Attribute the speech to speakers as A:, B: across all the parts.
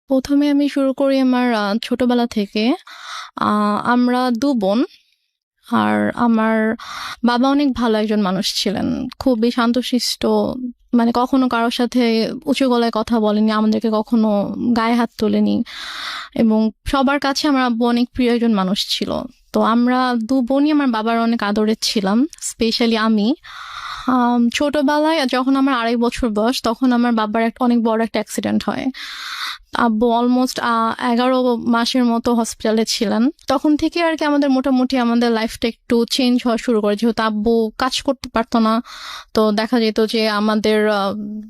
A: প্রথমে আমি শুরু করি আমার ছোটবেলা থেকে। আমরা ২ বোন। আর আমার বাবা অনেক ভালো একজন মানুষ ছিলেন। খুবই শান্তশিষ্ট, মানে কখনো কারোর সাথে উঁচু গলায় কথা বলেনি, আমাদেরকে কখনো গায়ে হাত তোলেনি এবং সবার কাছে আমার আব্বু অনেক প্রিয় একজন মানুষ ছিল। তো আমরা ২ বোনই আমার বাবার অনেক আদরের ছিলাম, স্পেশালি আমি। ছোটবেলায় যখন আমার ২.৫ বছর বয়স, তখন আমার বাবার অনেক বড় একটা অ্যাক্সিডেন্ট হয়। আব্বু অলমোস্ট ১১ মাসের মতো হসপিটালে ছিলেন। তখন থেকে আর কি আমাদের মোটামুটি আমাদের লাইফটা একটু চেঞ্জ হওয়া শুরু করে, যেহেতু আব্বু কাজ করতে পারতো না। তো দেখা যেত যে আমাদের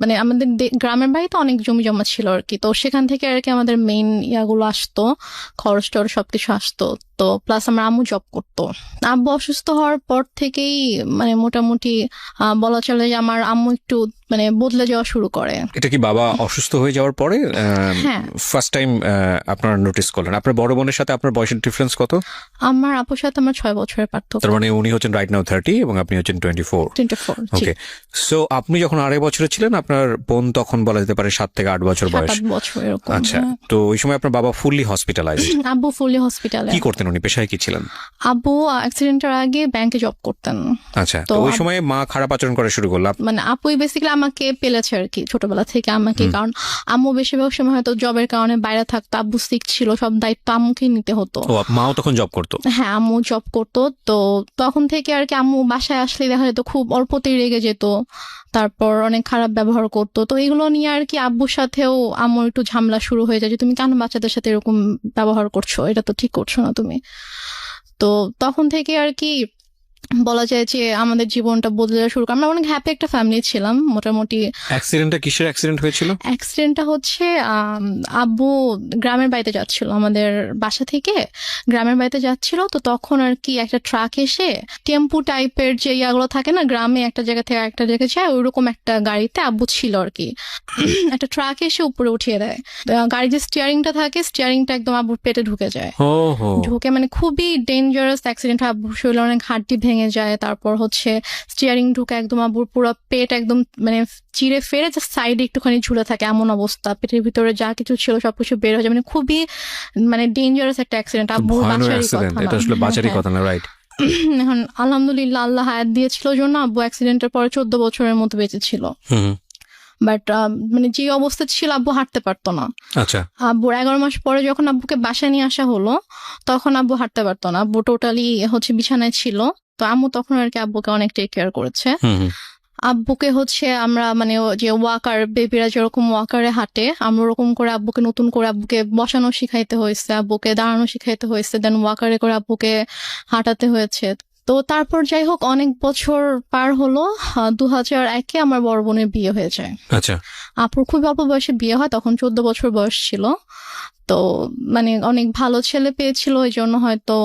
A: মানে আমাদের গ্রামের বাড়িতে অনেক জমি জমা ছিল আর কি। তো সেখান থেকে আর কি আমাদের মেইন ইয়াগুলো আসতো, খরচ টরচ সবকিছু আসতো। তো প্লাস আমার আম্মু জব করতো। আব্বু অসুস্থ হওয়ার পর থেকেই মানে মোটামুটি বলা চলে যে আমার আম্মু একটু মানে বদলে যাওয়া শুরু করে।
B: এটা কি বাবা অসুস্থ হয়ে যাওয়ার পরে
A: হ্যাঁ,
B: ফার্স্ট টাইম আপনারা নোটিস করলেন? আপনার বড় বোনের সাথে আপনার বয়সের ডিফারেন্স কত?
A: আমার আপুর সাথে আমার ৬ বছরের পার্থক্য।
B: তার মানে উনি হচ্ছেন রাইট নাও 30 এবং আপনি হচ্ছেন 24।
A: 24, জি।
B: ওকে, সো আপনি যখন ২.৫ বছরের ছিলেন, আপনার বোন তখন বলা যেতে পারে ৭ থেকে ৮ বছর বয়স।
A: ৭-৮ বছর এরকম।
B: আচ্ছা,
A: হ্যাঁ।
B: তো ওই সময় আপনার বাবা ফুললি হসপিটালাইজড।
A: আব্বু ফুলি হসপিটালে।
B: কি করতেন উনি, পেশায় কি ছিলেন?
A: আব্বু অ্যাক্সিডেন্টের আগে ব্যাংকে জব করতেন।
B: আচ্ছা,
A: তো
B: তো ওই সময় মা খারাপ আচরণ করা শুরু করলো।
A: মানে আপুই বেসিক্যালি আমাকে পেলেছে আর কি ছোটবেলা থেকে আমাকে, কারণ আম্মু বেশিরভাগ সময় হয়তো জবের কারণে বাইরে থাকতো, আব্বু সিক ছিল, সব দায়িত্ব আম্মুকে নিতে হতো।
B: ও, মাও তখন জব করতো?
A: হ্যাঁ, আম্মু জব করতো। তো তখন থেকে আর কি আম্মু বাসায় আসলে দেখা যেত খুব অল্পতেই রেগে যেত, তারপর অনেক খারাপ ব্যবহার করতো। তো এগুলো নিয়ে আর কি আব্বুর সাথেও আম্মুর একটু ঝামেলা শুরু হয়ে যায় যে তুমি কেন বাচ্চাদের সাথে এরকম ব্যবহার করছো, এটা তো ঠিক করছো না তুমি। তো তখন থেকে আর কি বলা যায় যে আমাদের জীবনটা বদলে যাওয়া শুরু করে। আমরা অনেক হ্যাপি একটা ফ্যামিলি ছিলাম মোটামুটি।
B: অ্যাক্সিডেন্টটা কিসের অ্যাক্সিডেন্ট হয়েছিল?
A: অ্যাক্সিডেন্টটা হচ্ছে আব্বু গ্রামের বাড়িতে যাচ্ছিল, আমাদের বাসা থেকে গ্রামের বাড়িতে যাচ্ছিল। তো তখন আর কি একটা ট্রাক এসে টেম্পু টাইপের যে ইয়াগুলো থাকে না, গ্রামে একটা জায়গা থেকে একটা জায়গায় যায়, ওইরকম একটা গাড়িতে আব্বু ছিল আর কি। একটা ট্রাক এসে উপরে উঠিয়ে দেয়। গাড়ির যে স্টিয়ারিংটা থাকে, স্টিয়ারিংটা একদম আব্বুর পেটে ঢুকে যায়।
B: ও হো,
A: ঢুকে মানে খুবই ডেঞ্জারাস অ্যাক্সিডেন্ট হয়। আব্বুর শরীরে অনেক হাড্ডি ভেঙে যায়, তারপর হচ্ছে স্টিয়ারিং ঢুকে একদম আব্বুর পুরো পেট একদম মানে চিড়ে ফেরে জাস্ট সাইডে একটুখানি ঝুলে থাকে, এমন অবস্থা। পেটের ভিতরে যা কিছু ছিল সবকিছু বের হয়ে যায়, মানে খুবই মানে ডেঞ্জারাস একটা অ্যাক্সিডেন্ট। আব্বুর
B: ভয়ানক
A: বাঁচারই
B: অ্যাক্সিডেন্ট,
A: কথা
B: এটা
A: না।
B: আসলে
A: হ্যাঁ,
B: বাঁচারই
A: হ্যাঁ।
B: কথা না, রাইট?
A: এখন আলহামদুলিল্লাহ আল্লাহ হায়াত দিয়েছিল জন্য আব্বু অ্যাক্সিডেন্টের পরে 14 বছরের মতো বেঁচে ছিল।
B: হুম,
A: বাট মানে যে অবস্থা ছিল আব্বু হাঁটতে পারতো না।
B: আচ্ছা,
A: আব্বুর 11 মাস পরে যখন আব্বুকে বাসায় নিয়ে আসা হলো, তখন আব্বু হাঁটতে পারতো না। আব্বু টোটালি হচ্ছে বিছানায় ছিল। তো আম্মু তখন আর কি আব্বুকে অনেক টেক কেয়ার করেছে।
B: হুম,
A: আব্বুকে হচ্ছে আমরা মানে যে ওয়াকার, বেবিরা যেরকম ওয়াকারে হাঁটে, আমরা ওরকম করে আব্বুকে নতুন করে আব্বুকে বসানো শিখাইতে হয়েছে, আব্বুকে দাঁড়ানো শিখাইতে হয়েছে, দেন ওয়াকারে করে আব্বুকে হাঁটাতে হয়েছে। তো তারপর যাই হোক অনেক বছর পার হলো। 2001-এ আমার বড় বোনের বিয়ে হয়ে যায়।
B: আচ্ছা,
A: আপুর খুব অল্প বয়সে বিয়ে হয়, তখন 14 বছর বয়স ছিল। তো মানে অনেক ভালো ছেলে পেয়েছিল, এই জন্য হয়তো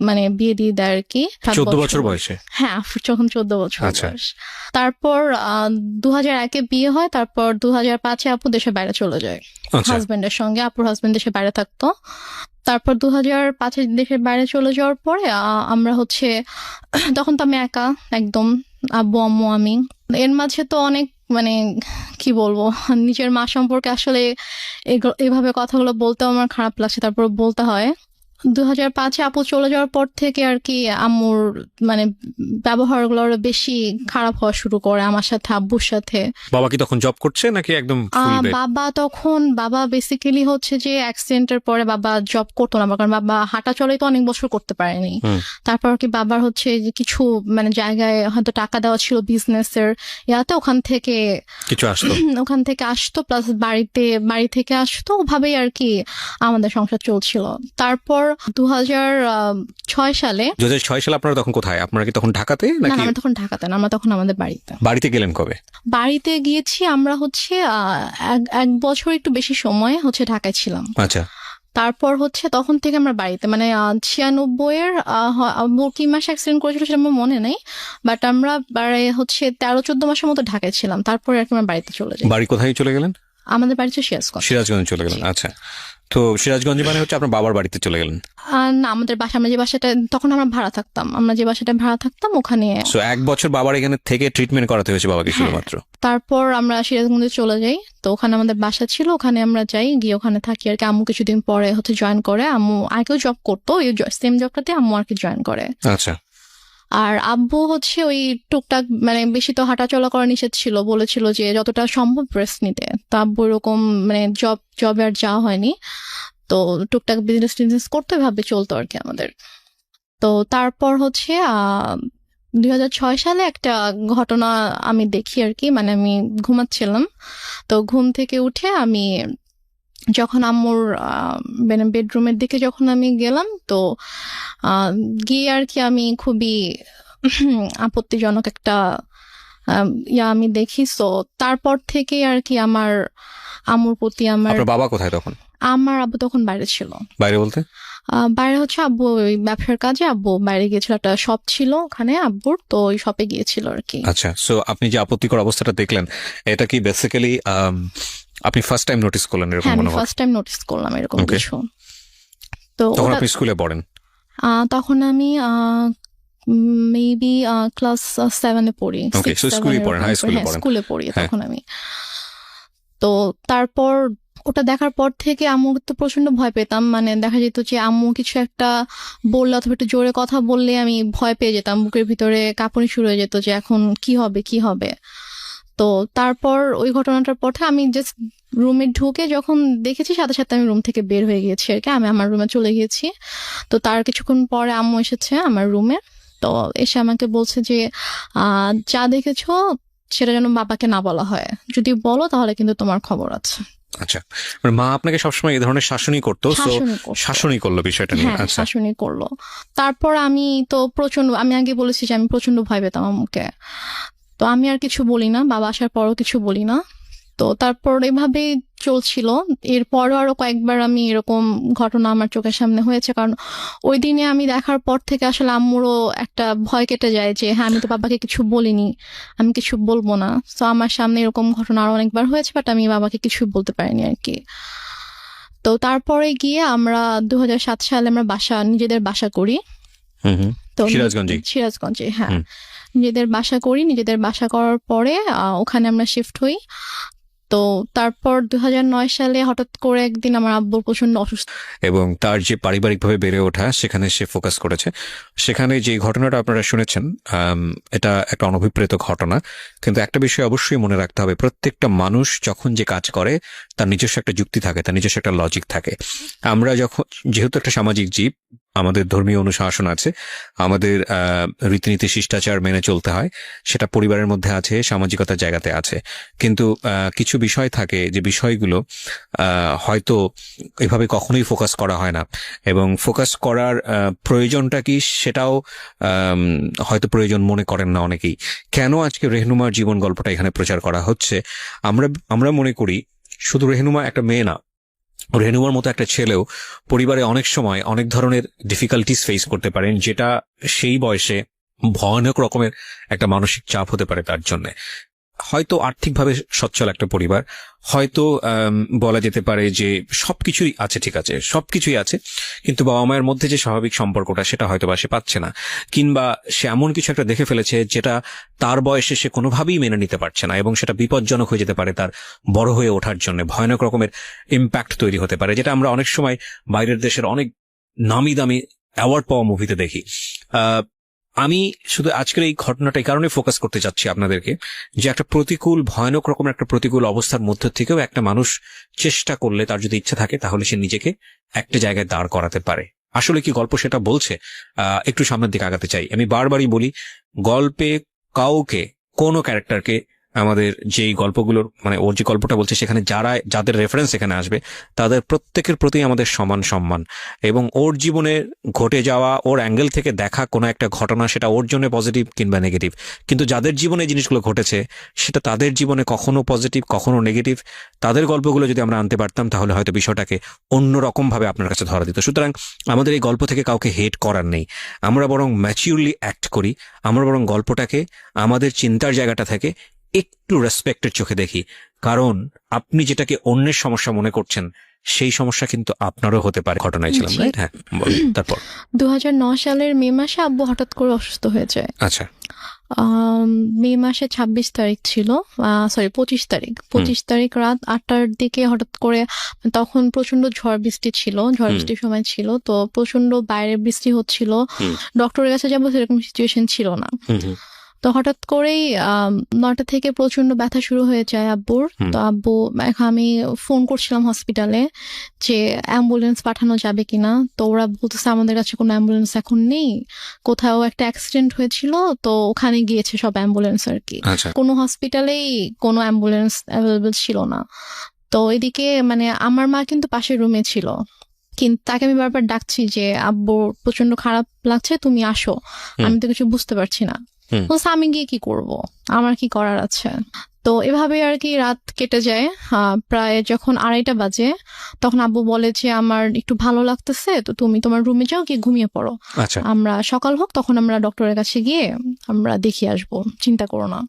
A: মানে বিয়ে দিয়ে দেয় আর কি।
B: 14 বছর বয়সে?
A: হ্যাঁ, আপুর যখন 14 বছর
B: আচ্ছা।
A: বয়স। তারপর 2001-এ বিয়ে হয়, তারপর 2005-এ আপু দেশের বাইরে চলে যায়
B: আচ্ছা,
A: হাজবেন্ডের সঙ্গে। আপুর হাজবেন্ড দেশের বাইরে থাকতো। তারপর 2005-এ দেশের বাইরে চলে যাওয়ার পরে আমরা হচ্ছে তখন তো আমি একা একদম, আব্বু আম্মু আমি। এর মাঝে তো অনেক মানে কি বলবো, নিজের মা সম্পর্কে আসলে এভাবে কথাগুলো বলতেও আমার খারাপ লাগছে, তারপর বলতে হয়। 2005-এ আপু চলে যাওয়ার পর থেকে আর কি আম্মুর মানে ব্যবহারগুলো আরো বেশি খারাপ হওয়া শুরু করে আমার সাথে, আব্বুর সাথে।
B: বাবা কি তখন জব করছে নাকি একদম ফুল ডে?
A: বাবা বেসিক্যালি হচ্ছে যে অ্যাক্সিডেন্টের পরে বাবা জব করতো না, কারণ বাবা হাঁটা চলাই তো অনেক বছর করতে পারেনি। তারপর কি বাবার হচ্ছে যে কিছু মানে জায়গায় হয়তো টাকা দেওয়া ছিল বিজনেসের ইয়াতে, ওখান থেকে আসতো, প্লাস বাড়ি থেকে আসতো, ওভাবেই আর কি আমাদের সংসার চলছিল। তারপর 2006 সালে
B: 2006 সালে আপনারা তখন কোথায়? আপনারা কি তখন ঢাকাতে
A: না,
B: নাকি?
A: আমরা তখন ঢাকাতে না, আমরা তখন আমাদের বাড়িতে।
B: বাড়িতে গেলেন কবে?
A: বাড়িতে গিয়েছি আমরা হচ্ছে এক বছর একটু বেশি সময় হচ্ছে ঢাকায় ছিলাম।
B: আচ্ছা,
A: তারপর হচ্ছে তখন থেকে আমরা বাড়িতে মানে 96-এর কি মাসে অ্যাক্সিডেন্ট করেছিল সেটা আমার মনে নেই, বাট আমরা হচ্ছে 13-14 মাসের মতো ঢাকায় ছিলাম। তারপরে আর কি আমরা বাড়িতে চলে যাই।
B: বাড়ি কোথায় চলে গেলেন?
A: আমাদের বাড়ি হচ্ছে সিরাজগঞ্জ।
B: সিরাজগঞ্জে চলে গেলেন। আচ্ছা, তো সিরাজগঞ্জে মানে হচ্ছে আপনার বাবার বাড়িতে চলে গেলেন?
A: না, আমাদের বাসা, আমরা যে বাসাটা তখন আমরা ভাড়া থাকতাম, আমরা যে বাসাটা ভাড়া থাকতাম ওখানে।
B: সো 1 বছর বাবার এখানে থেকে ট্রিটমেন্ট করাতে হয়েছে বাবাকে
A: হ্যাঁ।
B: শুধুমাত্র?
A: তারপর আমরা সিরাজগঞ্জে চলে যাই, তো ওখানে আমাদের বাসা ছিল, ওখানে আমরা যাই, গিয়ে ওখানে থাকি আর কি। আম্মু কিছুদিন পরে হচ্ছে জয়েন করে, আম্মু আগেও জব করতো, ওই সেম জবটাতে আম্মু আর কি জয়েন করে।
B: আচ্ছা।
A: আর আব্বু হচ্ছে ওই টুকটাক, মানে বেশি তো হাঁটাচলা করা নিষেধ ছিল, বলেছিল যে যতটা সম্ভব রেস্ট নিতে। তো আব্বু এরকম মানে জবে আর যাওয়া হয়নি, তো টুকটাক বিজনেস করতে ভাবে চলতো আর কি আমাদের। তো তারপর হচ্ছে 2006 সালে একটা ঘটনা আমি দেখি আর কি, মানে আমি ঘুমাচ্ছিলাম, তো ঘুম থেকে উঠে আমি যখন আম্মুর মানে বেডরুমের দিকে যখন আমি গেলাম, তো গিয়ে আর কি আমি খুবই আপত্তিজনক একটা আমি দেখি। সো তারপর থেকে আর কি আমার আম্মুর প্রতি
B: আপনার বাবা কোথায় তখন?
A: আমার আব্বু তখন বাইরে ছিল।
B: বাইরে বলতে?
A: বাইরে হচ্ছে আব্বু ওই ব্যবসার কাজে আব্বু বাইরে গিয়েছিল, একটা শপ ছিল ওখানে আব্বুর, তো ওই শপে গিয়েছিল আর কি।
B: আচ্ছা, সো আপনি যে আপত্তিকর অবস্থাটা দেখলেন, এটা কি বেসিক্যালি আপনি ফার্স্ট টাইম নোটিস করলেন এরকম
A: হ্যাঁ, আমি
B: মনে হয়?
A: ফার্স্ট টাইম নোটিস করলাম এরকম
B: Okay.
A: কিছু। তো
B: তখন আপনি স্কুলে পড়েন?
A: তখন আমি মেবি ক্লাস 7-এ পড়ি।
B: Okay, so স্কুলে পড়েন, হাই স্কুলে পড়েন।
A: স্কুলে পড়ি
B: হ্যাঁ।
A: তখন আমি। তো তারপর ওটা দেখার পর থেকে আম্মু তো প্রচন্ড ভয় পেতাম, মানে দেখা যেত যে আম্মু কিছু একটা বললে অথবা একটু জোরে কথা বললে আমি ভয় পেয়ে যেতাম, বুকের ভিতরে কাঁপুনি শুরু হয়ে যেত যে এখন কি হবে কি হবে। তো তারপর ওই ঘটনাটার পর থেকে আমি জাস্ট রুমে ঢুকে যখন দেখেছি, সাথে সাথে আমি রুম থেকে বের হয়ে গিয়েছি আর কি, আমি আমার রুমে চলে গিয়েছি। তো তার কিছুক্ষণ পরে আম্মু এসেছে আমার রুমে, তো এসে আমাকে বলছে যে যা দেখেছো সেটা যেন বাবাকে না বলা হয়, যদি বলো তাহলে কিন্তু তোমার খবর আছে।
B: আচ্ছা, মানে মা আপনাকে সবসময় এই ধরনের শাসনই করতো, সো
A: শাসনই করতো।
B: শাসনই করলো বিষয়টা নিয়ে।
A: হ্যাঁ,
B: আচ্ছা,
A: শাসনই করলো। তারপর আমি তো আমি আগে বলেছি যে আমি প্রচন্ড ভয় পেতাম আম্মুকে, তো আমি আর কিছু বলি না, বাবা আসার পরও কিছু বলি না। তো তারপর এভাবেই চলছিল। এরপরও আরো কয়েকবার আমি এরকম ঘটনা আমার চোখের সামনে হয়েছে, কারণ ওই দিনে আমি দেখার পর থেকে আসলে আম্মুরও একটা ভয় কেটে যায় যে হ্যাঁ, আমি তো বাবাকে কিছু বলিনি, আমি কিছু বলবো না। তো আমার সামনে এরকম ঘটনা আরো অনেকবার হয়েছে, বাট আমি বাবাকে কিছু বলতে পারিনি আর কি। তো তারপরে গিয়ে আমরা 2007 সালে আমরা নিজেদের বাসা করি।
B: হুম হুম,
A: তো
B: সিরাজগঞ্জে?
A: হ্যাঁ,
B: হুম।
A: নিজেদের বাসা করি, নিজেদের বাসা করার পরে ওখানে আমরা শিফট হই। তো তারপর 2009 সালে হঠাৎ করে একদিন আমার আব্বু প্রচন্ড অসুস্থ,
B: এবং তার যে পারিবারিকভাবে বেড়ে ওঠা, সেখানে সে ফোকাস করেছে। সেখানে যে ঘটনাটা আপনারা শুনেছেন, এটা একটা অনভিপ্রেত ঘটনা, কিন্তু একটা বিষয় অবশ্যই মনে রাখতে হবে, প্রত্যেকটা মানুষ যখন যে কাজ করে তার নিজস্ব একটা যুক্তি থাকে, তার নিজস্ব একটা লজিক থাকে। আমরা যেহেতু একটা সামাজিক জীব, আমাদের ধর্মীয় অনুশাসন আছে, আমাদের রীতিনীতি শিষ্টাচার মেনে চলতে হয়, সেটা পরিবারের মধ্যে আছে, সামাজিকতার জায়গাতে আছে। কিন্তু কিছু বিষয় থাকে যে বিষয়গুলো হয়তো এভাবে কখনোই ফোকাস করা হয় না, এবং ফোকাস করার প্রয়োজনটা কি সেটাও হয়তো মনে করেন না অনেকেই। কেন আজকে রেহনুমার জীবন গল্পটা এখানে প্রচার করা হচ্ছে? আমরা মনে করি শুধু রেহনুমা একটা মেয়ে না, রেহনুমার মতো একটা ছেলেও পরিবারে অনেক সময় অনেক ধরনের ডিফিকাল্টিস ফেস করতে পারেন, যেটা সেই বয়সে ভয়ানক রকমের একটা মানসিক চাপ হতে পারে তার জন্য। হয়তো আর্থিকভাবে সচ্ছল একটা পরিবার, হয়তো বলা যেতে পারে যে সবকিছুই আছে, ঠিক আছে, সবকিছুই আছে, কিন্তু বাবা মায়ের মধ্যে যে স্বাভাবিক সম্পর্কটা সেটা হয়তো বা সে পাচ্ছে না, কিংবা সে এমন কিছু একটা দেখে ফেলেছে যেটা তার বয়সে সে কোনোভাবেই মেনে নিতে পারছে না, এবং সেটা বিপজ্জনক হয়ে যেতে পারে তার বড় হয়ে ওঠার জন্য, ভয়ানক রকমের ইম্প্যাক্ট তৈরি হতে পারে, যেটা আমরা অনেক সময় বাইরের দেশের অনেক নামি দামি অ্যাওয়ার্ড পাওয়া মুভিতে দেখি। আমি শুধু আজকের এই ঘটনাটা এই কারণে ফোকাস করতে চাচ্ছি আপনাদেরকে, যে একটা ভয়ানক রকমের একটা প্রতিকূল অবস্থার মধ্য থেকেও একটা মানুষ চেষ্টা করলে, তার যদি ইচ্ছা থাকে, তাহলে সে নিজেকে একটা জায়গায় দাঁড় করাতে পারে। আসলে কি গল্প সেটা বলছে? একটু সামনের দিকে আগাতে চাই। আমি বারবারই বলি, গল্পে কাউকে, কোনো ক্যারেক্টারকে, আমাদের যেই গল্পগুলোর মানে ওর যে গল্পটা বলছে সেখানে যাদের রেফারেন্স এখানে আসবে তাদের প্রত্যেকের প্রতি আমাদের সমান সম্মান, এবং ওর জীবনে ঘটে যাওয়া, ওর অ্যাঙ্গেল থেকে দেখা কোনো একটা ঘটনা, সেটা ওর জন্য পজিটিভ কিংবা নেগেটিভ, কিন্তু যাদের জীবনে জিনিসগুলো ঘটেছে সেটা তাদের জীবনে কখনো পজিটিভ কখনো নেগেটিভ, তাদের গল্পগুলো যদি আমরা আনতে পারতাম তাহলে হয়তো বিষয়টাকে অন্যরকম ভাবে আপনার কাছে ধরা দিত। সুতরাং আমাদের এই গল্প থেকে কাউকে হেট করার নেই, আমরা বরং ম্যাচিউরলি অ্যাক্ট করি, আমরা বরং গল্পটাকে আমাদের চিন্তার জায়গাটা থেকে একটু রেসপেক্টের চোখে দেখি। কারণ আপনি যেটাকে অন্যের সমস্যা মনে করছেন সেই সমস্যা কিন্তু আপনারও হতে পারে, ঘটনায় ছিলাম,
A: জি।
B: রাইট? হ্যাঁ, বলুন তারপর।
A: 2009 সালের মে মাসে আব্বু হঠাৎ করে অসুস্থ হয়ে যায়।
B: আচ্ছা।
A: মে মাসে 26 তারিখ ছিল, সরি 25 তারিখ রাত 8টার দিকে হঠাৎ করে, তখন প্রচন্ড ঝড় বৃষ্টি ছিল, ঝড় বৃষ্টির সময় ছিল, তো প্রচন্ড বাইরে বৃষ্টি হচ্ছিল, ডক্টরের কাছে যাবো সেরকম সিচুয়েশন ছিল না। তো হঠাৎ করেই 9টা থেকে প্রচন্ড ব্যথা শুরু হয়ে যায় আব্বুর। তো আব্বু, এখন আমি ফোন করছিলাম হসপিটালে যে অ্যাম্বুলেন্স পাঠানো যাবে কিনা, তো ওরা বলতেছে আমাদের কাছে কোনো অ্যাম্বুলেন্স এখন নেই, কোথাও একটা অ্যাক্সিডেন্ট হয়েছিল তো ওখানে গিয়েছে সব অ্যাম্বুলেন্স আর কি,
B: আচ্ছা।
A: কোনো হসপিটালেই কোনো অ্যাম্বুলেন্স অ্যাভেলেবল ছিল না। তো এদিকে মানে আমার মা কিন্তু পাশের রুমে ছিল, কিন্তু তাকে আমি বারবার ডাকছি যে আব্বু প্রচন্ড খারাপ লাগছে, তুমি আসো, আমি তো কিছু বুঝতে পারছি না। বলছে আমি গিয়ে কি করব, আমার কি করার আছে। তো এভাবে আর কি রাত কেটে যায়। প্রায় যখন 2:30 বাজে তখন আব্বু বলে যে আমার একটু ভালো লাগতেছে, তো তুমি তোমার রুমে যাও, গিয়ে ঘুমিয়ে পড়ো,
B: আচ্ছা।
A: আমরা সকাল হোক তখন আমরা ডক্টরের কাছে গিয়ে আমরা দেখিয়ে আসবো, চিন্তা করো না।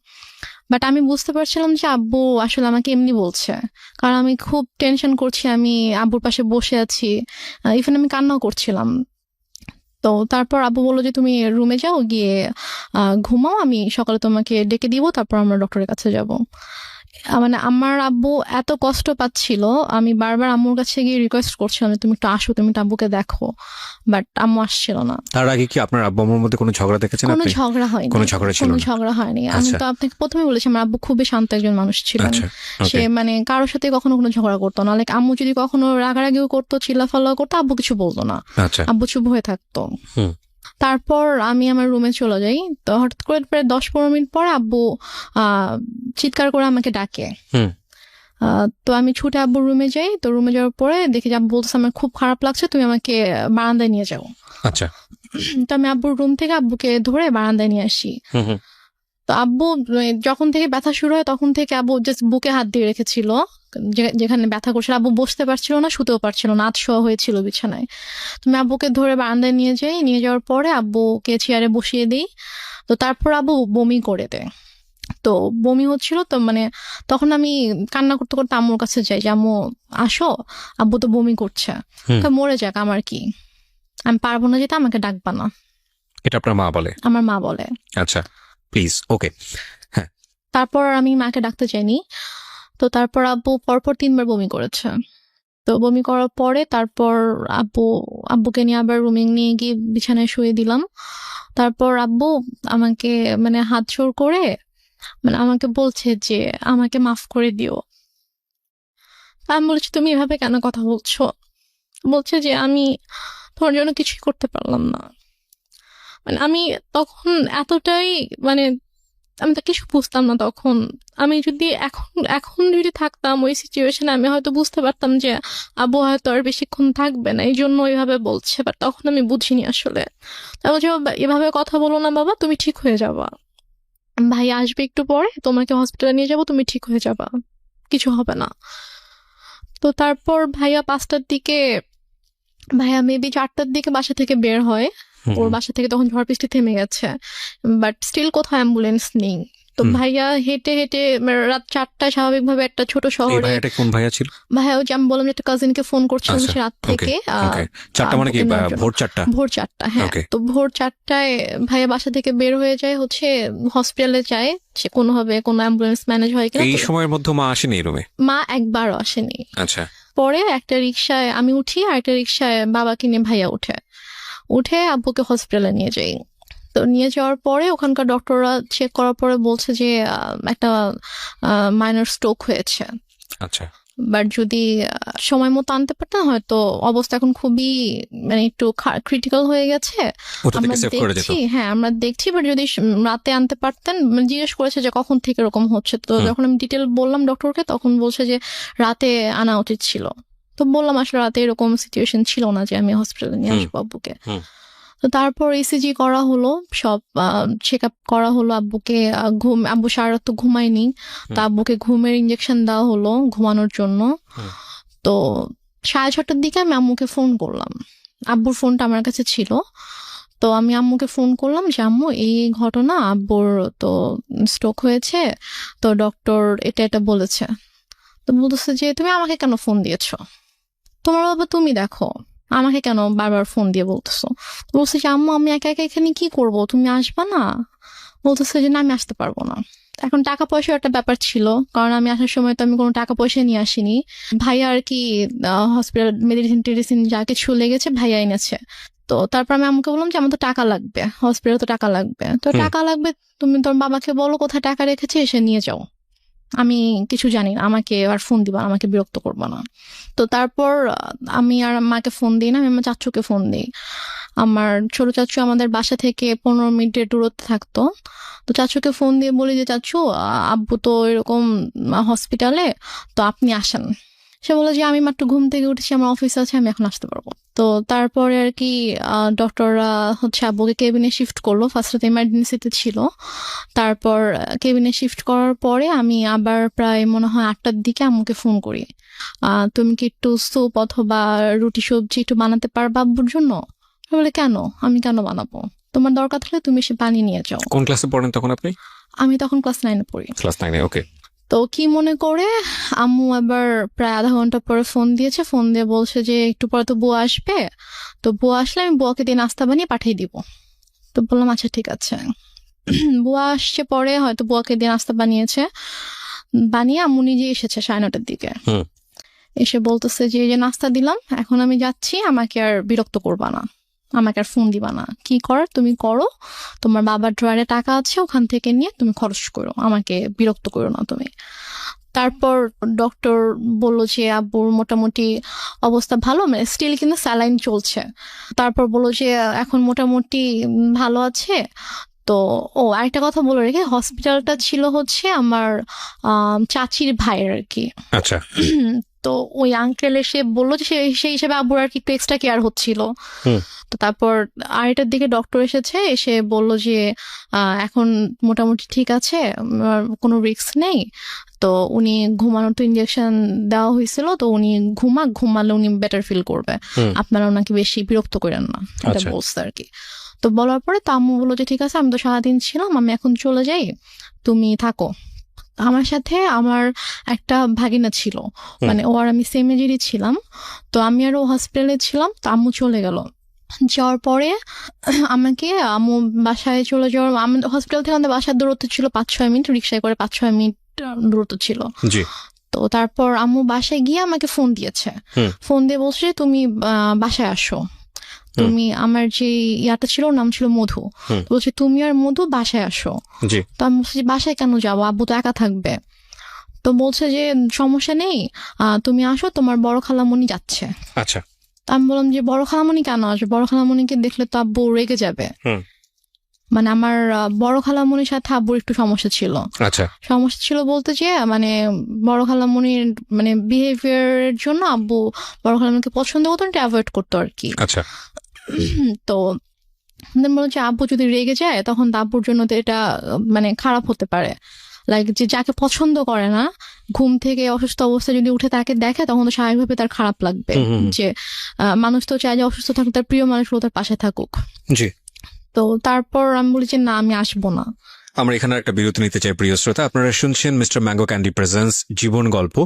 A: বাট আমি বুঝতে পারছিলাম যে আব্বু আসলে আমাকে এমনি বলছে, কারণ আমি খুব টেনশন করছি, আমি আব্বুর পাশে বসে আছি, ইভেন আমি কান্নাও করছিলাম। তো তারপর আব্বু বললো যে তুমি রুমে যাও, গিয়ে ঘুমাও, আমি সকালে তোমাকে ডেকে দিব, তারপর আমরা ডক্টরের কাছে যাব। মানে আমার আব্বু এত কষ্ট পাচ্ছিল, আমি বারবার আম্মুর কাছে গিয়ে রিকোয়েস্ট করছিলাম যে তুমি একটু আসো, তুমি একটু আব্বুকে দেখো, বাট আম্মু আসছিল না।
B: তার আগে কি আপনার আব্বু আম্মুর মধ্যে কোনো ঝগড়া দেখেছেন
A: কোনো
B: আপনি?
A: ঝগড়া হয়নি,
B: কোনো ঝগড়া ছিল
A: কোনো
B: না?
A: ঝগড়া হয়নি। আমি
B: আচ্ছা।
A: তো আপনাকে প্রথমে বলেছি আমার আব্বু খুবই শান্ত একজন মানুষ ছিলেন।
B: আচ্ছা,
A: সে
B: ওকে।
A: মানে কারোর সাথে কখনো কোনো ঝগড়া করতো না, লাইক আম্মু যদি কখনো রাগারাগিও করতো, চিল্লাফাল্লাও করতো, আব্বু কিছু বলতো না,
B: আচ্ছা।
A: আব্বু চুপ হয়ে থাকতো।
B: হুম।
A: তারপর আমি আমার রুমে চলে যাই, তো হঠাৎ করে প্রায় 10-15 মিনিট পর আব্বু চিৎকার করে আমাকে ডাকে।
B: হুম।
A: তো আমি ছুটে আব্বুর রুমে যাই, তো রুমে যাওয়ার পরে দেখি যে আব্বু বলতেছে আমার খুব খারাপ লাগছে, তুমি আমাকে বারান্দায় নিয়ে যাও।
B: আচ্ছা।
A: তো আমি আব্বুর রুম থেকে আব্বুকে ধরে বারান্দায় নিয়ে আসি। তো আব্বু যখন থেকে ব্যথা শুরু হয় তখন থেকে আব্বু জাস্ট বুকে হাত দিয়ে রেখেছিল, যেখানে ব্যথা করছিল। আব্বু বসতে পারছিল না, শুতেও পারছিল না, আধশোয়া হয়েছিল বিছানায়। তুমি আব্বুকে ধরে বারান্দায় নিয়ে যাই, নিয়ে যাওয়ার পরে আব্বুকে চেয়ারে বসিয়ে দিই। তো তারপর আব্বু বমি করে দেয়। তো বমি হচ্ছিল, তো মানে তখন আমি কান্না করতে করতে আম্মুর কাছে যাই যে আম্মু আসো, আব্বু তো বমি করছে। তো মরে যাক, আমার কি, আমি পারবো না যেতে, আমাকে ডাকবা না।
B: এটা আপনার মা বলে?
A: আমার মা বলে।
B: আচ্ছা, প্লিজ। ওকে। হ্যাঁ।
A: তারপর আমি মাকে ডাকতে চাইনি। তো তারপর আব্বু পরপর 3বার বমি করেছে। তো বমি করার পরে তারপর আব্বুকে নিয়ে আবার রুমে নিয়ে গিয়ে বিছানায় শুয়ে দিলাম। তারপর আব্বু আমাকে মানে হাত জোড় করে মানে আমাকে বলছে যে আমাকে মাফ করে দিও। আমি বলছি তুমি এভাবে কেন কথা বলছো? বলছে যে আমি তোমার জন্য কিছুই করতে পারলাম না। মানে আমি তখন এতটাই মানে আমি তো কিছু বুঝতাম না তখন। আমি যদি এখন যদি থাকতাম ওই সিচুয়েশনে, আমি হয়তো বুঝতে পারতাম যে আব্বু হয়তো আর বেশিক্ষণ থাকবে না, এই জন্য ওইভাবে বলছে। বাট তখন আমি বুঝিনি আসলে। তা বলছে এভাবে কথা বলো না বাবা, তুমি ঠিক হয়ে যাবা, ভাই আসবে একটু পরে, তোমাকে হসপিটালে নিয়ে যাবো, তুমি ঠিক হয়ে যাবা, কিছু হবে না। তো তারপর ভাইয়া 5টার দিকে, ভাইয়া মেবি 4টার দিকে বাসা থেকে বের হয়। ওর বাসা থেকে তখন ঝড় বৃষ্টি থেমে গেছে, বাট স্টিল কোথাও অ্যাম্বুলেন্স নেই। তো ভাইয়া হেঁটে হেঁটে রাত 4টায় স্বাভাবিকভাবে একটা ছোট শহরে।
B: ভাইয়াটা কোন ভাইয়া ছিল?
A: ভাইয়া ওই যে আমি বললাম যে একটা কাজিনকে ফোন করছিলাম সে রাত থেকে।
B: 4টা মানে কি ভোর 4টা?
A: ভোর 4টা, হ্যাঁ। তো ভোর 4টায় ভাইয়া বাসা থেকে বের হয়ে যায়, হচ্ছে হসপিটালে যায়, সে কোনোভাবে কোনো অ্যাম্বুলেন্স ম্যানেজ হয় কিনা।
B: এই সময়ের মধ্যে মা আসেনি রুমে?
A: মা একবারও আসেনি।
B: আচ্ছা।
A: পরে একটা রিক্সায় আমি উঠি, আর একটা রিক্সায় বাবাকে নিয়ে ভাইয়া উঠে আব্বুকে হসপিটালে নিয়ে যাই। তো নিয়ে যাওয়ার পরে ওখানকার ডক্টররা চেক করার পরে বলছে যে একটা মাইনর স্ট্রোক হয়েছে।
B: আচ্ছা।
A: বাট যদি সময় মতো আনতে পারতেন হয়তো অবস্থা এখন খুবই মানে একটু ক্রিটিক্যাল হয়ে গেছে। আমরা দেখছি, হ্যাঁ আমরা দেখছি, বাট যদি রাতে আনতে পারতেন। জিজ্ঞেস করেছে যে কখন থেকে এরকম হচ্ছে, তো যখন আমি ডিটেল বললাম ডক্টরকে তখন বলছে যে রাতে আনা উচিত ছিল। তো বললাম আসলে রাতে এরকম সিচুয়েশন ছিল না যে আমি হসপিটালে নিয়ে আসবো আব্বুকে। তো তারপর ইসিজি করা হলো, সব চেক আপ করা হলো আব্বুকে। আব্বু সারা রাত তো ঘুমায়নি, তো আব্বুকে ঘুমের ইঞ্জেকশন দেওয়া হলো ঘুমানোর জন্য। তো 6:30টার দিকে আমি আম্মুকে ফোন করলাম, আব্বুর ফোনটা আমার কাছে ছিল। তো আমি আম্মুকে ফোন করলাম যে আম্মু এই ঘটনা, আব্বুর তো স্ট্রোক হয়েছে, তো ডক্টর এটা বলেছে। তো বলতেছে যে তুমি আমাকে কেন ফোন দিয়েছো, তোমার বাবা তুমি দেখো, আমাকে কেন বারবার ফোন দিয়ে বলতেছো? বলছে যে আম্মু আমি একা একা এখানে কি করব, তুমি আসবা না? বলতেছে যে না আমি আসতে পারবো না। এখন টাকা পয়সার একটা ব্যাপার ছিল, কারণ আমি আসার সময় তো আমি কোনো টাকা পয়সা নিয়ে আসিনি। ভাইয়া আর কি হসপিটাল মেডিসিন টেডিসিন যা কিছু লেগেছে ভাইয়া এনেছে। তো তারপর আমি আম্মুকে বললাম যে আমার তো টাকা লাগবে, হসপিটাল তো টাকা লাগবে, তো টাকা লাগবে, তুমি তোর বাবাকে বলো কোথায় টাকা রেখেছে এসে নিয়ে যাও, আমি কিছু জানি না, আমাকে আর ফোন দিবা না, আমাকে বিরক্ত করবা না। তো তারপর আমি আর মাকে ফোন দিই না, আমি আমার চাচুকে ফোন দিই। আমার ছোট চাচু আমাদের বাসা থেকে 15 মিনিটের দূরত্বে থাকতো। তো চাচুকে ফোন দিয়ে বলি যে চাচু আব্বু তো এরকম হসপিটালে, তো আপনি আসেন। সে বলে যে আমি মাত্র ঘুম থেকে উঠেছি, আমার অফিস আছে, আমি এখন আসতে পারবো। তো তারপরে আর কি ডক্টররা হচ্ছে আব্বুকে কেবিনে শিফট করলো, ফার্স্টে তো ইমার্জেন্সিতে ছিল। তারপর কেবিনে শিফট করার পরে আমি আবার প্রায় মনে হয় 8টার দিকে আম্মুকে ফোন করি, তুমি কি একটু স্যুপ অথবা রুটি সবজি একটু বানাতে পারবা আব্বুর জন্য? বলে কেন, আমি কেন বানাবো, তোমার দরকার থাকলে তুমি এসে বানিয়ে নিয়ে যাও।
B: কোন ক্লাসে পড়েন তখন আপনি?
A: আমি তখন ক্লাস 9-এ পড়ি।
B: ক্লাস 9-এ, ওকে।
A: তো কি মনে করে আম্মু আবার প্রায় আধা ঘন্টা পরে ফোন দিয়েছে, ফোন দিয়ে বলছে যে একটু পরে তো বুয়া আসবে, তো বুয়া আসলে আমি বুয়াকে দিয়ে নাস্তা বানিয়ে পাঠিয়ে দিব। তো বললাম আচ্ছা ঠিক আছে। বুয়া আসছে পরে, হয়তো বুয়াকে দিয়ে নাস্তা বানিয়ে আম্মু নিজে এসেছে 9:30টার দিকে। এসে বলতেছে যে এই যে নাস্তা দিলাম, এখন আমি যাচ্ছি, আমাকে আর বিরক্ত করবা না, আমাকে আর ফোন দিবা না, কি করার তুমি করো, তোমার বাবার ড্রয়ারে টাকা আছে ওখান থেকে নিয়ে তুমি খরচ করো, আমাকে বিরক্ত করো না তুমি। তারপর ডক্টর বলল যে আব্বুর মোটামুটি অবস্থা ভালো, মানে স্টিল কিন্তু স্যালাইন চলছে। তারপর বললো যে এখন মোটামুটি ভালো আছে। তো আরেকটা কথা বলে রেখে, হসপিটালটা ছিল হচ্ছে আমার চাচির ভাইয়ের আর কি।
B: আচ্ছা।
A: তো ওই আঙ্কেল এসে বললো যে সেই হিসেবে আব্বুর আর কি একটু এক্সট্রা কেয়ার হচ্ছিল। তো তারপর আড়াইটার দিকে ডক্টর এসে বললো যে এখন মোটামুটি ঠিক আছে, কোনো রিস্ক নেই। তো উনি ঘুমানোর তো ইনজেকশন দেওয়া হয়েছিল, তো উনি ঘুমালে উনি বেটার ফিল করবে, আপনারা ওনাকে বেশি বিরক্ত করেন না, এটা বলছে আর কি। তো বলার পরে তো আম্মু বললো যে ঠিক আছে, আমি তো সারাদিন ছিলাম, আমি এখন চলে যাই, তুমি থাকো। আমার সাথে আমার একটা ভাগিনা ছিল, মানে ও আর আমি সেম এজেরই ছিলাম। তো আমি আর ও হসপিটালে ছিলাম, তো আম্মু চলে গেল। যাওয়ার পরে আমাকে আম্মু বাসায় চলে যাওয়ার, হসপিটাল থেকে আমাদের বাসার দূরত্ব ছিল 5-6 মিনিট, রিক্সায় করে 5-6 মিনিট দূরত্ব ছিল। তো তারপর আম্মু বাসায় গিয়ে আমাকে ফোন দিয়েছে, ফোন দিয়ে বলছে তুমি বাসায় আসো, তুমি আমার যে ইয়াটা ছিল ওর নাম ছিল মধু, বলছে তুমি আর মধু বাসায় আসো। তো আমি বলছি বাসায় কেন যাবো, আব্বু তো একা থাকবে। তো বলছে যে সমস্যা নেই, তুমি আসো, তোমার বড় খালামণি যাচ্ছে।
B: আচ্ছা।
A: আমি বললাম যে বড় খালামণি কেন আসবে, বড় খালামণিকে দেখলে তো আব্বু রেগে যাবে। মানে আমার বড় খালামণির সাথে আব্বুর একটু সমস্যা ছিল।
B: আচ্ছা।
A: সমস্যা ছিল বলতে যে মানে বড় খালামণির মানে বিহেভিয়ারের জন্য আব্বু বড় খালামণিকে পছন্দ করতো, অ্যাভয়েড করতো আর কি।
B: আচ্ছা।
A: তো বলো যে আব্বু যদি রেগে যায় তখন আব্বুর জন্য তো এটা মানে খারাপ হতে পারে, লাইক যে যাকে পছন্দ করে না, ঘুম থেকে অসুস্থ অবস্থায় যদি উঠে তাকে দেখে তখন তো স্বাভাবিকভাবে তার খারাপ লাগবে। যে মানুষ তো চায় যে অসুস্থ থাকুক, তার প্রিয় মানুষগুলো তার পাশে থাকুক।
B: জি।
A: তো তারপর আমি বলি যে না আমি আসবো না।
B: আমরা এখানে একটা বিরতি নিতে চাই। প্রিয় শ্রোতা, আপনারা শুনছেন মিস্টার ম্যাঙ্গো ক্যান্ডি প্রেজেন্স জীবন গল্প।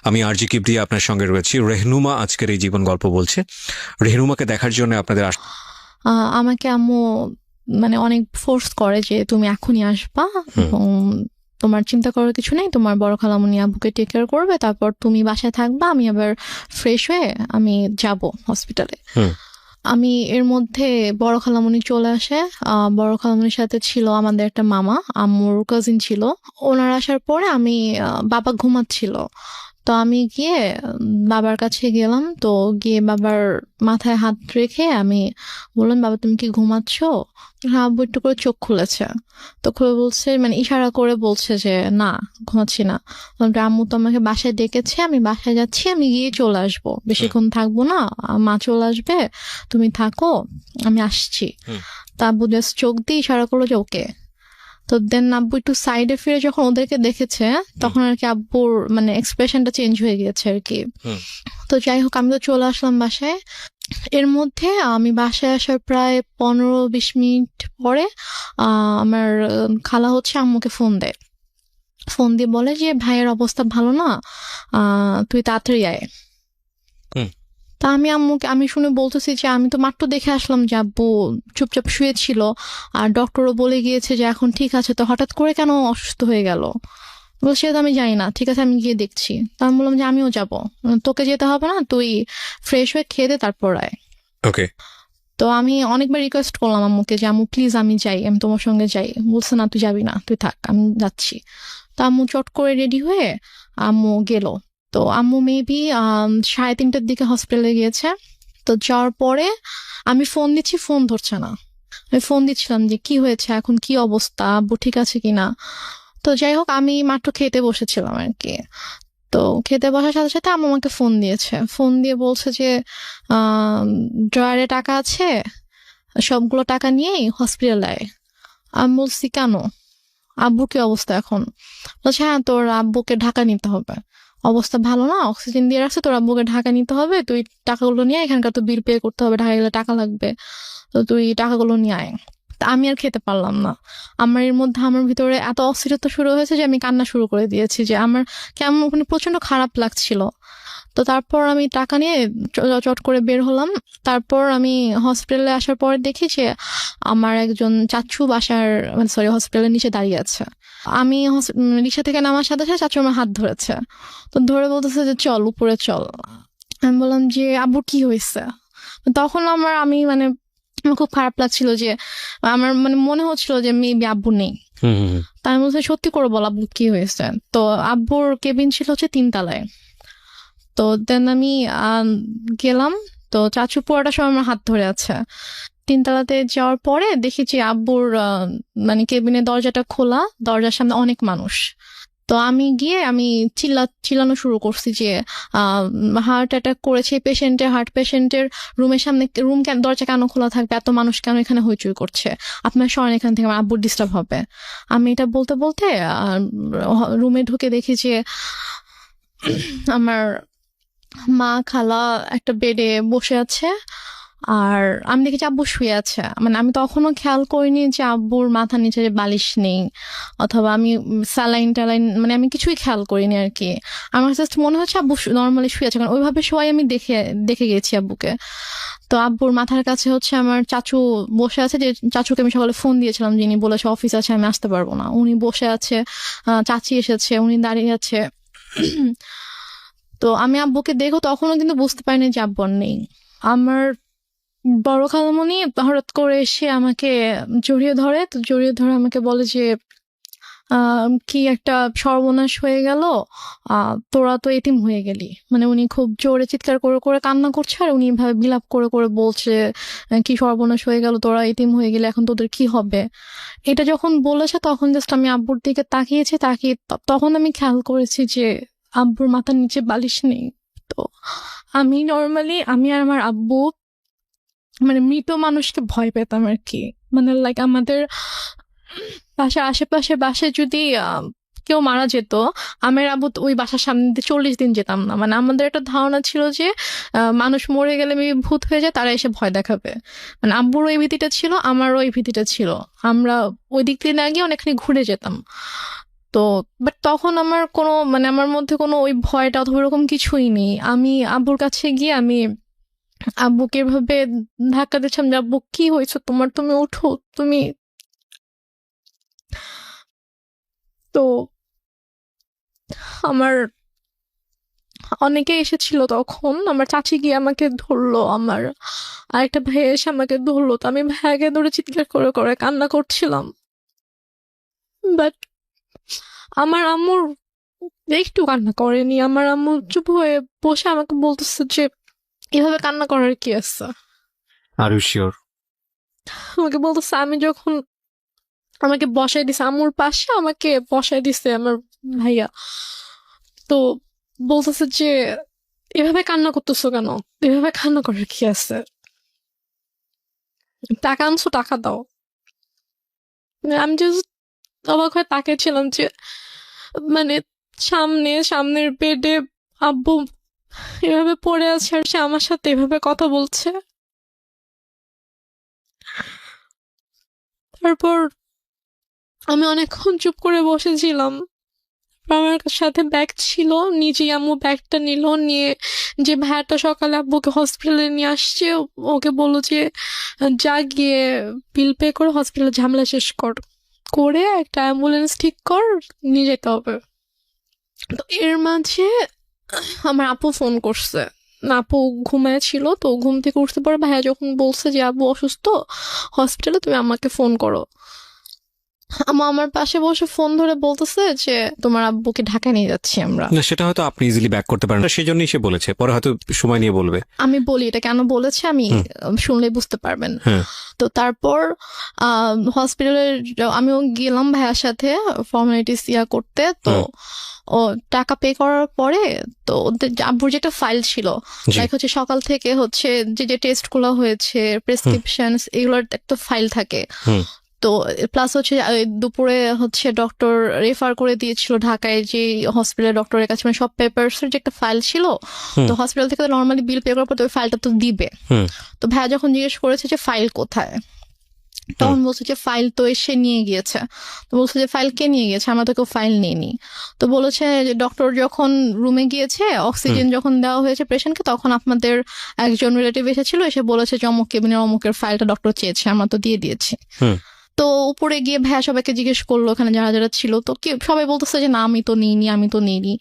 B: আমি আরজি কিবরিয়া আপনার সঙ্গে রয়েছি। রেহনুমা আজকের এই জীবন গল্প বলছে। রেহনুমাকে দেখার জন্য আপনাদের
A: আমাকে আম্মু মানে অনেক ফোর্স করে যে তুমি এখনই আসবা, এবং তোমার চিন্তা করার কিছু নেই, তোমার বড় খালামণি আব্বুকে টেক কেয়ার করবে, তারপর তুমি বাসায় থাকবা, আমি আবার ফ্রেশ হয়ে আমি যাব হসপিটালে। আমি এর মধ্যে বড় খালামণি চলে আসে। বড় খালামণির সাথে ছিল আমাদের একটা মামা, আম্মুর কাজিন ছিল। ওনারা আসার পরে আমি বাবা ঘুমাচ্ছিল, তো আমি গিয়ে বাবার কাছে গেলাম। তো গিয়ে বাবার মাথায় হাত রেখে আমি বললাম বাবা তুমি কি ঘুমাচ্ছ? আব্বু একটু করে চোখ খুলেছে, তো খুলে বলছে, মানে ইশারা করে বলছে যে না ঘুমাচ্ছি না। আম্মু তো আমাকে বাসায় ডেকেছে, আমি বাসায় যাচ্ছি, আমি গিয়ে চলে আসবো, বেশিক্ষণ থাকবো না, মা চলে আসবে, তুমি থাকো, আমি আসছি। তা আব্বু জাস্ট চোখ দিয়ে ইশারা করলো যে ওকে। তো দেন আব্বু একটু সাইডে ফিরে যখন ওদেরকে দেখেছে তখন আর কি আব্বুর মানে এক্সপ্রেশনটা চেঞ্জ হয়ে গিয়েছে আর কি। তো যাই হোক আমি তো চলে আসলাম বাসায়। এর মধ্যে আমি বাসায় আসার প্রায় 15-20 মিনিট পরে আমার খালা হচ্ছে আম্মুকে ফোন দেয়। ফোন দিয়ে বলে যে ভাইয়ের অবস্থা ভালো না, তুই তাড়াতাড়ি আয়। তা আমি শুনে বলতেছি যে আমি তো মাত্র দেখে আসলাম যে আব্বু চুপচাপ শুয়েছিল, আর ডক্টরও বলে গিয়েছে যে এখন ঠিক আছে, তো হঠাৎ করে কেন অসুস্থ হয়ে গেল? বলছে তো আমি জানি না, ঠিক আছে আমি গিয়ে দেখছি। তা আমি বললাম যে আমিও যাব, তোকে যেতে হবে না, তুই ফ্রেশ হয়ে খেয়ে দে তারপর আয়।
B: ওকে।
A: তো আমি অনেকবার রিকোয়েস্ট করলাম আম্মুকে যে আম্মু প্লিজ আমি যাই, আমি তোমার সঙ্গে যাই। বলছে না তুই যাবি না, তুই থাক, আমি যাচ্ছি। তো আম্মু চট করে রেডি হয়ে আম্মু গেল। তো আম্মু মেবি 3:30টার দিকে হসপিটালে গিয়েছে। তো যাওয়ার পরে আমি ফোন দিচ্ছি, ফোন ধরছে না। আমি ফোন দিচ্ছিলাম যে কি হয়েছে, এখন কি অবস্থা, আব্বু ঠিক আছে কিনা। তো যাই হোক, আমি মাত্র খেতে বসেছিলাম আর কি। তো খেতে বসার সাথে সাথে আম্মু আমাকে ফোন দিয়েছে, ফোন দিয়ে বলছে যে ড্রয়ারে টাকা আছে, সবগুলো টাকা নিয়েই হসপিটালে আয়। আমি বলছি কেন, আব্বুর কি অবস্থা এখন? বলছে হ্যাঁ তোর আব্বুকে ঢাকা নিতে হবে, অবস্থা ভালো না, অক্সিজেন দিয়ে রাখছে, তোর আব্বুকে ঢাকা নিতে হবে, তুই টাকাগুলো নিয়ে আয়, এখানকার তো বিল পে করতে হবে, ঢাকা গেলে টাকা লাগবে, তো তুই টাকাগুলো নিয়ে আয়। তা আমি আর খেতে পারলাম না। আমার ভিতরে এত অস্থিরতা শুরু হয়েছে যে আমি কান্না শুরু করে দিয়েছি, যে আমার কেমন ওখানে প্রচন্ড খারাপ লাগছিল। তো তারপর আমি টাকা নিয়ে চট করে বের হলাম। তারপর আমি হসপিটালে আসার পর দেখি যে আমার একজন চাচু বাসার মানে সরি হসপিটালের নিচে দাঁড়িয়ে আছে। আমি রিক্সা থেকে নামার সাথে সাথে চাচু আমার হাত ধরেছে। তো ধরে বলতেছে যে চল উপরে চল। আমি বললাম যে আব্বুর কি হয়েছে? তখন আমি মানে আমার খুব খারাপ লাগছিল, যে আমার মানে মনে হচ্ছিল যে মেবি আব্বু নেই। তাই আমি বলছি সত্যি করে বল আব্বু কি হয়েছে। তো আব্বুর কেবিন ছিল হচ্ছে 3 তলায়। তো দেন আমি গেলাম। তো চাচু পুরোটা সময় আমার হাত ধরে আছে। 3 তলাতে যাওয়ার পরে দেখি যে আব্বুর মানে কেবিনের দরজাটা খোলা, দরজার সামনে অনেক মানুষ। তো আমি গিয়ে চিল্লানো শুরু করছি যে হার্ট অ্যাটাক করেছে পেশেন্টের, হার্ট পেশেন্টের রুমের সামনে, রুম কেন দরজা কেন খোলা থাকবে, এত মানুষ কেন এখানে হইচই করছে, আপনার সরেন এখান থেকে, আমার আব্বুর ডিস্টার্ব হবে। আমি এটা বলতে বলতে রুমে ঢুকে দেখি যে আমার মা খালা একটা বেডে বসে আছে, আর আমি দেখেছি আব্বু শুয়ে আছে। মানে আমি তখনও খেয়াল করিনি যে আব্বুর মাথার নিচে যে বালিশ নেই, অথবা আমি স্যালাইন ট্যালাইন মানে আমি কিছুই খেয়াল করিনি আর কি। আমার জাস্ট মনে হচ্ছে আব্বু নর্মালি শুয়ে আছে, কারণ ওইভাবে শোয়াই আমি দেখে গেছি আব্বুকে। তো আব্বুর মাথার কাছে হচ্ছে আমার চাচু বসে আছে, যে চাচুকে আমি সকালে ফোন দিয়েছিলাম, যিনি বলেছে অফিস আছে আমি আসতে পারবো না, উনি বসে আছে। চাচি এসেছে, উনি দাঁড়িয়ে আছে। তো আমি আব্বুকে দেখো তখনও কিন্তু বুঝতে পারিনি যে আব্বু আর নেই। আমার বড় খালামণি হঠাৎ করে এসে আমাকে জড়িয়ে ধরে। তো জড়িয়ে ধরে আমাকে বলে যে কি একটা সর্বনাশ হয়ে গেল, তোরা তো এতিম হয়ে গেলি। মানে উনি খুব জোরে চিৎকার করে করে কান্না করছে, আর উনি এভাবে বিলাপ করে করে বলছে কি সর্বনাশ হয়ে গেল, তোরা এতিম হয়ে গেলে এখন তোদের কি হবে। এটা যখন বলেছে তখন জাস্ট আমি আব্বুর দিকে তাকিয়েছি, তাকিয়ে তখন আমি খেয়াল করেছি যে আব্বুর মাথার নিচে বালিশ নেই। তো আমি নর্মালি আমি আর আমার আব্বু মানে মৃত মানুষকে ভয় পেতাম আর কি। মানে লাইক আমাদের বাসার আশেপাশে বাসায় যদি কেউ মারা যেত, আমার আব্বু তো ওই বাসার সামনে দিয়ে 40 দিন যেতাম না। মানে আমাদের একটা ধারণা ছিল যে মানুষ মরে গেলে মেবি ভূত হয়ে যায়, তারা এসে ভয় দেখাবে। মানে আব্বুর ওই ভীতিটা ছিল, আমারও ওই ভীতিটা ছিল। আমরা ওই দিক দিয়ে না গিয়ে অনেকখানি ঘুরে যেতাম। তো বাট তখন আমার কোনো মানে আমার মধ্যে কোনো ওই ভয়টা অথবা এরকম কিছুই নেই। আমি আব্বুর কাছে গিয়ে আমি আব্বুকে এভাবে ধাক্কা দিচ্ছিলাম যে আব্বু কি হয়েছে তোমার, তুমি উঠো তুমি। তো আমার অনেকে এসেছিল তখন, আমার চাচি গিয়ে আমাকে ধরলো, আমার আরেকটা ভাই এসে আমাকে ধরলো। তো আমি ভাইয়াকে ধরে চিৎকার করে করে কান্না করছিলাম। বাট আমার আম্মুর একটু কান্না করেনি। আমার আম্মু চুপ হয়ে বসে আমাকে বলতেছে যে এভাবে কান্না করার কি আছে।
B: Are you sure?
A: আমাকে বলতেছে, আমি যখন আমাকে বসাই দিছে আম্মুর পাশে, আমাকে বসাই দিছে আমার ভাইয়া। তো বলতেছে যে এভাবে কান্না করতেছো কেন, এভাবে কান্না করার কি আছে, টাকা আনছো টাকা দাও। আমি জাস্ট অবাক হয়ে তাকিয়েছিলাম যে মানে সামনের বেডে আব্বু এভাবে পড়ে আছে, আর সে আমার সাথে এভাবে কথা বলছে। তারপর আমি অনেকক্ষণ চুপ করে বসেছিলাম। আমার সাথে ব্যাগ ছিল, নিজেই আম্মু ব্যাগটা নিল, নিয়ে যে ভাইয়াটা সকালে আব্বুকে হসপিটালে নিয়ে আসছে ওকে বললো যে যা গিয়ে বিল পে করে হসপিটালে ঝামেলা শেষ করে একটা অ্যাম্বুলেন্স ঠিক কর, নিয়ে যেতে হবে। তো এর মাঝে আমার আপু ফোন করছে, আপু ঘুমায় ছিল, তো ঘুম থেকে উঠতে পরে ভাইয়া যখন বলছে যে আব্বু অসুস্থ হসপিটালে, তুমি আমাকে ফোন করো। আমার পাশে বসে ফোন ধরে বলতেছে যে তোমার আব্বুকে ঢাকায় নিয়ে যাচ্ছি আমরা।
B: না, সেটা হয়তো আপনি ইজিলি ব্যাক করতে পারেন, সেই জন্যই সে বলেছে, পরে হয়তো সময় নিয়ে বলবে।
A: আমি বলি এটা কেন বলেছে, আমি শুনলেই বুঝতে পারবেন।
B: হ্যাঁ।
A: তো তারপর হসপিটালে আমিও গেলাম ভাইয়ার সাথে ফর্মালিটিস করতে। তো ও টাকা পে করার পরে তো ওদের আব্বুর যেটা ফাইল ছিল, লাইক হচ্ছে সকাল থেকে হচ্ছে যে টেস্ট গুলো হয়েছে, প্রেসক্রিপশন, এগুলোর একটা ফাইল থাকে। তো প্লাস হচ্ছে দুপুরে হচ্ছে ডক্টর রেফার করে দিয়েছিল ঢাকায় যে হসপিটালের ডক্টরের কাছে, মানে সব পেপারস এর যে একটা ফাইল ছিল। তো হসপিটাল থেকে নর্মালি বিল পে করার পর ওই ফাইলটা তো দিবে। তো ভাইয়া যখন জিজ্ঞেস করেছে যে ফাইল কোথায়, তখন বলছে যে ফাইল তো এসে নিয়ে গিয়েছে। তো বলছে যে ফাইল কে নিয়ে গিয়েছে, আমরা তো কেউ ফাইল নিইনি। তো বলেছে যে ডক্টর যখন রুমে গিয়েছে, অক্সিজেন যখন দেওয়া হয়েছে পেশেন্টকে, তখন আপনাদের একজন রিলেটিভ এসেছিল, এসে বলেছে যে অমুক কেবিনের অমুকের ফাইলটা ডক্টর চেয়েছে, আমরা তো দিয়ে দিয়েছি। তো উপরে গিয়ে ভাইয়া সবাইকে জিজ্ঞেস করলো ওখানে যারা যারা ছিল, তো কি সবাই বলতেছে যে না আমি তো নিইনি।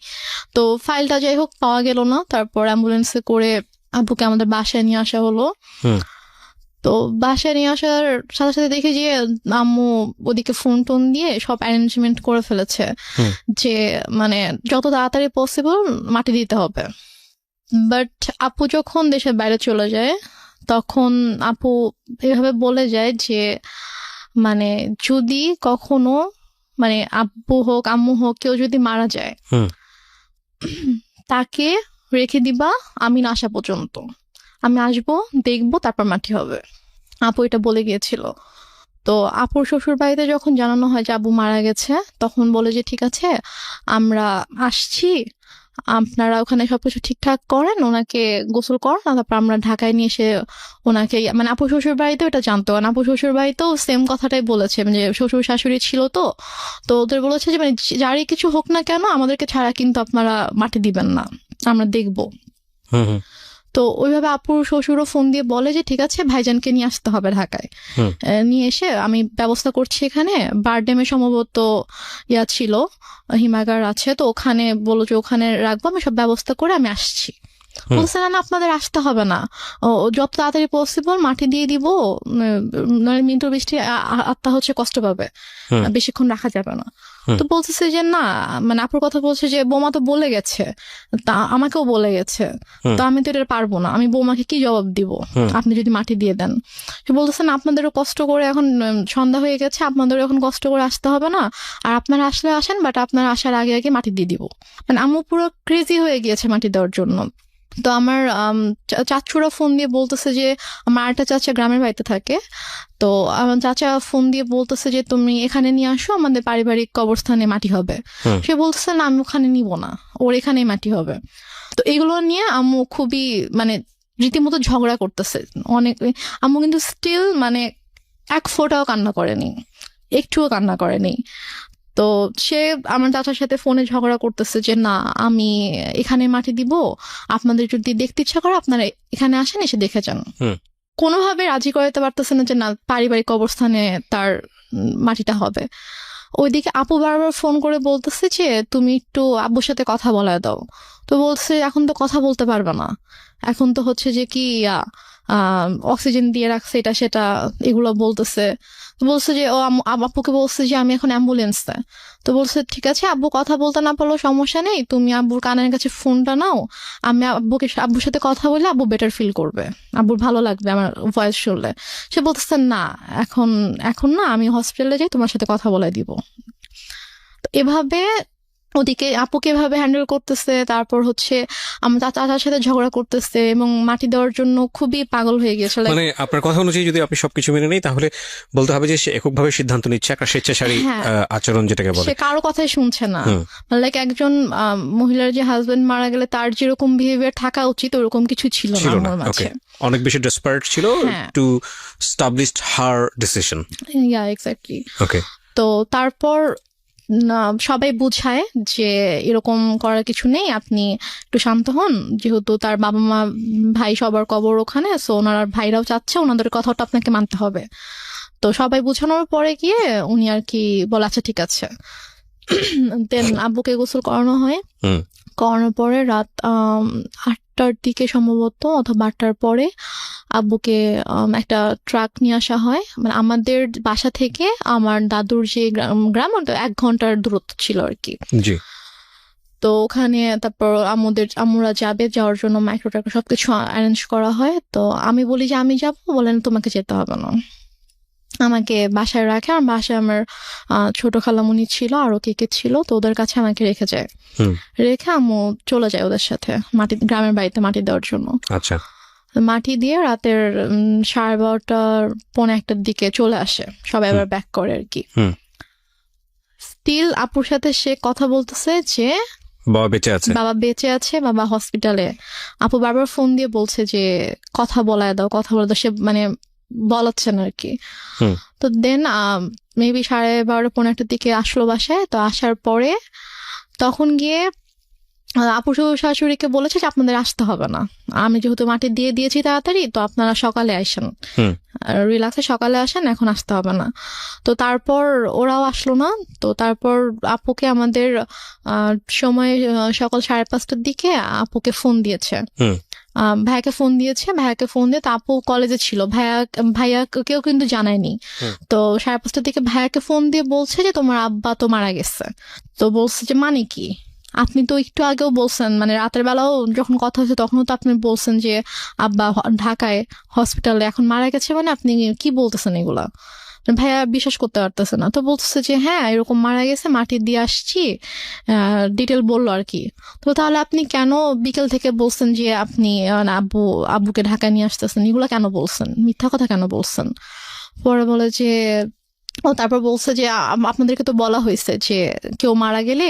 A: তো ফাইলটা যাই হোক পাওয়া গেল না। তারপর অ্যাম্বুলেন্সে করে আব্বুকে আমাদের বাসায় নিয়ে আসা হলো। তো বাসায় নিয়ে আসার সাথে সাথে দেখি যে আম্মু ওদিকে ফোন টোন দিয়ে সব অ্যারেঞ্জমেন্ট করে ফেলেছে যে মানে যত তাড়াতাড়ি পসিবল মাটি দিতে হবে। বাট আপু যখন দেশের বাইরে চলে যায়, তখন আপু এভাবে বলে যায় যে মানে যদি কখনো মানে আব্বু হোক আম্মু হোক কেউ যদি মারা যায়, তাকে রেখে দিবা আমি না আসা পর্যন্ত, আমি আসবো দেখবো তারপর মাটি হবে। আপু এটা বলে গিয়েছিল। তো আপুর শ্বশুর বাড়িতে যখন জানানো হয় যে আব্বু মারা গেছে, তখন বলে যে ঠিক আছে আমরা আসছি, আপনারা ওখানে সবকিছু ঠিকঠাক করেন, ওনাকে গোসল করেন, তারপর আমরা ঢাকায় নিয়ে এসে ওনাকে মানে আপু শ্বশুর বাড়িতেও এটা জানতো, কারণ আপু শ্বশুর বাড়িতেও সেম কথাটাই বলেছে যে শ্বশুর শাশুড়ি ছিল। তো ওদের বলেছে যে মানে যারই কিছু হোক না কেন আমাদেরকে ছাড়া কিন্তু আপনারা মাটি দিবেন না, আমরা দেখবো। তো ওইভাবে আপুর শ্বশুরও ফোন দিয়ে বলে যে ঠিক আছে ভাইজানকে নিয়ে আসতে হবে ঢাকায়, নিয়ে এসে আমি ব্যবস্থা করছি। এখানে বারডেমে সম্ভবত ছিল, হিমাগার আছে, তো ওখানে বলো যে ওখানে রাখবো, আমি সব ব্যবস্থা করে আমি আসছি। বলছে না আপনাদের আসতে হবে না, যত তাড়াতাড়ি পসিবল মাটি দিয়ে দিব, মিন্টু বৃষ্টি আত্মা হচ্ছে কষ্ট পাবে, বেশিক্ষণ রাখা যাবে না। তো বলতেছে যে না, মানে আপুর কথা বলছে যে বৌমা তো বলে গেছে, তা আমাকেও বলে গেছে, তো আমি তো এটা পারবো না, আমি বৌমাকে কি জবাব দিব আপনি যদি মাটি দিয়ে দেন। সে বলতেছে না আপনাদেরও কষ্ট করে, এখন সন্ধ্যা হয়ে গেছে, আপনাদেরও এখন কষ্ট করে আসতে হবে না, আর আপনারা আসলে আসেন, বাট আপনারা আসার আগে আগে মাটি দিয়ে দিব। মানে আম্মু পুরো ক্রেজি হয়ে গিয়েছে মাটি দেওয়ার জন্য। তো আমার চাচুরা ফোন দিয়ে বলতেছে যে আমার আরেকটা চাচা গ্রামের বাড়িতে থাকে, তো আমার চাচা ফোন দিয়ে বলতেছে যে তুমি এখানে নিয়ে আসো, আমাদের পারিবারিক কবরস্থানে মাটি হবে। সে বলতেছে না আমি ওখানে নিব না, ওর এখানেই মাটি হবে। তো এগুলো নিয়ে আম্মু খুবই মানে রীতিমতো ঝগড়া করতেছে অনেক। আম্মু কিন্তু স্টিল মানে এক ফোঁটাও কান্না করেনি, একটুও কান্না করেনি। তো সে আমার চাচার সাথে ফোনে ঝগড়া করতেছে যে না আমি এখানে মাটি দিব, আপনাদের যদি দেখতে ইচ্ছা করে আপনারা এখানে আসেন, এসে দেখে যান। কোনোভাবে রাজি করাতে পারতেছে না যে না পারিবারিক কবরস্থানে তার মাটিটা হবে। ওইদিকে আপু বারবার ফোন করে বলতেছে যে তুমি একটু আব্বুর সাথে কথা বলায় দাও। তো বলছে এখন তো কথা বলতে পারবে না, এখন তো হচ্ছে যে কি অক্সিজেন দিয়ে রাখছে এটা সেটা এগুলো বলতেছে। বলছে যে ও আব্বুকে বলছে যে আমি এখন অ্যাম্বুলেন্সে। তো বলছে ঠিক আছে আব্বু কথা বলতে না পারলেও সমস্যা নেই, তুমি আব্বুর কানের কাছে ফোনটা নাও, আমি আব্বুর সাথে কথা বলে আব্বু বেটার ফিল করবে, আব্বুর ভালো লাগবে আমার ভয়েস শুনলে। সে বলতেছে না এখন না, আমি হসপিটালে যাই তোমার সাথে কথা বলে দিব। তো এভাবে ওদিকে আপুকে এভাবে হ্যান্ডেল করতেছে, তারপর হচ্ছে আমার চাচার সাথে ঝগড়া করতেছে এবং মাটি দেওয়ার জন্য খুবই পাগল হয়ে গেছে।
B: মানে আপনার কথা অনুযায়ী যদি আপনি সবকিছু মেনে নেই, তাহলে বলতে হবে যে সে এককভাবে সিদ্ধান্ত নিচ্ছে, একটা স্বেচ্ছাচারী আচরণ যেটাকে বলে,
A: সে কারো কথাই শুনছে না। লাইক একজন মহিলার যে হাজবেন্ড মারা গেলে তার যেরকম বিহেভিয়ার থাকা উচিত ওরকম কিছু ছিল না আমার মাঝে।
B: অনেক বেশি ডেসপারেট ছিল to establish her decision.
A: Yeah exactly. Okay. তো তারপর সবাই বুঝায় যে এরকম করার কিছু নেই, আপনি একটু শান্ত হন, যেহেতু তার বাবা মা ভাই সবার কবর ওখানে, সো ওনার ভাইরাও চাচ্ছে ওনাদের কথাটা আপনাকে মানতে হবে। তো সবাই বোঝানোর পরে গিয়ে উনি আর কি বলে আচ্ছা ঠিক আছে। দেন আব্বুকে গোসল করানো হয়। করানোর পরে রাত 8টার দিকে সম্ভবত অথবা 8টার পরে আব্বুকে একটা ট্রাক নিয়ে আসা হয়। মানে আমাদের বাসা থেকে আমার দাদুর যে গ্রাম ওটা 1 ঘন্টার দূরত্ব ছিল আর কি।
B: জি।
A: তো ওখানে তারপর আমরা যাওয়ার জন্য মাইক্রো ট্রাক সবকিছু অ্যারেঞ্জ করা হয়। তো আমি বলি যে আমি যাবো, বলেন তোমাকে যেতে হবে না, আমাকে বাসায় রাখে। আর বাসায় আমার ছোট খালামুনি ছিল, আরো কে ছিল, তো ওদের কাছে আমাকে রেখে যায়। রেখে আম্মু চলে যায় ওদের সাথে গ্রামের বাড়িতে মাটি দেওয়ার জন্য।
B: আচ্ছা।
A: মাটি দিয়ে রাতের 12:30 পৌনে 1টার দিকে চলে আসে, সবাই আবার ব্যাক করে আর কি। স্টিল আপুর সাথে সে কথা বলতেছে যে
B: বাবা বেঁচে আছে,
A: বাবা হসপিটালে। আপু বারবার ফোন দিয়ে বলছে যে কথা বলায় দাও। সে মানে বলাচ্ছেন আর কি। তো দেন মেবি 12:30 পৌনে 1টার দিকে আসলো বাসায়। তো আসার পরে তখন গিয়ে আপু শাশুড়িকে বলেছে যে আপনাদের আসতে হবে না, আমি যেহেতু মাটি দিয়ে দিয়েছি তাড়াতাড়ি, তো আপনারা সকালে আসেন, রিল্যাক্সে সকালে আসেন, এখন আসতে হবে না। তো তারপর ওরাও আসলো না। তো তারপর আপুকে আমাদের সময় সকাল 5:30টার দিকে আপুকে ফোন দিয়েছে, ভাইয়াকে ফোন দিয়ে তো আপু কলেজে ছিল, ভাইয়া কেউ কিন্তু জানায়নি। তো 5:30টার দিকে ভাইয়াকে ফোন দিয়ে বলছে যে তোমার আব্বা তো মারা গেছে। তো বলছে যে মানে কি, আপনি তো একটু আগেও বলছেন, মানে রাতের বেলাও যখন কথা হয়েছে তখনও তো আপনি বলছেন যে আব্বা ঢাকায় হসপিটালে, এখন মারা গেছে, মানে আপনি কি বলতেছেন এগুলা? ভাইয়া বিশ্বাস করতে পারতেছে না। তো বলতেছে যে হ্যাঁ এরকম মারা গেছে, মাটি দিয়ে আসছি, ডিটেল বললো আর কি। তো তাহলে আপনি কেন বিকেল থেকে বলছেন যে আপনি আব্বুকে ঢাকায় নিয়ে আসতেছেন, এগুলা কেন বলছেন, মিথ্যা কথা কেন বলছেন? পরে বলে যে তারপর বলছে যে আপনাদেরকে তো বলা হয়েছে যে কেউ মারা গেলে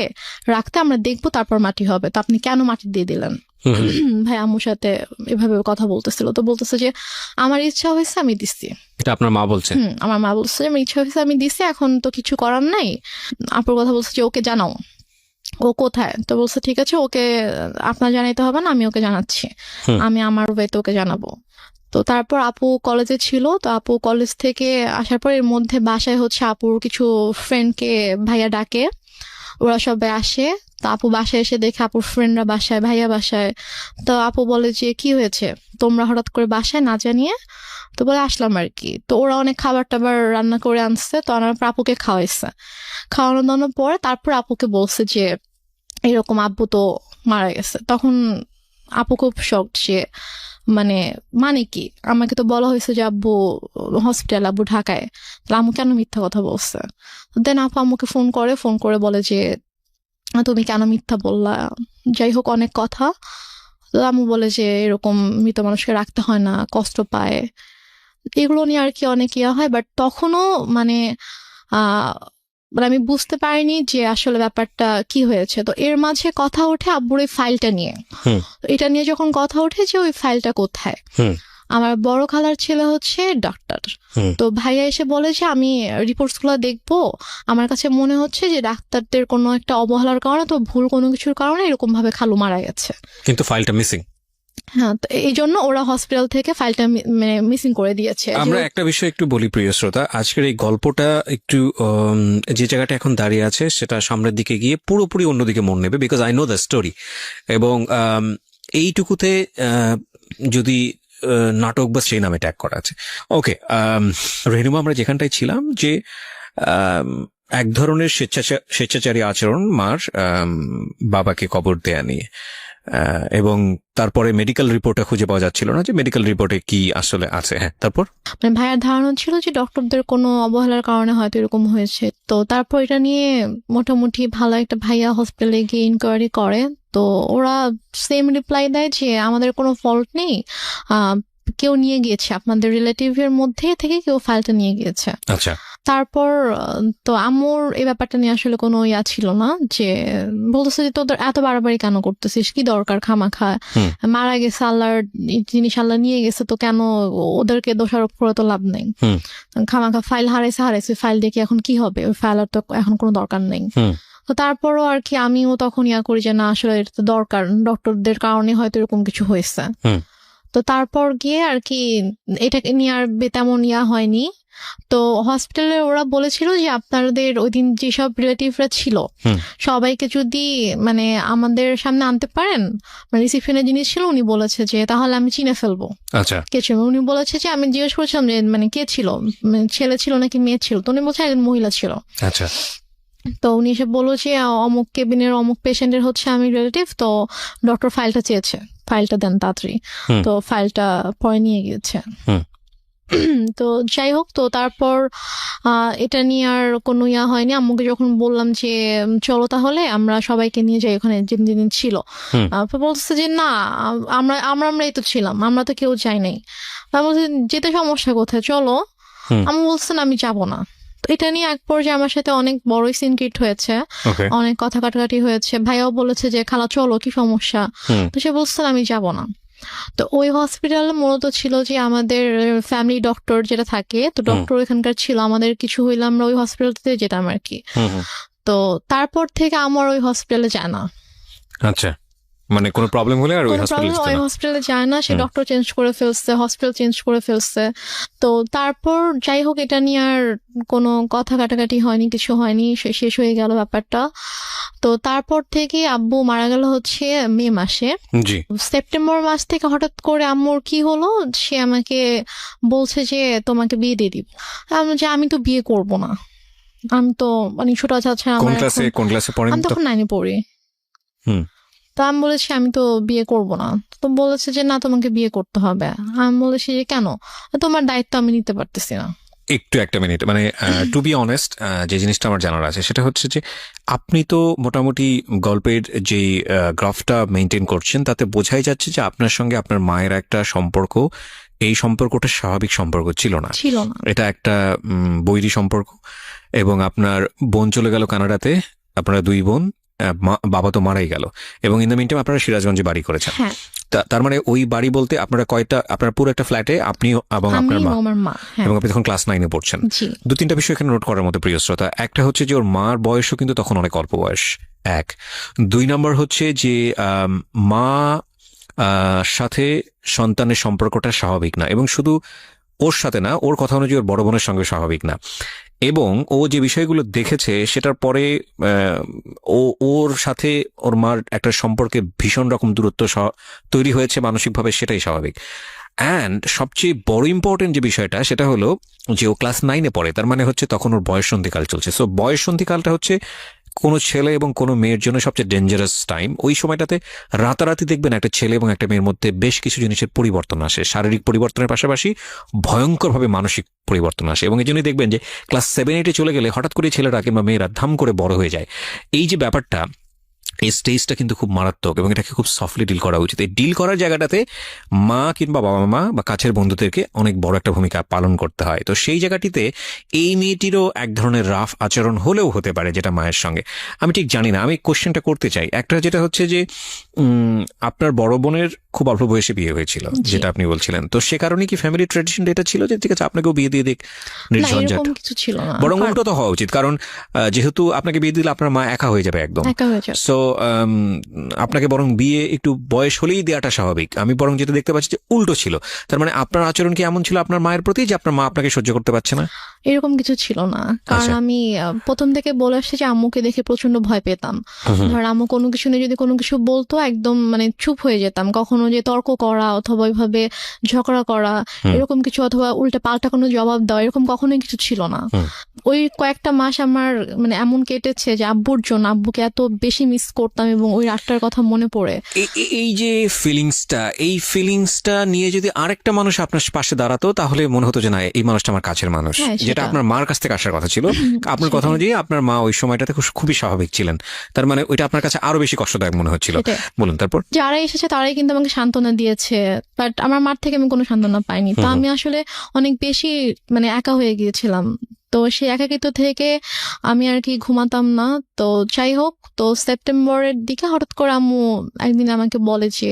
A: রাখতে, আমরা দেখবো তারপর মাটি হবে, তো আপনি কেন মাটি দিয়ে দিলেন? ভাই আম্মুর সাথে এভাবে কথা বলতেছিল। তো বলতেছে যে আমার ইচ্ছা হয়েছে আমি দিচ্ছি।
B: এটা আপনার মা বলছে?
A: আমার মা বলছে যে আমার ইচ্ছা হয়েছে আমি দিচ্ছি, এখন তো কিছু করার নাই। আপুর কথা বলছে যে ওকে জানাও, ও কোথায়? তো বলছে ঠিক আছে, ওকে আপনার জানাইতে হবে না, আমি ওকে জানাচ্ছি, আমি আমার ওয়েতে ওকে জানাবো। তো তারপর আপু কলেজে ছিল। তো আপু কলেজ থেকে আসার পর এর মধ্যে বাসায় হচ্ছে আপুর কিছু ফ্রেন্ডকে ভাইয়া ডাকে, ওরা সবাই আসে। তো আপু বাসায় এসে দেখে আপুর ফ্রেন্ডরা বাসায়, ভাইয়া বাসায়। তো আপু বলে যে কি হয়েছে তোমরা হঠাৎ করে বাসায় না জানিয়ে? তো বলে আসলাম আর কি। তো ওরা অনেক খাবার টাবার রান্না করে আনছে, তো আনার পর আপুকে খাওয়াইছে। খাওয়ানো দাওয়ানোর পরে তারপর আপুকে বলছে যে এরকম আব্বু তো মারা গেছে। তখন আপু খুব শকড, যে মানে কি, আমাকে তো বলা হয়েছে যে আব্বু হসপিটাল, আব্বু ঢাকায়, তাহলে আম্মু কেন মিথ্যা কথা বলছে? দেন আপু আম্মুকে ফোন করে বলে যে তুমি কেন মিথ্যা বললা, যাই হোক অনেক কথা। তো আম্মু বলে যে এরকম মৃত মানুষকে রাখতে হয় না, কষ্ট পায়, এগুলো নিয়ে আর কি অনেক ইয়া হয়। বাট তখনও মানে আমি বুঝতে পারিনি যে আসলে ব্যাপারটা কি হয়েছে। তো এর মাঝে কথা ওঠে আব্বুর এই ফাইলটা নিয়ে। এটা নিয়ে যখন কথা ওঠে যে ওই ফাইলটা কোথায়, আমার বড় খালার ছেলে হচ্ছে ডাক্তার। তো ভাইয়া এসে বলে যে আমি রিপোর্টস গুলো দেখবো, আমার কাছে মনে হচ্ছে যে ডাক্তারদের কোনো একটা অবহেলার কারণে, তো ভুল কোনো কিছুর কারণে এরকম ভাবে খালু মারা গেছে, কিন্তু
B: ফাইলটা মিসিং।
A: হ্যাঁ, তো এই জন্য ওরা হসপিটাল থেকে ফাইলটা মিসিং করে দিয়েছে।
B: আমরা একটা বিষয় একটু বলি প্রিয় শ্রোতা, আজকের এই গল্পটা একটু যে জায়গাটা এখন দাঁড়িয়ে আছে সেটা সামনের দিকে গিয়ে পুরোপুরি অন্যদিকে মন নেবে, because I know the story. এবং এইটুকুতে যদি নাটক বা সেই নামে ট্যাগ করা আছে। ওকে, রেনুমা, আমরা যেখানটায় ছিলাম যে এক ধরনের স্বেচ্ছাচারী আচরণ মার বাবাকে কবর দেয়া নিয়ে, এবং তারপরে মেডিকেল রিপোর্টে খুঁজে পাওয়া যাচ্ছিল না যে মেডিকেল রিপোর্টে কি আসলে আছে। হ্যাঁ, তারপর
A: ভাইয়ার ধারণা ছিল যে ডক্টরদের কোনো অবহেলার কারণে হয়তো এরকম হয়েছে। তো তারপর এটা নিয়ে মোটামুটি ভালো একটা ভাইয়া হসপিটালে গিয়ে ইনকোয়ারি করে। তো ওরা সেম রিপ্লাই দেয় যে আমাদের কোনো ফল্ট নেই, কেউ নিয়ে গিয়েছে, আপনাদের রিলেটিভের মধ্যে থেকে কেউ ফাইলটা নিয়ে গিয়েছে।
B: আচ্ছা।
A: তারপর তো আম্মুর এই ব্যাপারটা নিয়ে আসলে কোনো ইয়া ছিল না, যে বলতেছে যে তোদের এত বাড়াবাড়ি কেন করতেছিস, কি দরকার খামাখা, মারা গেছে আল্লাহর জিনিস, আল্লাহ নিয়ে গেছে, তো কেন ওদেরকে দোষারোপ করে তো লাভ নেই, খামাখা ফাইল হারাইছে, ফাইল দেখে এখন কি হবে, ওই ফাইল আর তো এখন কোনো দরকার নেই। তো তারপরও আর কি আমিও তখন ইয়া করি যে না আসলে এটা তো দরকার, ডক্টরদের কারণে হয়তো এরকম কিছু হয়েছে। তো তারপর গিয়ে আর কি এটাকে নিয়ে আর তেমন ইয়া হয়নি। তো হসপিটালে ওরা বলেছিল যে আপনাদের ওই দিন যেসব রিলেটিভরা ছিল সবাইকে যদি মানে আমাদের সামনে আনতে পারেন, মানে রিসিপশনের জিনিস ছিল, উনি বলেছে যে তাহলে আমি চিনে ফেলবো কে ছিল। উনি বলেছে যে আমি জিজ্ঞেস করেছিলাম যে মানে কে ছিল, মানে ছেলে ছিল নাকি মেয়ে ছিল, তো উনি বলছে একজন মহিলা ছিল। তো উনি এসে বললো যে অমুক কেবিনের অমুক পেশেন্টের হচ্ছে আমি রিলেটিভ, তো ডক্টর ফাইলটা চেয়েছে, ফাইলটা দেন তাড়াতাড়ি। তো ফাইলটা পরে নিয়ে গিয়েছে। তো যাই হোক, তো তারপর এটা নিয়ে আর কোনো ইয়া হয়নি। আম্মুকে যখন বললাম যে চলো তাহলে আমরা সবাইকে নিয়ে যাই ওখানে যেদিন ছিল, বলতেছে যে না আমরাই তো ছিলাম, আমরা তো কেউ যাই নাই। বলছে যেতে সমস্যা কোথায়, চলো। আমি বলছেন আমি যাবো না। এটা নিয়ে এক পর্যায়ে আমার সাথে অনেক বড়ই সিন ক্রিয়েট হয়েছে, অনেক কথা কাটাকাটি হয়েছে। ভাইয়াও বলেছে যে খালা চলো, কি সমস্যা, তো সে বলছেন আমি যাব না। তো ওই হসপিটালে মূলত ছিল যে আমাদের ফ্যামিলি ডক্টর যেটা থাকে, তো ডক্টর এখানকার ছিল, আমাদের কিছু হইলে আমরা ওই হসপিটালতে যেতাম আর কি। তো তারপর থেকে আমার ওই হসপিটালে যায় না।
B: আচ্ছা, মানে কোনো প্রবলেম হলে আর ওই
A: হসপিটালে যায় না, সে ডক্টর চেঞ্জ করে ফেলছে, হসপিটাল চেঞ্জ করে ফেলছে। তো তারপর যাই হোক এটা নিয়ে আর কোনো কথা কাটাকাটি হয়নি, কিছু হয়নি, শেষ হয়ে গেল ব্যাপারটা। তো তারপর থেকে আব্বু মারা গেল হচ্ছে মে মাসে। সেপ্টেম্বর মাস থেকে হঠাৎ করে আম্মুর কি হলো, সে আমাকে বলছে যে তোমাকে বিয়ে দিয়ে দিব। আমি তো বিয়ে করব না, আমি তো মানে ছোট আছে, আমি তখন 9-এ পড়ি। তো আমি বলেছি আমি তো বিয়ে করব না। তো বলেছে যে না তোমাকে বিয়ে করতে হবে। আমি বলেছি যে কেন, তোমার দায়িত্ব আমি নিতে পারতেছি না।
B: একটু একটা মিনিট, মানে টু বি অনেস্ট, যে জিনিসটা আমার জানার আছে সেটা হচ্ছে যে আপনি তো মোটামুটি গল্পের যে গ্রাফটা মেনটেন করছেন তাতে বোঝাই যাচ্ছে যে আপনার সঙ্গে আপনার মায়ের একটা সম্পর্ক, এই সম্পর্কটা স্বাভাবিক সম্পর্ক ছিল না, এটা একটা বৈরী সম্পর্ক। এবং আপনার বোন চলে গেল কানাডাতে, আপনারা 2 বোন, বাবা তো মারাই গেল, এবং ইন দ্য মিন টাইম আপনারা সিরাজগঞ্জে বাড়ি করেছেন। তার মানে ওই বাড়ি বলতে আপনারা কয়টা, আপনার পুরো একটা ফ্ল্যাটে আপনি এবং আপনার মা, এবং আপনি তখন ক্লাস 9-এ পড়ছেন। 2-3টা বিষয় এখানে নোট করার মতো, প্রিয় শ্রোতা। একটা হচ্ছে যে ওর মার বয়সও কিন্তু তখন অনেক অল্প বয়স, 1। 2 নম্বর হচ্ছে যে মা সাথে সন্তানের সম্পর্কটা স্বাভাবিক না, এবং শুধু ওর সাথে না, ওর কথা অনুযায়ী ওর বড় বোনের সঙ্গে স্বাভাবিক না। এবং ও যে বিষয়গুলো দেখেছে সেটার পরে ওর সাথে ওর মার একটা সম্পর্কে ভীষণ রকম দূরত্ব তৈরি হয়েছে মানসিকভাবে, সেটাই স্বাভাবিক। অ্যান্ড সবচেয়ে বড় ইম্পর্টেন্ট যে বিষয়টা সেটা হলো যে ও ক্লাস 9-এ পড়ে, তার মানে হচ্ছে তখন ওর বয়ঃসন্ধিকাল চলছে। সো বয়ঃসন্ধিকালটা হচ্ছে কোনো ছেলে এবং কোনো মেয়ের জন্য সবচেয়ে ডেঞ্জারাস টাইম। ওই সময়টাতে রাতারাতি দেখবেন একটা ছেলে এবং একটা মেয়ের মধ্যে বেশ কিছু জিনিসের পরিবর্তন আসে, শারীরিক পরিবর্তনের পাশাপাশি ভয়ঙ্করভাবে মানসিক পরিবর্তন আসে। এবং এই জন্যই দেখবেন যে ক্লাস 7-8-এ চলে গেলে হঠাৎ করে ছেলেরা কিংবা মেয়েরা ধাম করে বড় হয়ে যায়। এই যে ব্যাপারটা, এই স্টেজটা কিন্তু খুব মারাত্মক, এবং এটাকে খুব সফটলি ডিল করা উচিত। এই ডিল করার জায়গাটাতে মা কিংবা বাবা মা বা কাছের বন্ধুদেরকে অনেক বড় একটা ভূমিকা পালন করতে হয়। তো সেই জায়গাটিতে এই মেয়েটিরও এক ধরনের রাফ আচরণ হলেও হতে পারে, যেটা মায়ের সঙ্গে আমি ঠিক জানি না। আমি কোশ্চেনটা করতে চাই, একটা যেটা হচ্ছে যে আপনার বড় বোনের খুব অল্প বয়সে বিয়ে হয়েছিল যেটা আপনি বলছিলেন, তো সে কারণে কি ফ্যামিলি ট্র্যাডিশন এটা ছিল যে ঠিক আছে আপনাকেও বিয়ে দিয়ে দিক, নির্ঝঞ্ঝাট? বরং উল্টো তো হওয়া উচিত, কারণ যেহেতু আপনাকে বিয়ে দিলে আপনার মা একা হয়ে যাবে একদম। সো আপনাকে বরং বিয়ে একটু বয়স হলেই দেওয়াটা স্বাভাবিক। আমি বরং যেটা দেখতে পাচ্ছি যে উল্টো ছিল। তার মানে আপনার আচরণ কি এমন ছিল আপনার মায়ের প্রতি যে আপনার মা আপনাকে সহ্য করতে পারছে না?
A: এরকম কিছু ছিল না, কারণ আমি প্রথম থেকে বলে আসছি যে আম্মুকে দেখে প্রচন্ড ভয় পেতাম। ধর আম্মু কোনো কিছু নিয়ে যদি কোনো কিছু বলতো একদম মানে চুপ হয়ে যেতাম। কখনো যে তর্ক করা অথবা ওইভাবে ঝগড়া করা এরকম কিছু, অথবা উল্টে পাল্টা কোনো জবাব দেওয়া, এরকম কখনোই কিছু ছিল না। ওই কয়েকটা মাস আমার মানে এমন কেটেছে যে আব্বুর জন্য, আব্বুকে এত বেশি মিস করতাম এবং ওই রাতটার কথা মনে পড়ে।
B: এই যে এই ফিলিংসটা নিয়ে যদি আরেকটা মানুষ আপনার পাশে দাঁড়াতো তাহলে মনে হতো যে না এই মানুষটা আমার কাছের মানুষ, যেটা আপনার মার কাছ থেকে আসার কথা ছিল। আপনার কথা অনুযায়ী আপনার মা ওই সময়টাতে খুবই স্বাভাবিক ছিলেন, তার মানে ওইটা আপনার কাছে আরো বেশি কষ্টদায়ক মনে হচ্ছিল। বলুন তারপর।
A: যারা এসেছে তারাই কিন্তু আমাকে সান্ত্বনা দিয়েছে, বাট আমার মার থেকে আমি কোনো সান্ত্বনা পাইনি। তো আমি আসলে অনেক বেশি মানে একা হয়ে গিয়েছিলাম। তো সেই একাকিত্ব থেকে আমি আর কি ঘুমাতাম না। তো যাই হোক, তো সেপ্টেম্বরের দিকে হঠাৎ করে আম্মু একদিন আমাকে বলে যে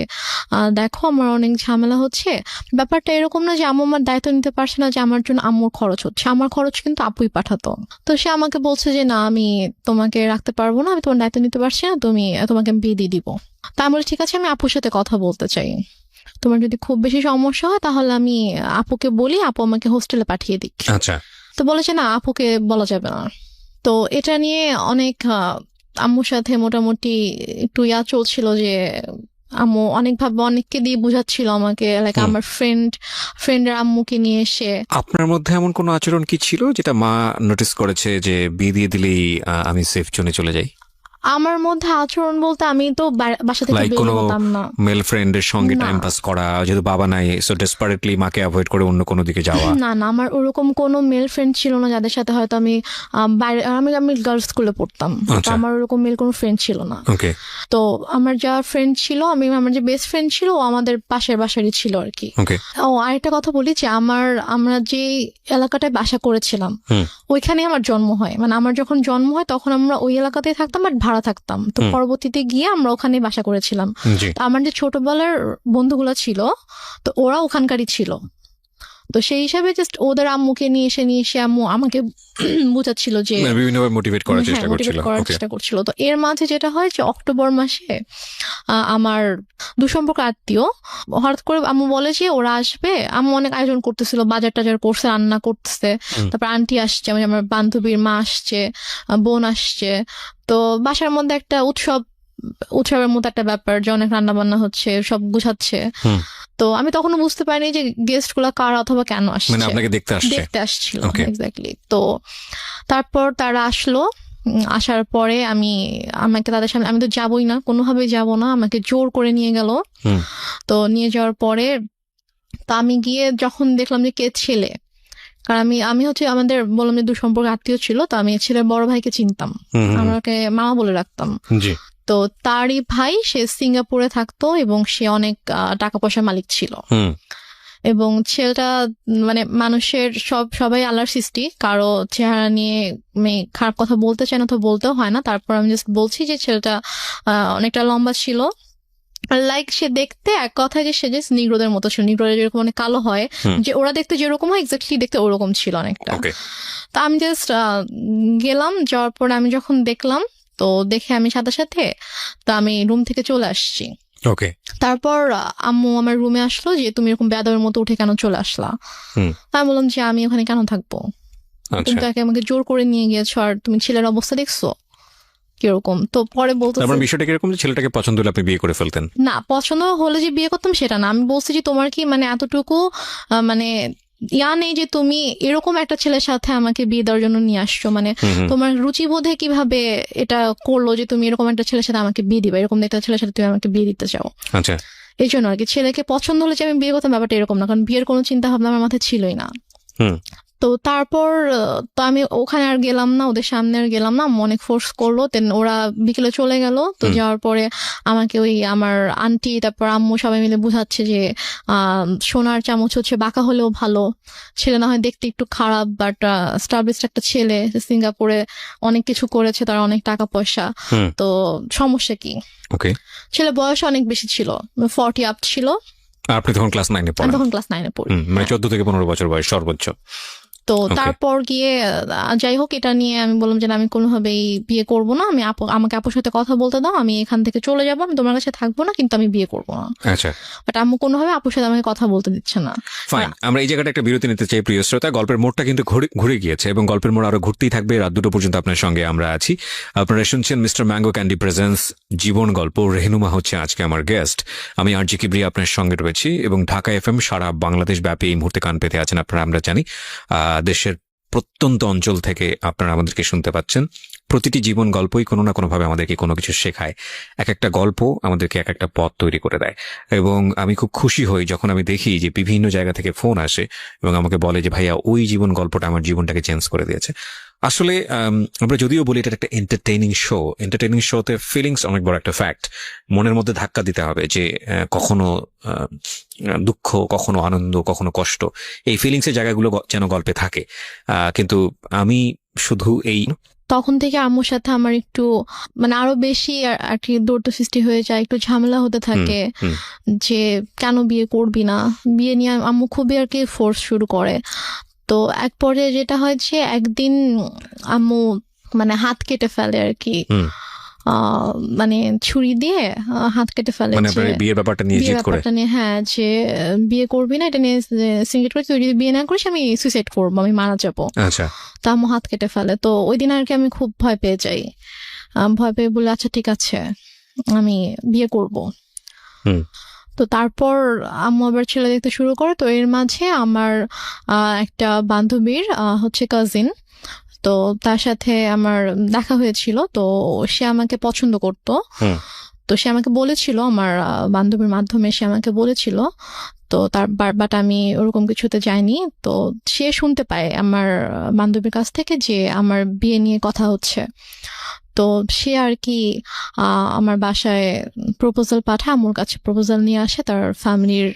A: দেখো আমার অনেক ঝামেলা হচ্ছে। ব্যাপারটা এরকম না যে আম্মু আমার দায়িত্ব নিতে পারছে না যে আমার জন্য আম্মুর খরচ হচ্ছে, আমার খরচ কিন্তু আপুই পাঠাতো। তো সে আমাকে বলছে যে না, আমি তোমাকে রাখতে পারবো না, আমি তোমার দায়িত্ব নিতে পারছি না, তোমাকে আমি বিয়ে দিয়ে দিব। তা আমি বলি ঠিক আছে, আমি আপুর সাথে কথা বলতে চাই, তোমার যদি খুব বেশি সমস্যা হয় তাহলে আমি আপুকে বলি, আপু আমাকে হোস্টেলে পাঠিয়ে দিক।
B: আচ্ছা,
A: তো বলেছে না, আপুকে বলা যাবে না। তো এটা নিয়ে অনেক আম্মুর সাথে মোটামুটি একটু চলছিল যে আম্মু অনেকভাবে অনেককে দিয়ে বুঝাচ্ছিল আমাকে, লাইক আমার ফ্রেন্ডের আম্মুকে নিয়ে এসে।
B: আপনার মধ্যে এমন কোনো আচরণ কি ছিল যেটা মা নোটিস করেছে যে বিয়ে দিয়ে দিলেই আমি সেফ জোনে চলে যাই?
A: আমার মধ্যে আচরণ বলতে আমি তো বাসা থেকে
B: লাইক
A: বের
B: কোনো
A: হতাম না।
B: মেল ফ্রেন্ডের সঙ্গে
A: না।
B: টাইম পাস করা, যেহেতু বাবা নাই সো ডেসপারেটলি মাকে অ্যাভয়েড করে অন্য কোনো দিকে যাওয়া?
A: না না, আমার ওরকম কোনো মেল ফ্রেন্ড ছিল না যাদের সাথে হয়তো আমি বাইরে, আমি গার্লস স্কুলে পড়তাম, তো
B: আচ্ছা।
A: আমার ওরকম মেল কোনো ফ্রেন্ড ছিল না।
B: ওকে,
A: তো আমার যা ফ্রেন্ড ছিল, আমার যে বেস্ট ফ্রেন্ড ছিল ও আমাদের পাশের বাসারই ছিল আর কি।
B: ওকে,
A: ও আরেকটা কথা বলি যে আমরা যে এলাকাটায় বাসা করেছিলাম ওইখানে আমার জন্ম হয়, মানে আমার যখন জন্ম হয় তখন আমরা ওই এলাকাতেই থাকতাম, বাট ভাড়া থাকতাম। তো পরবর্তীতে গিয়ে আমরা ওখানে বাসা করেছিলাম।
B: জি।
A: তো আমার যে ছোটবেলার বন্ধুগুলো ছিল, তো ওরা ওখানকারই ছিল। তো সেই হিসাবে জাস্ট ওদের আম্মুকে নিয়ে এসে আম্মু আমাকে বুঝাচ্ছিল যে
B: বিভিন্নভাবে মোটিভেট করার
A: হ্যাঁ,
B: চেষ্টা
A: মোটিভেট
B: করছিল।
A: করার
B: ওকে,
A: চেষ্টা করছিল। তো এর মাঝে যেটা হয় যে অক্টোবর মাসে আমার দুসম্পর্ক আত্মীয় হঠাৎ করে আম্মু বলে যে ওরা আসবে। আম্মু অনেক আয়োজন করতেছিল, বাজার টাজার করছে, রান্না করতেছে। তারপর আন্টি আসছে, মানে আমার বান্ধবীর মা আসছে, বোন আসছে। তো বাসার মধ্যে একটা উৎসবের মতো একটা ব্যাপার যে অনেক রান্না বান্না হচ্ছে, সব গুছাচ্ছে। তো আমি তখনও বুঝতে পারিনি যে গেস্ট গুলা কারা অথবা কেন আসছে,
B: মানে আপনাকে দেখতে
A: আসছিল।
B: Okay.
A: এক্স্যাক্টলি। তো তারপর তারা আসলো। আসার পরে আমাকে তাদের সামনে, আমি তো যাবই না, কোনোভাবেই যাব না, আমাকে জোর করে নিয়ে গেল। তো নিয়ে যাওয়ার পরে তো আমি গিয়ে যখন দেখলাম যে কে ছেলে, কারণ আমি হচ্ছে আমাদের বললাম যে দুসম্পর্ক আত্মীয় ছিল, তো আমি ছেলের বড় ভাইকে চিনতাম, আমাকে মামা বলে রাখতাম।
B: জি।
A: তো তারই ভাই, সে সিঙ্গাপুরে থাকতো এবং সে অনেক টাকা পয়সার মালিক ছিল। এবং ছেলেটা মানে মানুষের সবাই আল্লাহর সৃষ্টি, কারো চেহারা নিয়ে খারাপ কথা বলতে চায় না, তো বলতেও হয় না। তারপর আমি জাস্ট বলছি যে ছেলেটা অনেকটা লম্বা ছিল, লাইক সে দেখতে এক কথায় যে সে জাস্ট নিগ্রোদের মতো ছিল, নিগ্রোদের যেরকম অনেক কালো হয়, যে ওরা দেখতে যেরকম হয় এক্স্যাক্টলি দেখতে ওরকম ছিল অনেকটা। তা আমি জাস্ট গেলাম, যাওয়ার পরে আমি যখন দেখলাম, তো দেখে আমি সাথে সাথে তো আমি রুম থেকে চলে আসছি।
B: ওকে।
A: তারপর আম্মু আমার রুমে আসলো যে তুমি এরকম বেয়াদবের মতো উঠে কেন চলে আসলা। আমি বললাম যে আমি ওখানে কেন থাকবো, তুমি তো আমাকে জোর করে নিয়ে গিয়েছো, আর তুমি ছেলের অবস্থা দেখছো কিরকম। তো পরে বলতো
B: বিষয়টা কিরকম, যে ছেলেটাকে পছন্দ হলে আপনি বিয়ে করে ফেলতেন?
A: না, পছন্দ হলে যে বিয়ে করতাম সেটা না, আমি বলছি যে তোমার কি মানে এতটুকু মানে নেই যে তুমি এরকম একটা ছেলের সাথে আমাকে বিয়ে দেওয়ার জন্য নিয়ে আসছো, মানে তোমার রুচিবোধে কিভাবে এটা করলো যে তুমি এরকম একটা ছেলের সাথে আমাকে বিয়ে দিবা, এরকম একটা ছেলের সাথে তুমি আমাকে বিয়ে দিতে চাও।
B: আচ্ছা,
A: এই জন্য আর কি। ছেলেকে পছন্দ হলে যে আমি বিয়ে করতাম ব্যাপারটা এরকম না, কারণ বিয়ের কোনো চিন্তা ভাবনা আমার মাথায় ছিলই না। তো তারপর তো আমি ওখানে আর গেলাম না, ওদের সামনে আর গেলাম না, অনেক ফোর্স করলো। দেন ওরা বিকেলে চলে গেল। তো যাওয়ার পরে আমাকে ওই আমার আন্টি তারপর আম্মু সবাই মিলে বুঝাচ্ছে যে সোনার চামচ হচ্ছে বাঁকা হলেও ভালো, ছেলে না হয় দেখতে একটু খারাপ, বাট স্টাবলিশড একটা ছেলে, সিঙ্গাপুরে অনেক কিছু করেছে, তার অনেক টাকা পয়সা, তো সমস্যা কি।
B: ওকে।
A: ছেলে বয়স অনেক বেশি ছিল, 40 আপ ছিল।
B: আপনি তখন ক্লাস 9-এ পড়েন?
A: তখন ক্লাস 9-এ পড়ি,
B: মানে 14 থেকে 15 বছর বয়স সর্বোচ্চ।
A: তো তারপর গিয়ে যাই হোক, এটা নিয়ে আমি বললাম যে আমি কোনোভাবেই বিয়ে করবো না, আমাকে আপুর সাথে কথা বলতে দাও, আমি এখান থেকে চলে যাবো, আমি তোমার কাছে থাকবো না, কিন্তু আমি বিয়ে করবো না।
B: আচ্ছা।
A: বাট আম্মু কোনোভাবে আপুর সাথে আমাকে কথা বলতে দিচ্ছে না।
B: ফাইন, আমরা এই জায়গাটা একটা বিরতি নিতে চাই প্রিয় শ্রোতা। গল্পের মোড়টা কিন্তু ঘুরে গিয়েছে এবং গল্পের মোড় আরো ঘুরতেই থাকবে। রাত 2টো পর্যন্ত আপনার সঙ্গে আমরা আছি। আপনারা শুনছেন মিস্টার ম্যাঙ্গো ক্যান্ডি প্রেজেন্স জীবন গল্প। রেহনুমা হচ্ছে আজকে আমার গেস্ট। আমি আরজি কিবরিয়া আপনার সঙ্গে রয়েছি এবং ঢাকা এফএম সারা বাংলাদেশ ব্যাপী এই মুহূর্তে কান পেতে আছেন আপনারা, আমরা জানি। দেশের প্রত্যন্ত অঞ্চল থেকে আপনারা আমাদেরকে শুনতে পাচ্ছেন। প্রতিটি জীবন গল্পই কোনো না কোনোভাবে আমাদেরকে কোনো কিছু শেখায়। এক একটা গল্প আমাদেরকে এক একটা পথ তৈরি করে দেয়। এবং আমি খুব খুশি হই যখন আমি দেখি যে বিভিন্ন জায়গা থেকে ফোন আসে এবং আমাকে বলে যে ভাইয়া ওই জীবন গল্পটা আমার জীবনটাকে চেঞ্জ করে দিয়েছে। আসলে আমরা যদিও বলি এটা একটা এন্টারটেইনিং শোতে ফিলিংস অনেক বড় একটা ফ্যাক্ট। মনের মধ্যে ধাক্কা দিতে হবে যে কখনো দুঃখ, কখনো আনন্দ, কখনো কষ্ট, এই ফিলিংসের জায়গাগুলো যেন গল্পে থাকে। কিন্তু আমি শুধু এই
A: তখন থেকে আম্মুর সাথে আমার একটু মানে আরো বেশি আর কি দৌড় সৃষ্টি হয়ে যায়, একটু ঝামেলা হতে থাকে যে কেন বিয়ে করবি না, বিয়ে নিয়ে আম্মু খুবই আর কি ফোর্স শুরু করে। তো এক পর্যায়ে যেটা হয় যে একদিন আম্মু মানে হাত কেটে ফেলে আর কি, মানে ছুরি দিয়ে হাত কেটে ফেলে,
B: মানে বিয়ের ব্যাপারটা নিয়ে জিদ করে,
A: হ্যাঁ যে বিয়ে করবি না এটা নিয়ে সিঙ্গেট করে, তুই যদি বিয়ে না করিস আমি সুইসাইড করবো, আমি মারা যাবো।
B: আচ্ছা,
A: তা আম্মু হাত কেটে ফেলে। তো ওই দিন আর কি আমি খুব ভয় পেয়ে যাই। ভয় পেয়ে বলে আচ্ছা ঠিক আছে আমি বিয়ে করব। তো তারপর আম্মু আবার ছেলে দেখতে শুরু করে। তো এর মাঝে আমার একটা বান্ধবীর হচ্ছে কাজিন, তো তার সাথে আমার দেখা হয়েছিল। তো সে আমাকে পছন্দ করতো। তো সে আমাকে বলেছিল, আমার বান্ধবীর মাধ্যমে সে আমাকে বলেছিল। তো তার বাট আমি ওরকম কিছুতে যাইনি। তো সে শুনতে পায় আমার বান্ধবীর কাছ থেকে যে আমার বিয়ে নিয়ে কথা হচ্ছে। তো সে আর কি আমার বাসায় প্রপোজাল পাঠায়, আম্মুর কাছে প্রপোজাল নিয়ে আসে তার ফ্যামিলির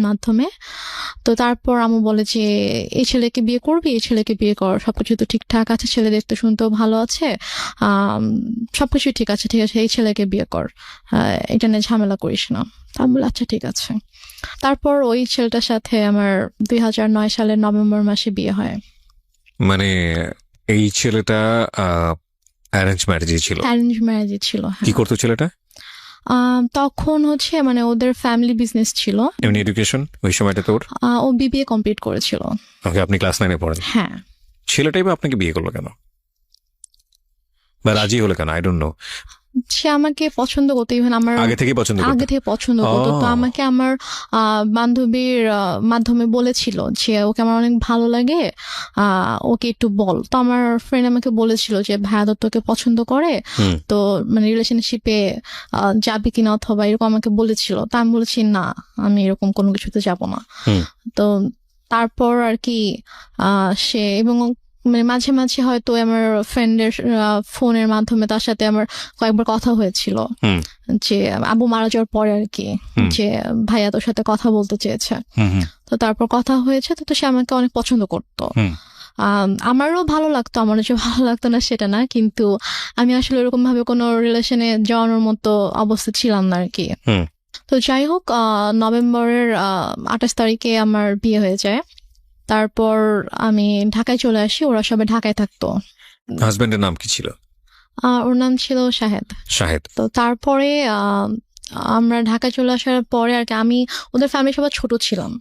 A: মাধ্যমে। তো তারপর আম্মু বলে যে এই ছেলেকে বিয়ে করবি, এই ছেলেকে বিয়ে কর, সবকিছু তো ঠিকঠাক আছে, ছেলে দেখতে শুনতেও ভালো আছে, সবকিছু ঠিক আছে, এই ছেলেকে বিয়ে কর, এটা নিয়ে ঝামেলা করিস না। আমি বলি আচ্ছা ঠিক আছে। তারপর ওই ছেলেটার সাথে আমার 2009 সালের নভেম্বর মাসে বিয়ে হয়।
B: মানে এই ছেলেটা অ্যারেঞ্জ ম্যারেজই ছিল? অ্যারেঞ্জ
A: ম্যারেজই ছিল।
B: কি করতো ছেলেটা
A: তখন? হচ্ছে মানে ওদের ফ্যামিলি বিজনেস ছিল।
B: এমনি এডুকেশন ওই সময়টা তোর?
A: ও বিবিএ কমপ্লিট করেছিল।
B: ওকে, আপনি ক্লাস 9 পড়েন?
A: হ্যাঁ।
B: ছেলেটাই বা আপনাকে বিয়ে করলো কেন বা রাজি হলো কেন? I don't know.
A: সে আমাকে পছন্দ করতো, ইভেন আমার
B: আগে থেকে পছন্দ করতো।
A: তো আমাকে আমার বান্ধবীর মাধ্যমে বলেছিল যে ওকে আমার অনেক ভালো লাগে, ওকে একটু বল। তো আমার ফ্রেন্ড আমাকে বলেছিল যে ভাইয়া তোকে পছন্দ করে, তো মানে রিলেশনশিপে যাবি কিনা অথবা এরকম আমাকে বলেছিল। তা আমি বলেছি না, আমি এরকম কোনো কিছুতে যাব না। তো তারপর আর কি সে এবং মানে মাঝে মাঝে হয়তো আমার ফ্রেন্ডের ফোনের মাধ্যমে তার সাথে আমার কয়েকবার কথা হয়েছিল যে আবু মারা যাওয়ার পরে আর কি, যে ভাইয়া তোর সাথে কথা বলতে চেয়েছে। তো তারপর কথা হয়েছে। তো সে আমাকে অনেক পছন্দ করতো। আমারও ভালো লাগতো, আমার যে ভালো লাগতো না সেটা না, কিন্তু আমি আসলে এরকম ভাবে কোনো রিলেশনে যাওয়ানোর মতো অবস্থা ছিলাম না আর কি। তো যাই হোক, নভেম্বরের 28 তারিখে আমার বিয়ে হয়ে যায়। তারপর আমি ঢাকায় চলে আসি, ওরা সবাই ঢাকায় থাকতো।
B: হাজবেন্ডের নাম কি ছিল?
A: ওর নাম ছিল শাহেদ। তো তারপরে আমরা ঢাকায় চলে আসার পরে আর কি আমি, ওদের ফ্যামিলি সবাই ছোট ছিলাম,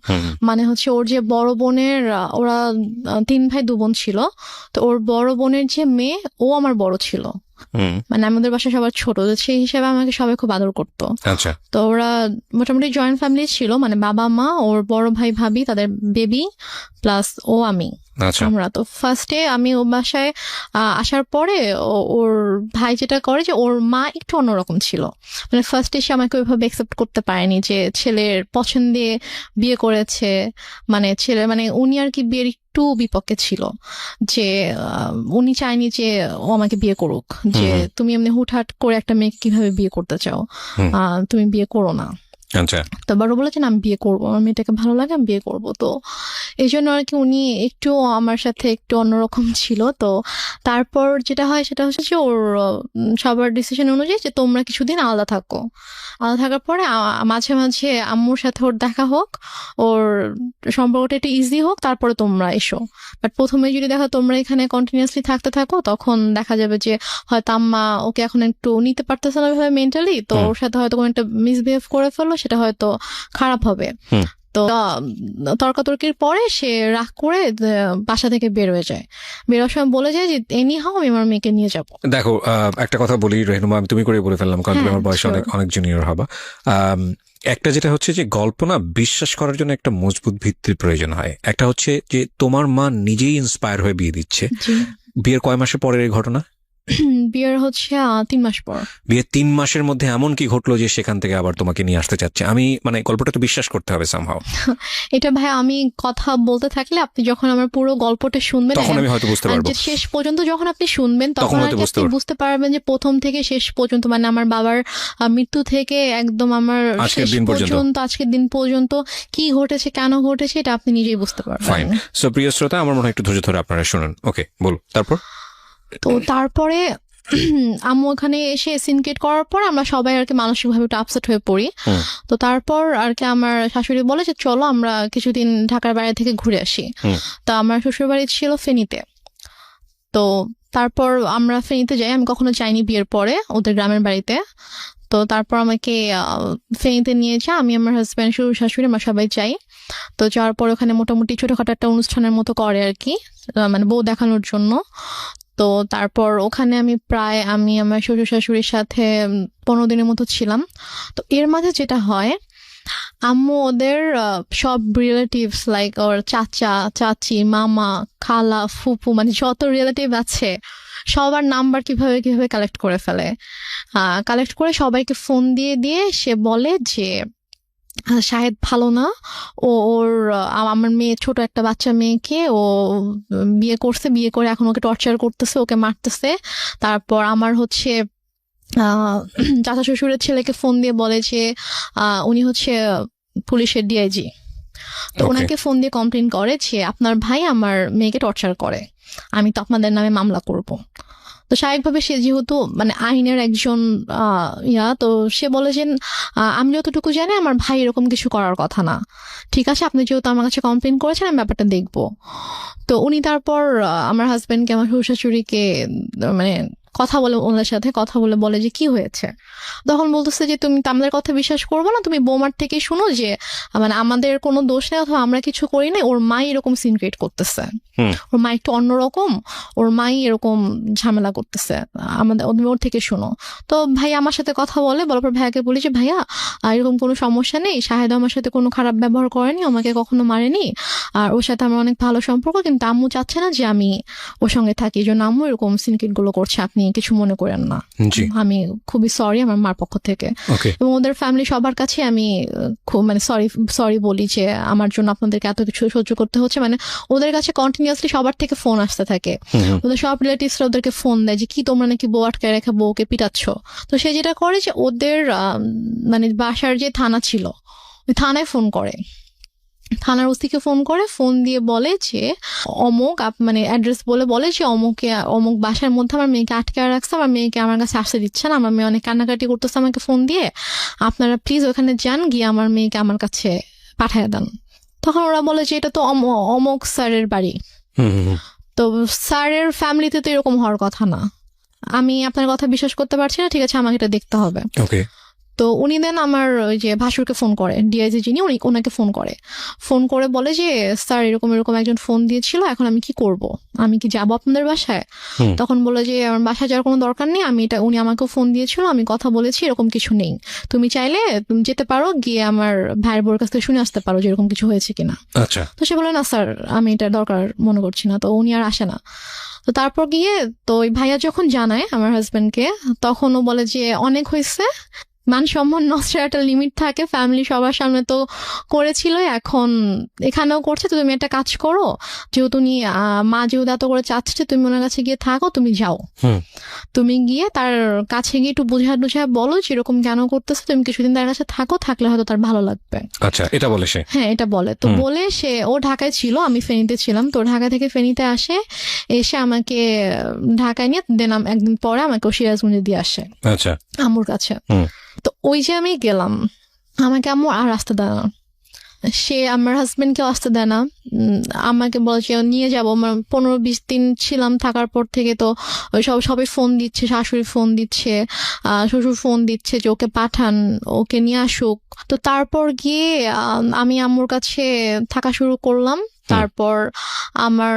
A: মানে হচ্ছে ওর যে বড় বোনের, ওরা 3 ভাই 2 বোন ছিল। তো ওর বড় বোনের যে মেয়ে, ও আমার বড় ছিল, মানে আমাদের বাসা সবার ছোট, সেই হিসাবে আমাকে সবাই খুব আদর করতো। তো ওরা মোটামুটি জয়েন্ট ফ্যামিলি ছিল, মানে বাবা মা, ওর বড় ভাই ভাবি, তাদের বেবি, প্লাস ও আমি, আমরা। তো ফার্স্টে আমি ও বাসায় আসার পরে ওর ভাই যেটা করে যে ওর মা একটু অন্যরকম ছিল, মানে ফার্স্টে সে আমাকে ওইভাবে অ্যাকসেপ্ট করতে পারেনি যে ছেলের পছন্দে বিয়ে করেছে, মানে ছেলে মানে উনি আর কি বিয়ের একটু বিপক্ষে ছিল, যে উনি চায়নি যে ও আমাকে বিয়ে করুক, যে তুমি এমনি হুটহাট করে একটা মেয়েকে কিভাবে বিয়ে করতে চাও, তুমি বিয়ে করো না। তো বড় বলেছেন আমি বিয়ে করবো, আমার মেয়েটাকে ভালো লাগে, আমি বিয়ে করবো। তো এই জন্য আর কি উনি একটু আমার সাথে একটু অন্যরকম ছিল। তো তারপর যেটা হয় সেটা হচ্ছে যে ওর সবার ডিসিশন অনুযায়ী যে তোমরা কিছুদিন আলাদা থাকো, আলাদা থাকার পরে মাঝে মাঝে আম্মুর সাথে ওর দেখা হোক, ওর সম্পর্কটা একটু ইজি হোক, তারপরে তোমরা এসো। বাট প্রথমে যদি দেখো তোমরা এখানে কন্টিনিউয়াসলি থাকতে থাকো, তখন দেখা যাবে যে হয়তো আম্মা ওকে এখন একটু নিতে পারতেছে না মেন্টালি, তো ওর সাথে হয়তো কোনো একটা মিসবিহেভ করে ফেললো, সেটা হয়তো খারাপ হবে। তো তর্কাতর্কির পরে সে রাগ করে বাসা থেকে বের হয়ে যায়। বেরোর সময় বলে যায় যে এনি হাও আমি আমার মেয়েকে নিয়ে যাব।
B: দেখো, একটা কথা বলি রেহনুমা, আমি তুমি করে বলে ফেললাম কারণ তুমি আমার বয়সে অনেক জুনিয়র হবা। একটা যেটা হচ্ছে যে গল্প না বিশ্বাস করার জন্য একটা মজবুত ভিত্তির প্রয়োজন হয়। একটা হচ্ছে যে তোমার মা নিজেই ইন্সপায়ার হয়ে বিয়ে দিচ্ছে। বিয়ের কয় মাসে পরের এই ঘটনা?
A: বিয়ের হচ্ছে 3 মাস পর।
B: বিয়ের 3 মাসের মধ্যে এমন কি ঘটলো যে সেখান থেকে আবার তোমাকে নিয়ে আসতে চাচ্ছে? আমি মানে গল্পটা তো বিশ্বাস করতে হবে সামহাও।
A: এটা ভাই আমি কথা বলতে থাকলে আপনি যখন আমার পুরো গল্পটা শুনবেন
B: তখন আমি হয়তো বুঝতে পারবো।
A: শেষ পর্যন্ত যখন আপনি শুনবেন তখন
B: হয়তো
A: আপনি বুঝতে পারবেন যে প্রথম থেকে শেষ পর্যন্ত, মানে আমার বাবার মৃত্যু থেকে একদম আমার
B: আজকের
A: শেষ
B: দিন পর্যন্ত,
A: আজকের দিন পর্যন্ত কি ঘটেছে, কেন ঘটেছে, এটা আপনি নিজেই বুঝতে পারবেন।
B: ফাইন। সো প্রিয় শ্রোতা, আমার মনে হয় একটু ধৈর্য ধরে আপনারা শুনুন। ওকে, বল।
A: তো তারপরে আম্মু ওখানে এসে সিনকেট করার পর আমরা সবাই আর কি মানসিকভাবে একটু আপসেট হয়ে পড়ি। তো তারপর আর কি আমার শাশুড়ি বলে যে চলো আমরা কিছুদিন ঢাকার বাইরে থেকে ঘুরে আসি। তো আমার শ্বশুর বাড়ি ছিল ফেনীতে। তো তারপর আমরা ফেনীতে যাই, আমি কখনো যাইনি বিয়ের পরে ওদের গ্রামের বাড়িতে। তো তারপর আমাকে ফেনীতে নিয়ে যায়, আমি আমার হাজব্যান্ড, শ্বশুর শাশুড়ি, আমরা সবাই যাই। তো যাওয়ার পর ওখানে মোটামুটি ছোটখাটো একটা অনুষ্ঠানের মতো করে আর কি, মানে বউ দেখানোর জন্য। তো তারপর ওখানে আমি আমার শ্বশুর শাশুড়ির সাথে 15 দিনের মতো ছিলাম। তো এর মাঝে যেটা হয়, আম্মু ওদের সব রিলেটিভস লাইক ওর চাচা চাচি মামা খালা ফুপু, মানে যত রিলেটিভ আছে সবার নাম্বার কিভাবে কিভাবে কালেক্ট করে ফেলে। কালেক্ট করে সবাইকে ফোন দিয়ে দিয়ে সে বলে যে শাহেদ ভালো না, ওর আমার মেয়ে, ছোট একটা বাচ্চা মেয়েকে ও বিয়ে করছে, বিয়ে করে এখন ওকে টর্চার করতেছে, ওকে মারতেছে। তারপর আমার হচ্ছে চাচা শ্বশুরের ছেলেকে ফোন দিয়ে বলে যে উনি হচ্ছে পুলিশের ডিআইজি। তো ওনাকে ফোন দিয়ে কমপ্লেন করে যে আপনার ভাই আমার মেয়েকে টর্চার করে, আমি তো আপনাদের নামে মামলা করব। তো স্বাভাবিকভাবে সে যেহেতু মানে আইনের একজন তো সে বলে যে আমি যতটুকু জানি আমার ভাই এরকম কিছু করার কথা না, ঠিক আছে আপনি যেহেতু আমার কাছে কমপ্লেন করেছেন আমি ব্যাপারটা দেখবো। তো উনি তারপর আমার হাজবেন্ডকে, আমার শ্বশুর শাশুড়িকে মানে কথা বলে, ওনার সাথে কথা বলে বলে যে কি হয়েছে। তখন বলতেছে যে তুমি আমাদের কথা বিশ্বাস করবো না, তুমি বৌমার থেকে শুনো যে মানে আমাদের কোনো দোষ নেই অথবা আমরা কিছু করি না, ওর মাই এরকম সিন ক্রিয়েট করতেছে, ওর মা একটু অন্যরকম, ওর মাই এরকম ঝামেলা করতেছে, আমাদের ওর থেকে শুনো। তো ভাই আমার সাথে কথা বলে, বলার পর ভাইয়াকে বলি যে ভাইয়া এরকম কোনো সমস্যা নেই, শাহেদ আমার সাথে কোনো খারাপ ব্যবহার করেনি, আমাকে কখনো মারেনি, আর ওর সাথে আমার অনেক ভালো সম্পর্ক, কিন্তু আম্মু চাচ্ছে না যে আমি ওর সঙ্গে থাকি, এই জন্য আম্মু এরকম সিনক্রিয়েট গুলো করছে, আপনি কিছু মনে করেন না, আমি খুবই সরি আমার মার পক্ষ থেকে। এবং ওদের ফ্যামিলি সবার কাছে আমি খুব মানে সরি বলি যে আমার জন্য আপনাদেরকে এত কিছু সহ্য করতে হচ্ছে। মানে ওদের কাছে কন্টিনিউয়াসলি সবার থেকে ফোন আসতে থাকে, ওদের সব রিলেটিভসরা ওদেরকে ফোন দেয় যে কি তোমরা নাকি বউ আটকায় রেখে বউকে পিটাচ্ছ। তো সে যেটা করে যে ওদের মানে বাসার যে থানা ছিল ওই থানায় ফোন করে, থানার ওসিকে ফোন করে, ফোন দিয়ে বলে যে অমুক মানে অ্যাড্রেস বলে যে অমুক বাসার মধ্যে আমার মেয়েকে আটকে রাখছে, আমার মেয়েকে আমার কাছে আসতে দিচ্ছে না, আমার মেয়ে অনেক কান্নাকাটি করতেছে আমাকে ফোন দিয়ে, আপনারা প্লিজ ওখানে যান, গিয়ে আমার মেয়েকে আমার কাছে পাঠিয়ে দেন। তখন ওরা বলে যে এটা তো অমুক স্যারের বাড়ি, তো স্যারের ফ্যামিলিতে তো এরকম হওয়ার কথা না, আমি আপনার কথা বিশ্বাস করতে পারছি না, ঠিক আছে আমাকে এটা দেখতে হবে। তো উনি দেন আমার ওই যে ভাসুরকে ফোন করে, ডিআইজি যিনি ওনাকে ফোন করে বলে যে স্যার এরকম এরকম একজন ফোন দিয়েছিল, এখন আমি কি করব, আমি কি যাবো আপনাদের বাসায়? তখন বলে যে আমার বাসায় যাওয়ার কোনো দরকার নেই, উনি আমাকে ফোন দিয়েছিল, আমি কথা বলেছি, এরকম কিছু নেই, তুমি চাইলে তুমি যেতে পারো, গিয়ে আমার ভাইয়ের বোর কাছ থেকে শুনে আসতে পারো যে এরকম কিছু হয়েছে কিনা। তো সে বলে না স্যার আমি এটা দরকার মনে করছি না। তো উনি আর আসে না। তো তারপর গিয়ে তো ওই ভাইয়া যখন জানায় আমার হাজবেন্ডকে, তখন ও বলে যে অনেক হয়েছে, মান সম্মান নষ্টের একটা লিমিট থাকে, ফ্যামিলি সবার সামনে তো করেছিল, এখন এখানেও করছে, তো তুমি একটা কাজ করো, যেহেতু মা যেহেতু এত করে চাচ্ছে তুমি ওনার কাছে গিয়ে থাকো, তুমি যাও, তুমি গিয়ে তার কাছে গিয়ে একটু বুঝা বলো যে এরকম কেন করতেছে, তুমি কিছুদিন তার কাছে থাকো, থাকলে হয়তো তার ভালো লাগবে।
B: আচ্ছা, এটা বলে সে? হ্যাঁ
A: এটা বলে। তো বলে সে, ও ঢাকায় ছিল, আমি ফেনীতে ছিলাম, তো ঢাকা থেকে ফেনীতে আসে, এসে আমাকে ঢাকায় নিয়ে দেন একদিন পরে আমাকে সিরাজগঞ্জে দিয়ে আসে আম্মুর কাছে। তো ওই যে আমি গেলাম, আমাকে আম্মু আর আসতে দেয় না, সে আমার হাজবেন্ডকেও আসতে দেয় না, আমাকে বলে যে নিয়ে যাবো। 15-20 দিন ছিলাম, থাকার পর থেকে তো সবাই ফোন দিচ্ছে, শাশুড়ি ফোন দিচ্ছে, শ্বশুর ফোন দিচ্ছে যে ওকে পাঠান, ওকে নিয়ে আসুক। তো তারপর গিয়ে আমি আম্মুর কাছে থাকা শুরু করলাম। তারপর আমার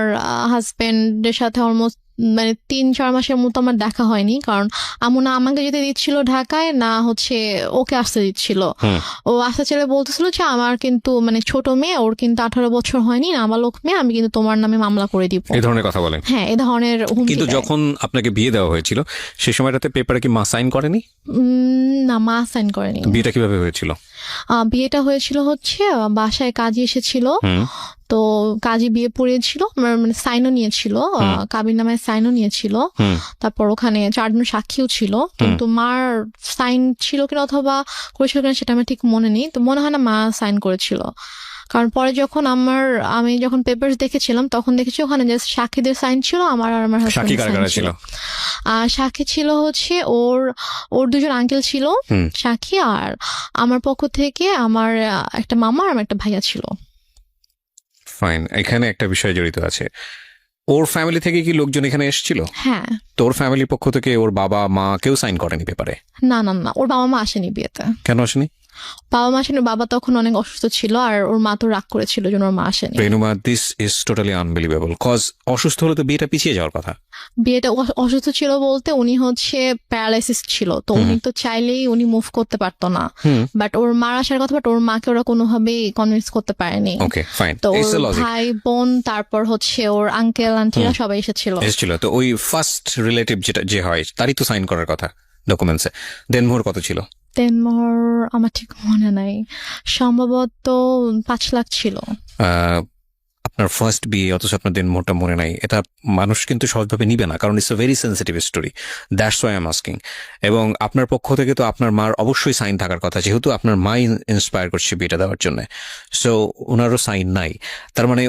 A: হাজবেন্ডের সাথে অলমোস্ট মানে 3-4 মাসের মতো আমার দেখা হয়নি, কারণ আম্মু না আমাকে যেতে দিচ্ছিল ঢাকায়, না হচ্ছে ওকে আসতে দিচ্ছিল। ও আসতে ছেলে বলতেছিল যে আমার কিন্তু মানে ছোট মেয়ে, ওর কিন্তু 18 বছর হয়নি, নাবালক মেয়ে, আমি কিন্তু তোমার নামে মামলা করে দিব,
B: এই ধরনের কথা বলেন।
A: হ্যাঁ এই ধরনের হুমকি
B: কিন্তু
A: দেয়।
B: যখন আপনাকে বিয়ে দেওয়া হয়েছিল সেই সময়টাতে পেপারে কি মা সাইন করেনি?
A: না, মা সাইন করেনি।
B: বিয়েটা কিভাবে হয়েছিল?
A: বিয়েটা হয়েছিল হচ্ছে বাসায় কাজী এসেছিল, তো কাজী বিয়ে পড়িয়েছিল, মানে সাইনও নিয়েছিল, কাবির নামায় সাইনও নিয়েছিল, তারপর ওখানে 4 জন সাক্ষীও ছিল, কিন্তু মার সাইন ছিল কিনা অথবা করেছিল কিনা সেটা আমার ঠিক মনে নেই, তো মনে হয় না মা সাইন করেছিল। কারণ পরে যখন আমি যখন পেপারস দেখেছিলাম তখন দেখেছি ওখানে জাস্ট সাক্ষীদের সাইন ছিল, আমার আর আমার
B: সাক্ষী
A: হাজবেন্ডের
B: কারা
A: সাইন
B: ছিল?
A: ছিল। সাক্ষী ছিল হচ্ছে ওর 2 জন আঙ্কেল ছিল সাক্ষী, আর আমার পক্ষ থেকে আমার একটা মামা আর আমার একটা ভাইয়া ছিল।
B: ফাইন, এখানে একটা বিষয় জড়িত আছে। ওর ফ্যামিলি থেকে কি লোকজন এখানে এসেছিল?
A: হ্যাঁ।
B: তোর ফ্যামিলির পক্ষ থেকে ওর বাবা মা কেউ সাইন করেনি পেপারে?
A: না, ওর বাবা মা আসেনি বিয়েতে।
B: কেন আসেনি?
A: বাবা মা আসেনি, বাবা তখন অনেক অসুস্থ ছিল, আর ওর মা তো রাগ করেছিল জন্য ওর মা আসেনি।
B: Renuma, this is totally unbelievable, cause অসুস্থ হলে তো বিয়েটা পিছিয়ে যাওয়ার কথা।
A: বিয়েটা অসুস্থ ছিল বলতে উনি হচ্ছে প্যারালাইসিস ছিল, তো উনি তো চাইলেই উনি মুভ করতে পারতো না, বাট ওর মার আসার কথা, বাট ওর মাকে ওরা কোনোভাবেই কনভিন্স করতে পারেনি।
B: ওকে ফাইন,
A: তো ওর ভাই বোন তারপর হচ্ছে ওর আঙ্কেল আন্টিরা সবাই এসেছিল।
B: তো ওই ফার্স্ট রিলেটিভ যে হয় তারই তো সাইন করার কথা ডকুমেন্টসে। দেনমোহর কত ছিল?
A: দেনমোহর আমার ঠিক মনে নাই, সম্ভবত 5 লাখ ছিল।
B: আপনার ফার্স্ট বিয়ে অথচ আপনার দেনমোহরটা মনে নাই, এটা মানুষ কিন্তু সহজভাবে নিবে না, কারণ it's a very sensitive story, that's why I am asking. এবং আপনার পক্ষ থেকে তো আপনার মার অবশ্যই সাইন থাকার কথা, যেহেতু আপনার মাই ইন্সপায়ার করছে বিয়েটা দেওয়ার জন্য, সো ওনারও সাইন নাই। তার মানে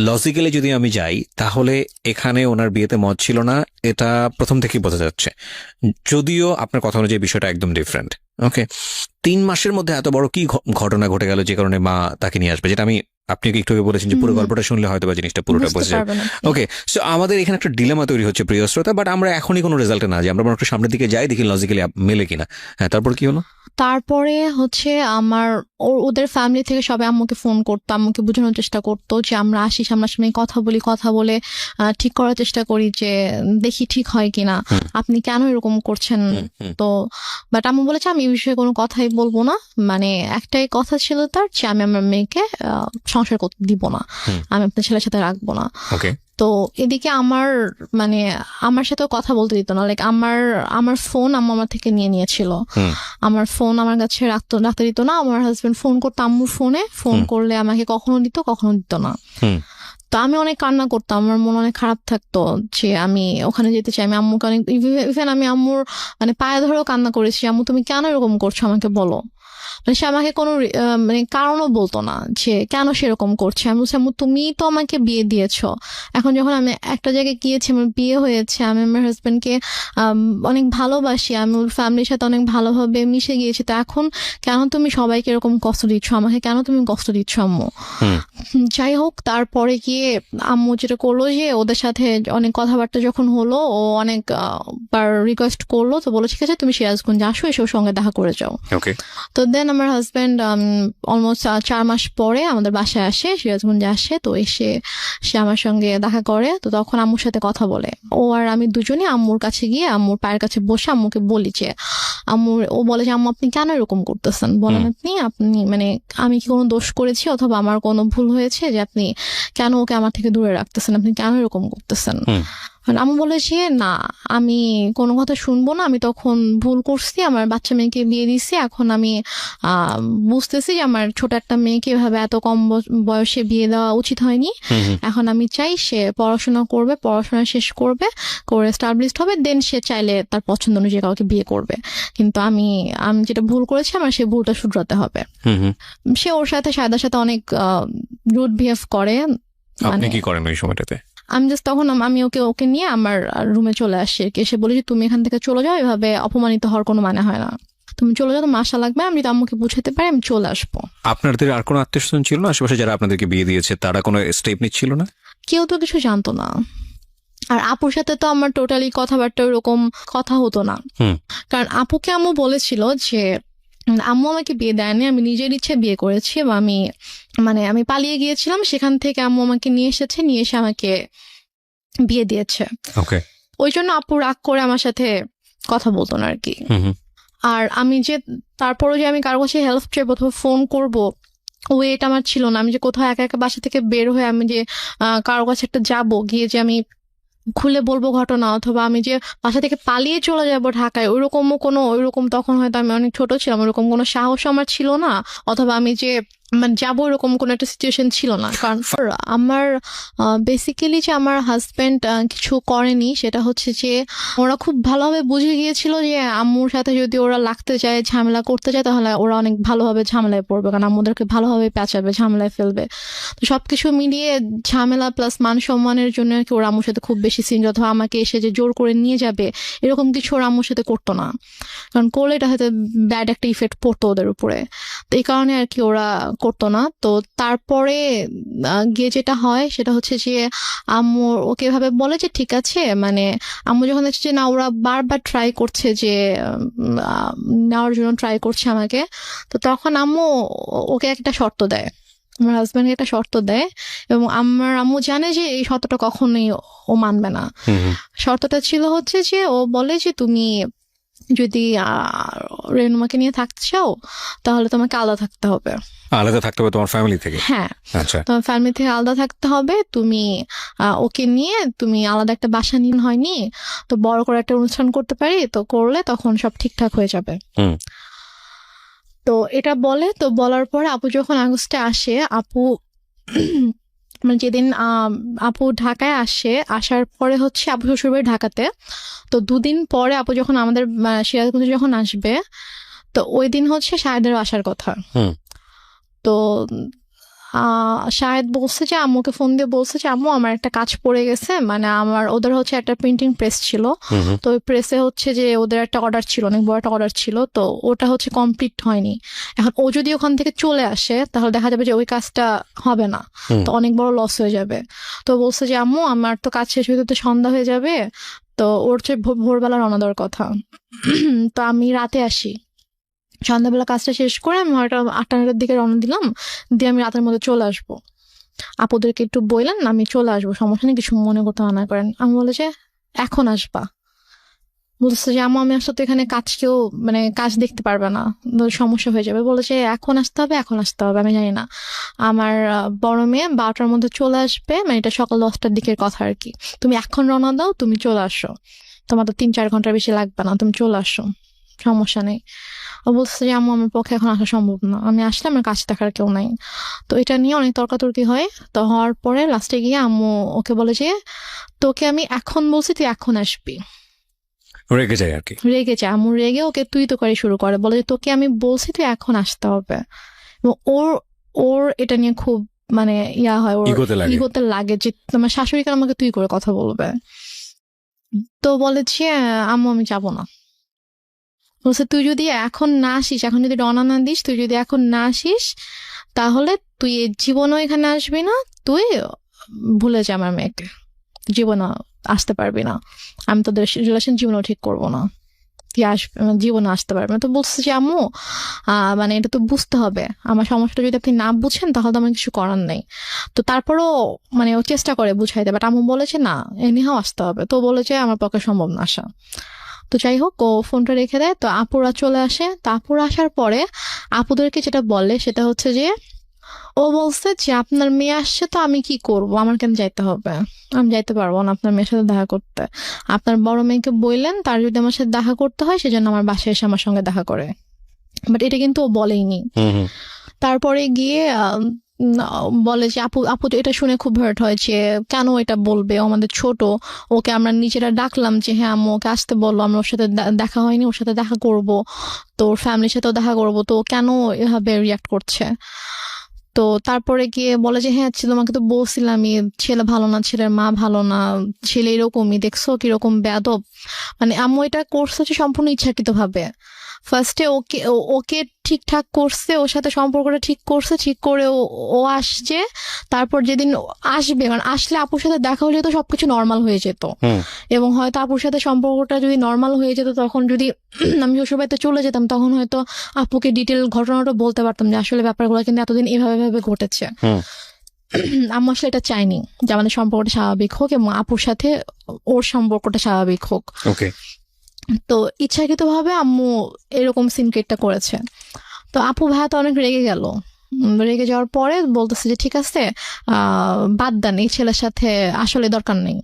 B: লজিক্যালি যদি আমি যাই তাহলে এখানে ওনার বিয়েতে মত ছিল না, এটা প্রথম থেকেই বোঝা যাচ্ছে, যদিও আপনার কথা অনুযায়ী বিষয়টা একদম ডিফারেন্ট। ওকে, 3 মাসের মধ্যে এত বড় কি ঘটনা ঘটে গেল যে কারণে মা তাকে নিয়ে আসবে, যেটা আমি আপনি একটু আগে বলেছেন যে পুরো গল্পটা শুনলে হয়তো বা জিনিসটা পুরোটা বোঝা যাবে। ওকে, সো আমাদের এখানে একটা ডিলেমা তৈরি হচ্ছে প্রিয় শ্রোতা, বাট আমরা এখনই কোনো রেজাল্টে না যাই, আমরা একটু সামনের দিকে যাই, দেখি লজিক্যালি মেলে কিনা। হ্যাঁ, তারপর কি হলো?
A: তারপরে হচ্ছে ওদের ফ্যামিলি থেকে সবাই আম্মুকে ফোন করতো, আম্মুকে বোঝানোর চেষ্টা করতো যে আমরা আসি, সামনাসামনি কথা বলে ঠিক করার চেষ্টা করি, যে দেখি ঠিক হয় কিনা, আপনি কেন এরকম করছেন। তো বাট আম্মু বলেছে আমি এই বিষয়ে কোনো কথাই বলবো না, মানে একটাই কথা ছিল তার, যে আমি আমার মেয়েকে সংসার করতে দিব না, আমি আপনার ছেলের সাথে রাখবো না। তো এদিকে আমার সাথেও কথা বলতে দিত না, লাইক আমার ফোন আম্মু আমার থেকে নিয়েছিল, আমার ফোন আমার কাছে রাখতে দিত না। আমার হাজবেন্ড ফোন করতো আম্মুর ফোনে, ফোন করলে আমাকে কখনো দিত কখনো দিত না। তো আমি অনেক কান্না করতাম, আমার মন অনেক খারাপ থাকতো যে আমি ওখানে যেতে চাই। আমি আম্মুকে অনেক, ইভেন আমি আম্মুর মানে পায়ে ধরেও কান্না করেছি, আম্মু তুমি কেন এরকম করছো আমাকে বলো। মানে সে আমাকে কোনো মানে কারণও বলতো না যে কেন সেরকম করছে। আমি বলছি আম্মু তুমি তো আমাকে বিয়ে দিয়েছো, এখন যখন আমি একটা জায়গায় গিয়েছি, আমার বিয়ে হয়েছে, আমি আমার হাজবেন্ডকে অনেক ভালোবাসি, আমি ওর ফ্যামিলির সাথে অনেক ভালোভাবে মিশে গিয়েছি, তো এখন কেন তুমি সবাইকে এরকম কষ্ট দিচ্ছ, আমাকে কেন তুমি কষ্ট দিচ্ছ আম্মু। যাই হোক, তারপরে গিয়ে আম্মু যেটা করলো যে ওদের সাথে অনেক কথাবার্তা যখন হলো, ও অনেক বার রিকোয়েস্ট করলো, তো বলো ঠিক আছে তুমি সিরাজগঞ্জ আসো, এসে ওর সঙ্গে দেখা করে যাও। তো দেন আমার হাজব্যান্ড অলমোস্ট 4 মাস পরে আমাদের বাসায় আসে, সিরাজগঞ্জে আসে। তো এসে সে আমার সঙ্গে দেখা করে, তো তখন আম্মুর সাথে কথা বলে। ও আর আমি দুজনে আম্মুর কাছে গিয়ে আম্মুর পায়ের কাছে বসে আম্মুকে বলি যে ও বলে যে আম্মু আপনি কেন এরকম করতেছেন, বলেন আপনি মানে আমি কি কোনো দোষ করেছি অথবা আমার কোনো ভুল হয়েছে যে আপনি কেন ওকে আমার থেকে দূরে রাখতেছেন, আপনি কেন এরকম করতেছেন। আম্মু বলে যে না আমি কোনো কথা শুনবো না, আমি তখন ভুল করছি, আমার বাচ্চা মেয়েকে বিয়ে দিচ্ছি, এখন আমি বুঝতেছি যে আমার ছোট একটা মেয়েকে এভাবে এত কম বয়সে বিয়ে দেওয়া উচিত হয়নি। এখন আমি চাই সে পড়াশোনা করবে, পড়াশোনা শেষ করবে, করে এস্টাবলিশড হবে, দেন সে চাইলে তার পছন্দ অনুযায়ী কাউকে বিয়ে করবে, কিন্তু আমি যেটা ভুল করেছি আমার সেই ভুলটা শুধরাতে হবে। সে ওর সাথে সায়দার সাথে অনেক রুড বিহেভ করে।
B: আপনি কি করেন ওই সময়টাতে?
A: আমি জাস্ট তখন আমি ওকে নিয়ে আমার রুমে চলে আসি, এসে বলি যে তুমি এখান থেকে চলে যাও, এভাবে অপমানিত হওয়ার কোনো মানে হয় না, তুমি চলে যাও, তোমার আশা লাগবে, আমি যদি আম্মুকে বুঝাতে পারি আমি চলে আসবো।
B: আপনাদের আর কোনো আত্মীয়স্বজন ছিল না আশেপাশে যারা আপনাদেরকে বিয়ে দিয়েছে, তারা কোনো স্টেপ নিচ্ছিল না?
A: কেউ তো কিছু জানতো না, আর আপুর সাথে তো আমার টোটালি কথাবার্তা ওরকম কথা হতো না, কারণ আপুকে আম্মু বলেছিল যে আম্মু আমাকে বিয়ে দেয়নি, আমি নিজের ইচ্ছে বিয়ে করেছি, এবং আমি পালিয়ে গিয়েছিলাম, সেখান থেকে আম্মু আমাকে নিয়ে এসে আমাকে বিয়ে দিয়েছে। ওই জন্য আপু রাগ করে আমার সাথে কথা বলতো না আর কি। আর আমি যে তারপরও যে আমি কারো কাছে হেল্প চাইবো অথবা ফোন করবো, এটা আমার ছিল না। আমি যে কোথাও একা একা বাসা থেকে বের হয়ে আমি যে কারো কাছে একটা যাবো, গিয়ে যে আমি খুলে বলবো ঘটনা, অথবা আমি যে বাসা থেকে পালিয়ে চলে যাবো ঢাকায়, ওইরকম তখন হয়তো আমি অনেক ছোট ছিলাম, ওইরকম কোনো সাহস আমার ছিল না, অথবা আমি যে মানে যাবো এরকম কোনো একটা সিচুয়েশন ছিল না। কারণ আমার বেসিক্যালি যে আমার হাজবেন্ড কিছু করেনি, সেটা হচ্ছে যে ওরা খুব ভালোভাবে বুঝে গিয়েছিল যে আম্মুর সাথে যদি ওরা লাগতে চায়, ঝামেলা করতে চায়, তাহলে ওরা অনেক ভালোভাবে ঝামেলায় পড়বে, কারণ আম্মুদেরকে ভালোভাবে পেঁচাবে, ঝামেলায় ফেলবে। তো সবকিছু মিলিয়ে ঝামেলা প্লাস মান সম্মানের জন্য আর কি ওরা আম্মুর সাথে খুব বেশি সিন, অথবা আমাকে এসে যে জোর করে নিয়ে যাবে এরকম কিছু ওরা আম্মুর সাথে করতো না, কারণ করলে এটা হয়তো ব্যাড একটা ইফেক্ট পড়তো ওদের উপরে। তো এই কারণে আর কি ওরা করতো না। তো তারপরে গিয়ে যেটা হয় সেটা হচ্ছে যে আম্মু ওকে ভাবে বলে যে ঠিক আছে, মানে আম্মু যখন দেখছে যে না ওরা বারবার ট্রাই করছে যে নেওয়ার জন্য ট্রাই করছে আমাকে, তো তখন আম্মু ওকে একটা শর্ত দেয়, আমার হাজব্যান্ডকে একটা শর্ত দেয়, এবং আমার আম্মু জানে যে এই শর্তটা কখনোই ও মানবে না। শর্তটা ছিল হচ্ছে যে ও বলে যে তুমি যদি রেনুমাকে নিয়ে থাকতে চাও তাহলে তোমাকে আলাদা থাকতে হবে।
B: আলাদা থাকতে হবে তোমার ফ্যামিলি থেকে?
A: হ্যাঁ,
B: আচ্ছা।
A: তোমার ফ্যামিলি থেকে আলাদা থাকতে হবে, তুমি ওকে নিয়ে তুমি আলাদা একটা বাসা নিন, হয়নি তো বড় করে একটা অনুষ্ঠান করতে পারি, তো করলে তখন সব ঠিকঠাক হয়ে যাবে। তো এটা বলে, তো বলার পরে আপু যখন আগস্টে আসে, আপু মানে যেদিন আপু ঢাকায় আসে, আসার পরে হচ্ছে আপু শ্বশুরবাড়ি ঢাকাতে, তো 2 দিন পরে আপু যখন আমাদের সিরাজগঞ্জে যখন আসবে, তো ওই দিন হচ্ছে শাহেদেরও আসার কথা। তো শাহেদ বলছে যে আম্মুকে ফোন দিয়ে বলছে যে আম্মু আমার একটা কাজ পড়ে গেছে, মানে ওদের হচ্ছে একটা প্রিন্টিং প্রেস ছিল, তো ওই প্রেসে হচ্ছে যে ওদের একটা অর্ডার ছিল, অনেক বড় একটা অর্ডার ছিল, তো ওটা হচ্ছে কমপ্লিট হয়নি। এখন ও যদি ওখান থেকে চলে আসে তাহলে দেখা যাবে যে ওই কাজটা হবে না, তো অনেক বড় লস হয়ে যাবে। তো বলছে যে আম্মু আমার তো কাজ শেষ হইতে তো সন্ধ্যা হয়ে যাবে, তো ওর হচ্ছে ভোরবেলা রওনা দেওয়ার কথা। তো আমি রাতে আসি, সন্ধ্যাবেলা কাজটা শেষ করে আমি হয়তো 8টার দিকে রওনা দিলাম, দিয়ে আমি রাতের মধ্যে চলে আসবো। আপুদেরকে একটু বললেন আমি চলে আসবো, সমস্যা নেই, কিছু মনে করতে মানা করেন। আমি বলে যে এখন আসবা? বলছে যে আমি আসলে তো এখানে মানে কাজ দেখতে পারবে না, সমস্যা হয়ে যাবে। বলে যে এখন আসতে হবে, এখন আসতে হবে। আমি জানি না, আমার বড় মেয়ে 12টার মধ্যে চলে আসবে, মানে এটা সকাল 10টার দিকের কথা আর কি। তুমি এখন রওনা দাও, তুমি চলে আসো, তোমার তো 3-4 ঘন্টার বেশি লাগবে না, তুমি চলে আসো, সমস্যা নেই। ও বলছে যে আম্মু আমার পক্ষে এখন আসা সম্ভব না, আমি আসলে আমার কাছে দেখার কেউ নাই। তো এটা নিয়ে অনেক তর্কাতর্কি হয়। তো হওয়ার পরে লাস্টে গিয়ে আম্মু ওকে বলে যে তোকে আমি এখন বলছি তুই এখন আসবি।
B: রেগে যায় আর কি? রেগে
A: যায়, আম্মু রেগে ওকে তুই তো করে শুরু করে, বলে যে তোকে আমি বলছি তুই এখন আসতে হবে। ওর এটা নিয়ে খুব মানে হয়, ওর ইগোতে লাগে যে তোমার শাশুড়িকে আমাকে তুই করে কথা বলবে। তো বলে যে আম্মু আমি যাবো না। বলছে তুই যদি এখন না আসিস, এখন যদি রওনা না দিস, তুই যদি এখন না আসিস তাহলে তুই জীবনও এখানে আসবি না, তুই ভুলে যা আমার মেয়েকে, জীবনও আসতে পারবি না, আমি তোদের রিলেশন জীবনও ঠিক করবো না, তুই আসবে জীবনে আসতে পারবে না। তো বলছে যে আম্মু মানে এটা তো বুঝতে হবে, আমার সমস্যাটা যদি আপনি না বুঝেন তাহলে তো আমার কিছু করার নেই। তো তারপরও মানে ও চেষ্টা করে বুঝাইতে, বাট আম্মু বলেছে না এনিহাও আসতে হবে। তো বলেছে আমার পক্ষে সম্ভব না আসা। তো যাই হোক ও ফোনটা রেখে দেয়। তো আপুরা চলে আসে। তো আপুরা আসার পরে আপুদেরকে যেটা বলে সেটা হচ্ছে যে ও বলছে যে আপনার মেয়ে আসছে, তো আমি কি করব, আমার কেন যাইতে হবে, আমি যাইতে পারবো না আপনার মেয়ের সাথে দেখা করতে। আপনার বড় মেয়েকে বললেন তার যদি আমার সাথে দেখা করতে হয় সেজন্য আমার বাসায় এসে আমার সঙ্গে দেখা করে, বাট এটা কিন্তু ও বলেইনি। তারপরে গিয়ে বলে যে আপু এটা শুনে খুব হার্ট হয় যে কেন এটা বলবে, আমাদের ছোট, ওকে আমরা নিজেরা ডাকলাম যে হ্যাঁ আম্মু ওকে আসতে বললো, আমরা ওর সাথে দেখা হয়নি, ওর সাথে দেখা করব, তো ওর ফ্যামিলির সাথেও দেখা করব, তো কেন এভাবে রিয়াক্ট করছে। তো তারপরে গিয়ে বলে যে হ্যাঁ তোমাকে তো বলছিলামই ছেলে ভালো না, ছেলের মা ভালো না, ছেলে এরকমই, দেখছো কিরকম বেয়াদব। মানে আম্মু এটা করছে হচ্ছে সম্পূর্ণ ইচ্ছাকৃত ভাবে। ফার্স্টে ওকে ঠিকঠাক করছে, ওর সাথে সম্পর্কটা ঠিক করছে, ঠিক করে ও আসছে। তারপর যেদিন আসবে, মানে আসলে আপুর সাথে দেখা হলে তো সবকিছু নর্মাল হয়ে যেত, এবং হয়তো আপুর সাথে সম্পর্কটা যদি নর্মাল হয়ে যেত, তখন যদি আমি শ্বশুরবাড়িতে চলে যেতাম তখন হয়তো আপুকে ডিটেল ঘটনাটা বলতে পারতাম যে আসলে ব্যাপারগুলো কিন্তু এতদিন এভাবে ঘটেছে। আম্মু আসলে এটা চাইনি যে আমাদের সম্পর্কটা স্বাভাবিক হোক এবং আপুর সাথে ওর সম্পর্কটা স্বাভাবিক হোক।
B: ওকে।
A: তো ইচ্ছাকৃতভাবে আম্মু এরকম সিনক্রেটটা করেছে। তো আপু ভাইয়া তো অনেক রেগে গেল। রেগে যাওয়ার পরে বলতেছে যে ঠিক আছে, বাদ দেন, এই ছেলের সাথে আসলে দরকার নেই,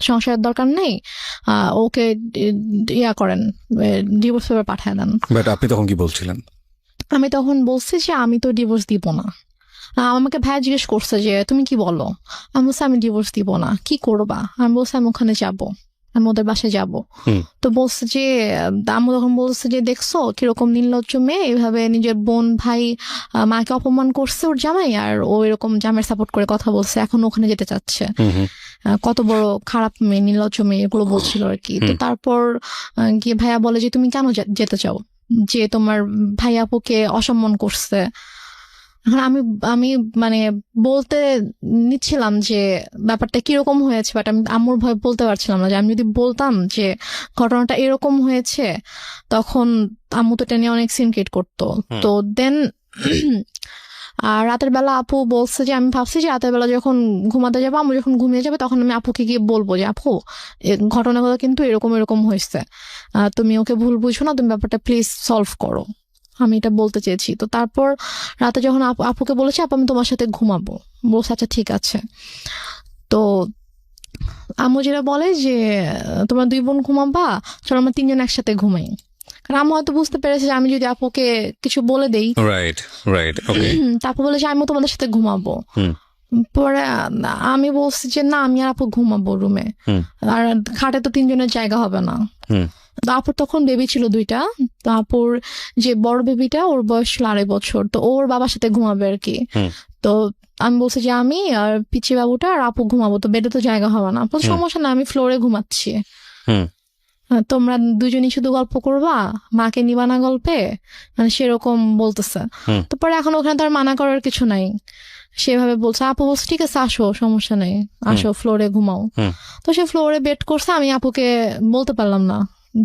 A: সংসারের দরকার নেই, ওকে ইয়া করেন, ডিভোর্স পেপার পাঠায় দেন।
B: বাট আপনি তখন কি বলছিলেন?
A: আমি তখন বলছি যে আমি তো ডিভোর্স দিব না। আমাকে ভাইয়া জিজ্ঞেস করছে যে তুমি কি বলো। আমি বলছি আমি ডিভোর্স দিব না, কি করবা। আমি বলছি আমি ওখানে যাবো, আমি ওদের বাসায় যাবো। তো বলছে যে আম্মু তখন বলছে যে দেখছো কিরকম নির্লজ্জ মেয়ে, এইভাবে নিজের বোন ভাই মাকে অপমান করছে ওর জামাই, আর ও এরকম জামাইয়ের সাপোর্ট করে কথা বলছে, এখন ওখানে যেতে চাচ্ছে, কত বড় খারাপ মেয়ে, নির্লজ্জ মেয়ে, এগুলো বলছিল আর কি। তো তারপর গিয়ে ভাইয়া বলে যে তুমি কেন যেতে চাও, যে তোমার ভাই আপুকে অসম্মান করছে। এখন আমি মানে বলতে নিচ্ছিলাম যে ব্যাপারটা কিরকম হয়েছে, বাট আমি আম্মুর ভয় বলতে পারছিলাম না, যে আমি যদি বলতাম যে ঘটনাটা এরকম হয়েছে তখন আম্মু তো এটা নিয়ে অনেক সিনক্রেট করতো। তো দেন আর রাতের বেলা আপু বলছে যে, আমি ভাবছি যে রাতের বেলা যখন ঘুমাতে যাবো, আম্মু যখন ঘুমিয়ে যাবে, তখন আমি আপুকে গিয়ে বলবো যে আপু ঘটনাগুলো কিন্তু এরকম এরকম হয়েছে, তুমি ওকে ভুল বুঝো না, তুমি ব্যাপারটা প্লিজ সলভ করো, আমি এটা বলতে চেয়েছি। তো তারপর রাতে যখন আপুকে বলেছি আপু আমি তোমার সাথে ঘুমাবো, বলছে আচ্ছা ঠিক আছে। তো আম্মু যেটা বলে যে তোমরা 2 বোন ঘুমাবা, চলো আমরা 3 জন একসাথে ঘুমাই। কারণ আম্মু হয়তো বুঝতে পেরেছে যে আমি যদি আপুকে কিছু বলে দেই,
B: রাইট রাইট, ওকে।
A: তারপর বলে যে আমি তোমাদের সাথে ঘুমাবো। পরে আমি বলছি যে না, আমি আর আপু ঘুমাবো রুমে, আর খাটে তো 3 জনের জায়গা হবে না। তো আপুর তখন বেবি ছিল 2টা। তো আপুর যে বড় বেবিটা, ওর বয়স ছিল 2.5 বছর, তো ওর বাবার সাথে ঘুমাবে আর কি। তো আমি বলছি যে আমি আর পিচি বাবুটা আর আপু ঘুমাবো, তো বেডে তো জায়গা হবে না। সমস্যা না, আমি ফ্লোরে ঘুমাচ্ছি, তোমরা 2জনই শুধু গল্প করবা, মাকে নিবা না গল্পে, মানে সেরকম বলতেছে। তো পরে এখন ওখানে তো আর মানা করার কিছু নাই, সেভাবে বলছে। আপু বলছে ঠিক আছে আসো, সমস্যা নেই, আসো ফ্লোরে ঘুমাও। তো সে ফ্লোরে বেড করছে, আমি আপুকে বলতে পারলাম না,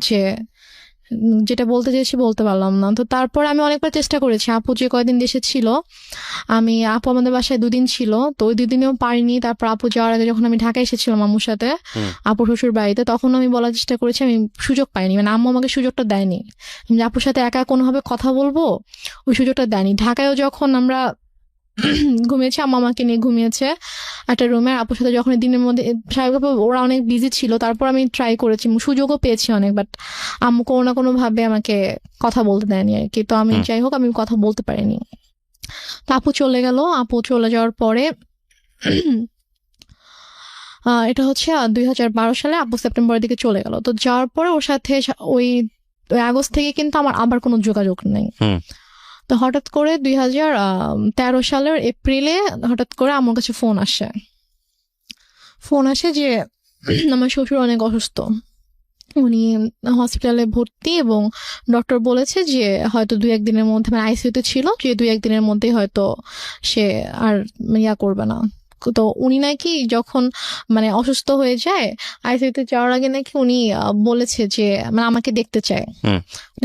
A: যে যেটা বলতে চেয়েছি বলতে পারলাম না। তো তারপর আমি অনেকবার চেষ্টা করেছি, আপু যে কয়দিন দেশে ছিল, আপু আমাদের বাসায় 2 দিন ছিল, তো ওই 2 দিনেও পারিনি। তারপর আপু যাওয়ার আগে যখন আমি ঢাকা এসেছিলাম আম্মুর সাথে, আপু শ্বশুর বাড়িতে, তখন আমি বলার চেষ্টা করেছি, আমি সুযোগ পাইনি, মানে আম্মু আমাকে সুযোগটা দেয়নি যে আপুর সাথে একা কোনোভাবে কথা বলবো, ওই সুযোগটা দেয়নি। ঢাকায়ও যখন আমরা ঘুমিয়েছি, আম্মু আমাকে নিয়ে ঘুমিয়েছে একটা রুমে, আপুর সাথে যখন দিনের মধ্যে স্বাভাবিকভাবে ওরা অনেক বিজি ছিল, তারপর আমি ট্রাই করেছি, সুযোগও পেয়েছি অনেক, বাট আম্মু কোনো না কোনো ভাবে আমাকে কথা বলতে দেয়নি আর কি। তো আমি যাই হোক, আমি কথা বলতে পারিনি। তো আপু চলে গেল। আপু চলে যাওয়ার পরে এটা হচ্ছে 2012 সালে আপু সেপ্টেম্বরের দিকে চলে গেল। তো যাওয়ার পরে ওর সাথে ওই আগস্ট থেকে কিন্তু আমার আবার কোনো যোগাযোগ নেই। তো হঠাৎ করে 2013 সালের এপ্রিলে হঠাৎ করে আমার কাছে ফোন আসে যে আমার শ্বশুর অনেক অসুস্থ, উনি হসপিটালে ভর্তি, এবং ডক্টর বলেছে যে হয়তো 2-1 দিনের মধ্যে, মানে আইসিইউতে ছিল, যে 2-1 দিনের মধ্যে হয়তো সে আর ইয়া করবে না। তো উনি নাকি যখন মানে অসুস্থ হয়ে যায়, আইসিইউতে যাওয়ার আগে নাকি উনি বলেছে যে মানে আমাকে দেখতে চায়,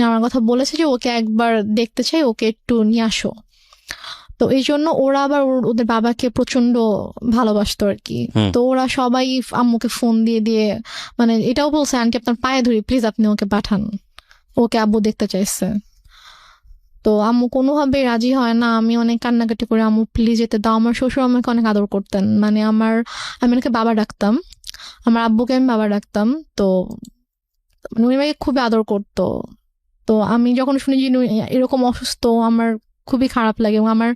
A: আমার কথা বলেছে যে ওকে একবার দেখতে চাই, ওকে একটু নিয়ে আসো। তো এই জন্য ওরা আবার ওদের বাবাকে প্রচন্ড ভালোবাসতো আর কি। তো ওরা সবাই আম্মুকে ফোন দিয়ে মানে এটাও বলছে, আন্টি আপনার পায়ে ধরি, প্লিজ আপনি ওকে পাঠান, ওকে আব্বু দেখতে চাইছে। তো আম্মু কোনোভাবে রাজি হয় না। আমি অনেক কান্নাকাটি করে, আম্মু প্লিজ যেতে দাও। আমার শ্বশুর আমাকে অনেক আদর করতেন, মানে আমি ওনাকে বাবা ডাকতাম, আমার আব্বুকে আমি বাবা ডাকতাম। তো উনি আমাকে খুবই আদর করতো। তো আমি যখন শুনি যে এরকম অসুস্থ, আমার খুবই খারাপ লাগে। এবং আমার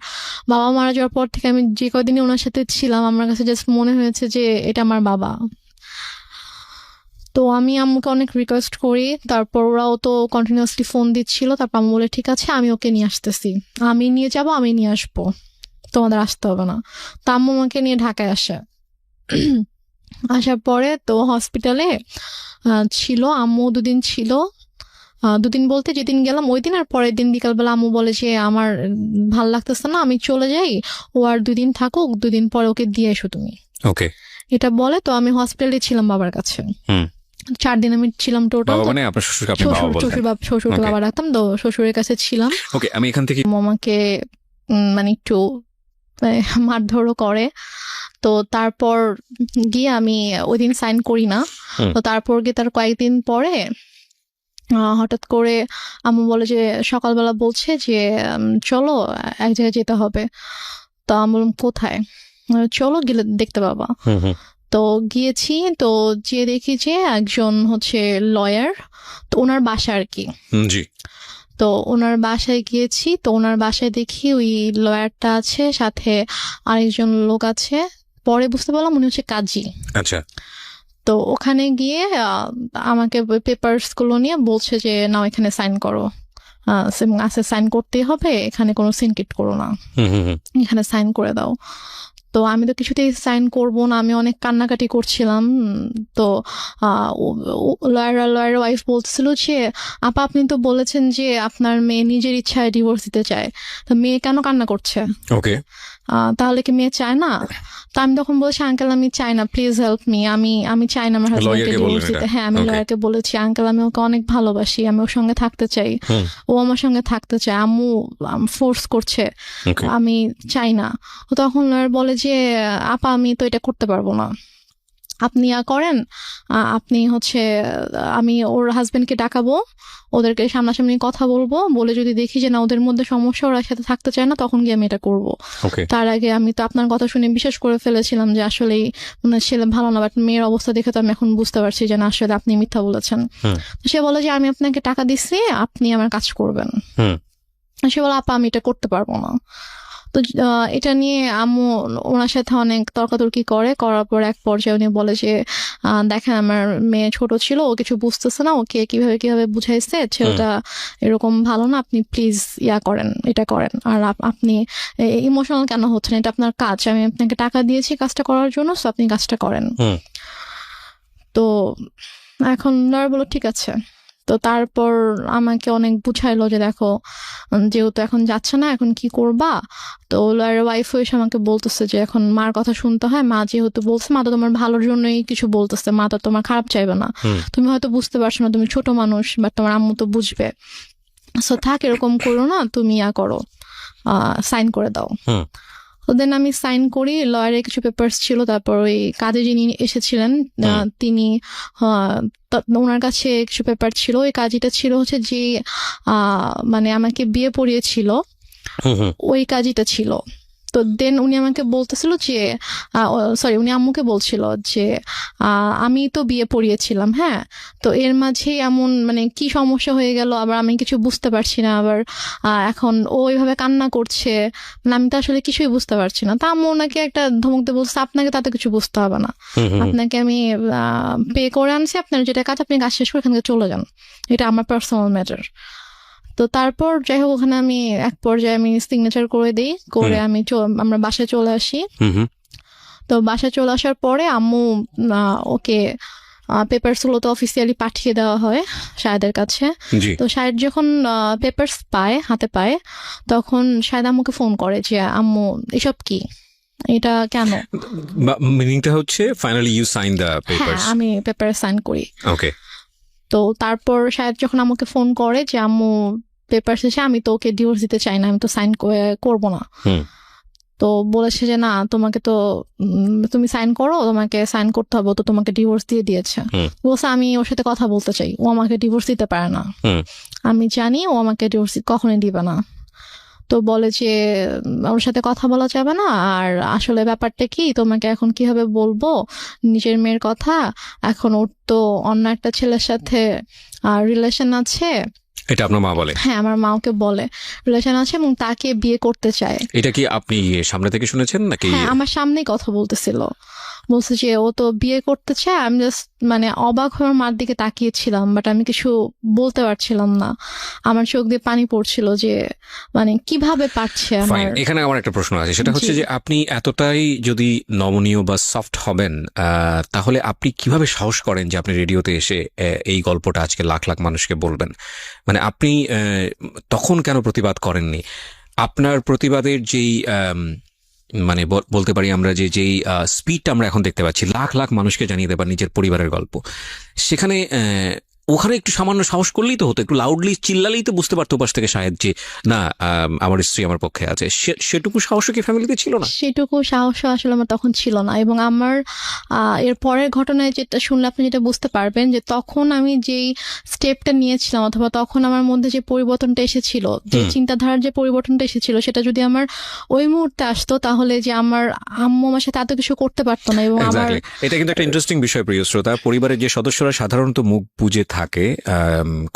A: বাবা মারা যাওয়ার পর থেকে আমি যে কদিনই ওনার সাথে ছিলাম, আমার কাছে জাস্ট মনে হয়েছে যে এটা আমার বাবা। তো আমি আম্মুকে অনেক রিকোয়েস্ট করি, তারপর ওরাও তো কন্টিনিউয়াসলি ফোন দিচ্ছিল। তারপর আম্মু বলে ঠিক আছে, আমি ওকে নিয়ে আসতেছি, আমি নিয়ে যাব, আমি নিয়ে আসবো, তোমাদের আসতে হবে না। তো আম্মু আমাকে নিয়ে ঢাকায় আসার পরে তো হসপিটালে ছিল আম্মু 2 দিন ছিল। 2 দিন বলতে যেদিন গেলাম ওই দিন, আর পরের দিন বিকালবেলা আম্মু বলে যে আমার ভাল লাগতেছে না, আমি চলে যাই, ও আর 2 দিন থাকুক, 2 দিন পরে ওকে দিয়ে এসো তুমি,
B: ওকে,
A: এটা বলে। তো আমি হসপিটালে ছিলাম বাবার কাছে, 4 দিন আমি ছিলাম টোটাল।
B: মানে আপনার শ্বশুরকে আপনি বাবা বলতেন?
A: শ্বশুরকে বাবা রাখতাম, তো শ্বশুরের কাছে ছিলাম।
B: ওকে, আমি এখান থেকে
A: আমাকে মানে একটু মারধরও করে। তো তারপর গিয়ে আমি ওই দিন সাইন করি না। তো তারপর গিয়ে তার কয়েকদিন পরে হঠাৎ করে আম্মু বলে যে সকালবেলা বলছে যে চলো এক জায়গায় যেতে হবে। তো আমি বললাম কোথায়? চলো গেলে দেখতে পাবা। তো গিয়েছি, তো যে দেখি যে একজন হচ্ছে লয়ার, তো ওনার বাসা আর কি।
B: জি।
A: তো ওনার বাসায় গিয়েছি, তো ওনার বাসায় দেখি ওই লয়ারটা আছে, সাথে আরেকজন লোক আছে। পরে বুঝতে পারলাম উনি হচ্ছে কাজী।
B: আচ্ছা।
A: তো ওখানে গিয়ে আমাকে পেপারস গুলো নিয়ে বলছে যে নাও এখানে সাইন করো, সাইন করতেই হবে, এখানে কোনো সিনকিট করো না, এখানে সাইন করে দাও। তো আমি তো কিছুতেই সাইন করব না, আমি অনেক কান্নাকাটি করছিলাম। তো লয়ার ওয়াইফ বলছিল যে আপা আপনি তো বলেছেন যে আপনার মেয়ে নিজের ইচ্ছায় ডিভোর্স দিতে চায়, তো মেয়ে কেন কান্না করছে?
B: ওকে।
A: তাহলে কি মেয়ে চায় না? তো আমি তখন বলছি আঙ্কেল আমি চাই না, প্লিজ হেল্প মি, আমি চাই না আমার হাজবেন্ডকে ডিভোর্স দিতে। হ্যাঁ, আমি লয়ারকে বলেছি আঙ্কেল আমি ওকে অনেক ভালোবাসি, আমি ওর সঙ্গে থাকতে চাই, ও আমার সঙ্গে থাকতে চায়, আম্মু ফোর্স করছে, আমি চাই না। তখন লয়ার বলে যে আপা আমি তো এটা করতে পারবো না, আপনি করেন, আপনি হচ্ছে আমি ওর হাজবেন্ডকে ডাকাবো, ওদেরকে সামনাসামনি কথা বলবো, বলে যদি দেখি যে না ওদের মধ্যে সমস্যা, ওরা সাথে থাকতে চায় না, তখন গিয়ে আমি এটা করবো। তার আগে আমি তো আপনার কথা শুনে বিশ্বাস করে ফেলেছিলাম যে আসলেই ছেলে ভালো না, বাট মেয়ের অবস্থা দেখে তো আমি এখন বুঝতে পারছি যে না আসলে আপনি মিথ্যা বলেছেন। সে বলে যে আমি আপনাকে টাকা দিচ্ছি, আপনি আমার কাজ করবেন। সে বলে আপা আমি এটা করতে পারবো না। তো এটা নিয়ে আম্মু ওনার সাথে অনেক তর্কাতর্কি করার পর এক পর্যায়ে উনি বলে যে দেখেন আমার মেয়ে ছোট ছিল, ও কিছু বুঝতেছে না, ওকে কিভাবে বুঝাইছে, ছেলেটা এরকম ভালো না, আপনি প্লিজ করেন, এটা করেন। আর আপনি ইমোশনাল কেন হচ্ছেন, এটা আপনার কাজ, আমি আপনাকে টাকা দিয়েছি কাজটা করার জন্য, সো আপনি কাজটা করেন। তো এখন লয়ার বলল ঠিক আছে। তো তারপর আমাকে অনেক বুঝাইলো যে দেখো যেহেতু এখন যাচ্ছে না, এখন কি করবা? তো লয়ার ওয়াইফ এসে আমাকে বলতেছে যে এখন মার কথা শুনতে হয়, মা যেহেতু বলছে, মা তো তোমার ভালোর জন্যই কিছু বলতেছে, মা তো তোমার খারাপ চাইবে না, তুমি হয়তো বুঝতে পারছো না, তুমি ছোট মানুষ, বাট তোমার আম্মু তো বুঝবে, সো থাক এরকম করো না, তুমি করো, সাইন করে দাও। দেন আমি সাইন করি, লয়ারের কিছু পেপারস ছিল, তারপর ওই কাজে যিনি এসেছিলেন তিনি ওনার কাছে কিছু পেপার ছিল, ওই কাজীটা ছিল হচ্ছে যে মানে আমাকে বিয়ে পড়িয়েছিল ওই কাজীটা ছিল। তো দেন উনি আমাকে বলতেছিল যে উনি আম্মুকে বলছিল যে আমি তো বিয়ে পড়িয়েছিলাম, হ্যাঁ, তো এর মাঝে এমন মানে কি সমস্যা হয়ে গেল, আবার আমি কিছু বুঝতে পারছি না, আবার এখন ও ওইভাবে কান্না করছে, মানে আমি তো আসলে কিছুই বুঝতে পারছি না। তা আম্মু ওনাকে একটা ধমক দিয়ে বলছে আপনাকে তাতে কিছু বুঝতে হবে না, আপনাকে আমি পে করে আনছি, আপনার যেটা কাজ আপনি কাজ শেষ করে এখান থেকে চলে যান, এটা আমার পার্সোনাল ম্যাটার। তো তারপর যাই হোক ওখানে আমি এক পর্যায়ে আমি সিগনেচার করে দিই, করে আমরা বাসায় চলে আসি। তো বাসায় চলে আসার পরে আম্মু ওকে পেপারস গুলো তো অফিসিয়ালি পাঠিয়ে দেওয়া হয় শাহেদের কাছে। তো শাহেদ যখন পেপারস হাতে পায়, তখন শাহেদ আম্মুকে ফোন করে যে আম্মু এসব কি, এটা কেন?
B: মিনিংটা হচ্ছে finally you sign the papers? হ্যাঁ,
A: আমি পেপার সাইন করি।
B: ওকে।
A: তো তারপর শাহেদ যখন আমাকে ফোন করে যে আম্মু পেপার শেষে, আমি তো ওকে ডিভোর্স দিতে চাই না, আমি তো সাইন করবো না। তো বলেছে যে না তোমাকে তো তুমি সাইন করো, তোমাকে সাইন করতে হবে, তো তোমাকে ডিভোর্স দিয়ে দিয়েছে। বলছে আমি ওর সাথে কথা বলতে চাই, ও আমাকে ডিভোর্স দিতে পারে না, আমি জানি ও আমাকে ডিভোর্স কখনোই দিবে না। তো বলে যে ওর সাথে কথা বলা যাবে না, আর আসলে ব্যাপারটা কি তোমাকে এখন কিভাবে বলবো নিজের মেয়ের কথা, এখন ওর তো অন্য একটা ছেলের সাথে রিলেশন আছে।
B: এটা আপনার মা বলে?
A: হ্যাঁ, আমার মা ওকে বলে রিলেশন আছে এবং তাকে বিয়ে করতে চায়।
B: এটা কি আপনি সামনে থেকে শুনেছেন নাকি?
A: হ্যাঁ, আমার সামনেই কথা বলতেছিল, বলছে যে ও তো বিয়ে করতে চায়। আমি জাস্ট মানে অবাক হয়ে মার দিকে তাকিয়েছিলাম, বাট আমি কিছু বলতে পারছিলাম না, আমার চোখ দিয়ে পানি পড়ছিল যে মানে কিভাবে পারছে।
B: এখানে আমার একটা প্রশ্ন আছে, সেটা হচ্ছে যে আপনি এতটাই যদি নমনীয় বা সফট হবেন, তাহলে আপনি কিভাবে সাহস করেন যে আপনি রেডিওতে এসে এই গল্পটা আজকে লাখ লাখ মানুষকে বলবেন? মানে আপনি তখন কেন প্রতিবাদ করেননি? আপনার প্রতিবাদের যেই মানে বলতে পারি আমরা যেই স্পিডটা আমরা এখন দেখতে পাচ্ছি, লাখ লাখ মানুষকে জানিয়ে দেবার নিজের পরিবারের গল্প, সেখানে
C: ওখানে একটু সামান্য সাহস করলেই তো হতো, একটু লাউডলি চিল্লালেই তো বুঝতে পারতো পাশ থেকে শাহেদ যে না, আমার স্ত্রী আমার পক্ষে আছে। সেটুকু সাহস কি ফ্যামিলিতে ছিল না?
A: সেটুকু সাহস আসলে আমার তখন ছিল না। এবং আমার এর পরের ঘটনায় যেটা শুনলে আপনি যেটা বুঝতে পারবেন যে তখন আমি যেই স্টেপটা নিয়েছিলাম অথবা তখন আমার মধ্যে যে পরিবর্তনটা এসেছিল, যে চিন্তাধারার যে পরিবর্তনটা এসেছিল, সেটা যদি আমার ওই মুহূর্তে আসতো তাহলে যে আমার আম্মু আমার সাথে এত কিছু করতে পারতো না। এবং আমার
B: Exactly. এটা কিন্তু একটা ইন্টারেস্টিং বিষয় প্রিয় শ্রোতা। পরিবারের যে সদস্যরা সাধারণত মুখ বুজে থাকে,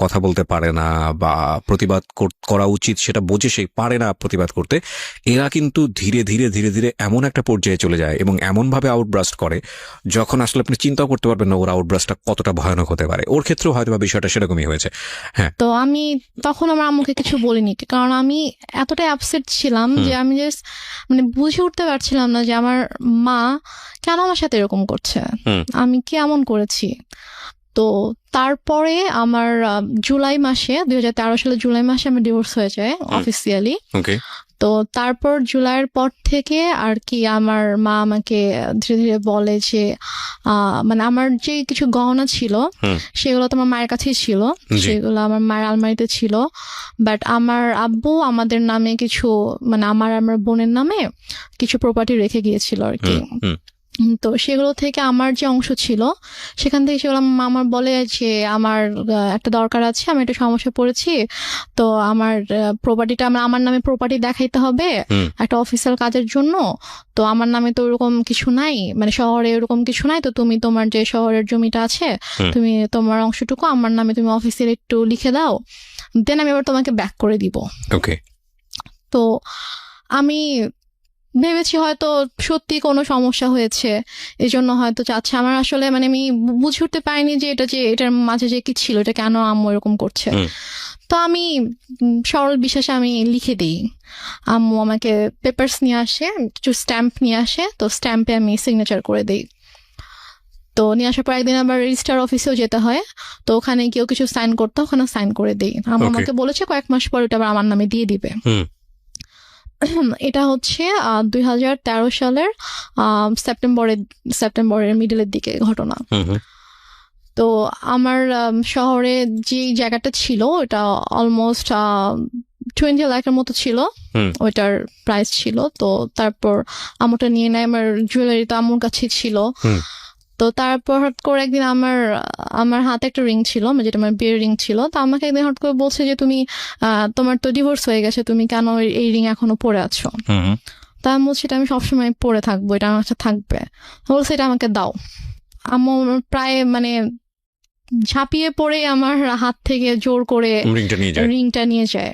B: কথা বলতে পারে না বা প্রতিবাদ করা উচিত সেটা বোঝে সে পারে না প্রতিবাদ করতে, এরা কিন্তু ধীরে ধীরে ধীরে ধীরে এমন একটা পর্যায়ে চলে যায় এবং এমন ভাবে আউটব্রাস্ট করে যখন আসলে আপনি চিন্তাও করতে পারবেন না ওর আউটব্রাস্টটা কতটা ভয়ানক হতে পারে। ওর ক্ষেত্রেও হয়তো বা বিষয়টা সেরকমই হয়েছে। হ্যাঁ,
A: তো আমি তখন আমার আম্মুকে কিছু বলিনি, কারণ আমি এতটাই আপসেট ছিলাম যে আমি জাস্ট মানে বুঝে উঠতে পারছিলাম না যে আমার মা কেন আমার সাথে এরকম করছে, আমি কি এমন করেছি। তো তারপরে আমার জুলাই মাসে 2013 সালে জুলাই মাসে আমার ডিভোর্স হয়ে যায় অফিসিয়ালি।
B: ওকে।
A: তো তারপর জুলাইয়ের পর থেকে আর কি আমার মা আমাকে ধীরে ধীরে বলে যে মানে আমার যে কিছু গহনা ছিল সেগুলো তো আমার মায়ের কাছেই ছিল, সেগুলো আমার মায়ের আলমারিতে ছিল। বাট আমার আব্বু আমাদের নামে কিছু মানে আমার বোনের নামে কিছু প্রপার্টি রেখে গিয়েছিল আর কি। তো সেগুলো থেকে আমার যে অংশ ছিল সেখান থেকে সেগুলো আমার বলে যে আমার একটা দরকার আছে, আমি একটা সমস্যা পড়েছি, তো আমার প্রপার্টিটা আমার নামে প্রপার্টি দেখাইতে হবে একটা অফিসিয়াল কাজের জন্য। তো আমার নামে তো ওরকম কিছু নাই, মানে শহরে ওরকম কিছু নাই, তো তুমি তোমার যে শহরের জমিটা আছে তুমি তোমার অংশটুকু আমার নামে তুমি অফিসিয়াল একটু লিখে দাও, দেন আমি এবার তোমাকে ব্যাক করে দিব।
B: ওকে।
A: তো আমি ভেবেছি হয়তো সত্যি কোনো সমস্যা হয়েছে, এই জন্য হয়তো চাচ্ছে। আমার আসলে মানে আমি বুঝে উঠতে পারিনি যে এটার মাঝে যে কি ছিল, এটা কেন আম্মু এরকম করছে। তো আমি সরল বিশ্বাসে আমি লিখে দিই। আম্মু আমাকে পেপারস নিয়ে আসে, কিছু স্ট্যাম্প নিয়ে আসে, তো স্ট্যাম্পে আমি সিগনেচার করে দিই। তো নিয়ে আসার পর একদিন আবার রেজিস্ট্রার অফিসেও যেতে হয়, তো ওখানে কেউ কিছু সাইন করতে, ওখানে সাইন করে দিই। আম্মু আমাকে বলেছে কয়েক মাস পর ওটা আবার আমার নামে দিয়ে দিবে। এটা হচ্ছে 2013 সালের সেপ্টেম্বরের মিডলের দিকে ঘটনা। তো আমার শহরে যে জায়গাটা ছিল ওটা অলমোস্ট 20 লাখের মতো ছিল, ওইটার প্রাইস ছিল। তো তারপর আমুটা নিয়ে নেয়, আমার জুয়েলারি তো আমুর কাছেই ছিল। তো তারপর হঠাৎ করে একদিন আমার হাতে একটা রিং ছিল, যেটা আমার বিয়ের রিং ছিল। তো আমাকে একদিন হঠাৎ করে বলছে যে তুমি তোমার তো ডিভোর্স হয়ে গেছে, তুমি কেন এই রিং এখনো পরে আছো। তা আমি বলছি এটা আমি সবসময় পরে থাকবো, এটা আমার কাছে থাকবে। বলছে এটা আমাকে দাও। আম্মু প্রায় মানে ঝাঁপিয়ে পড়ে আমার হাত থেকে জোর করে রিংটা নিয়ে যায়।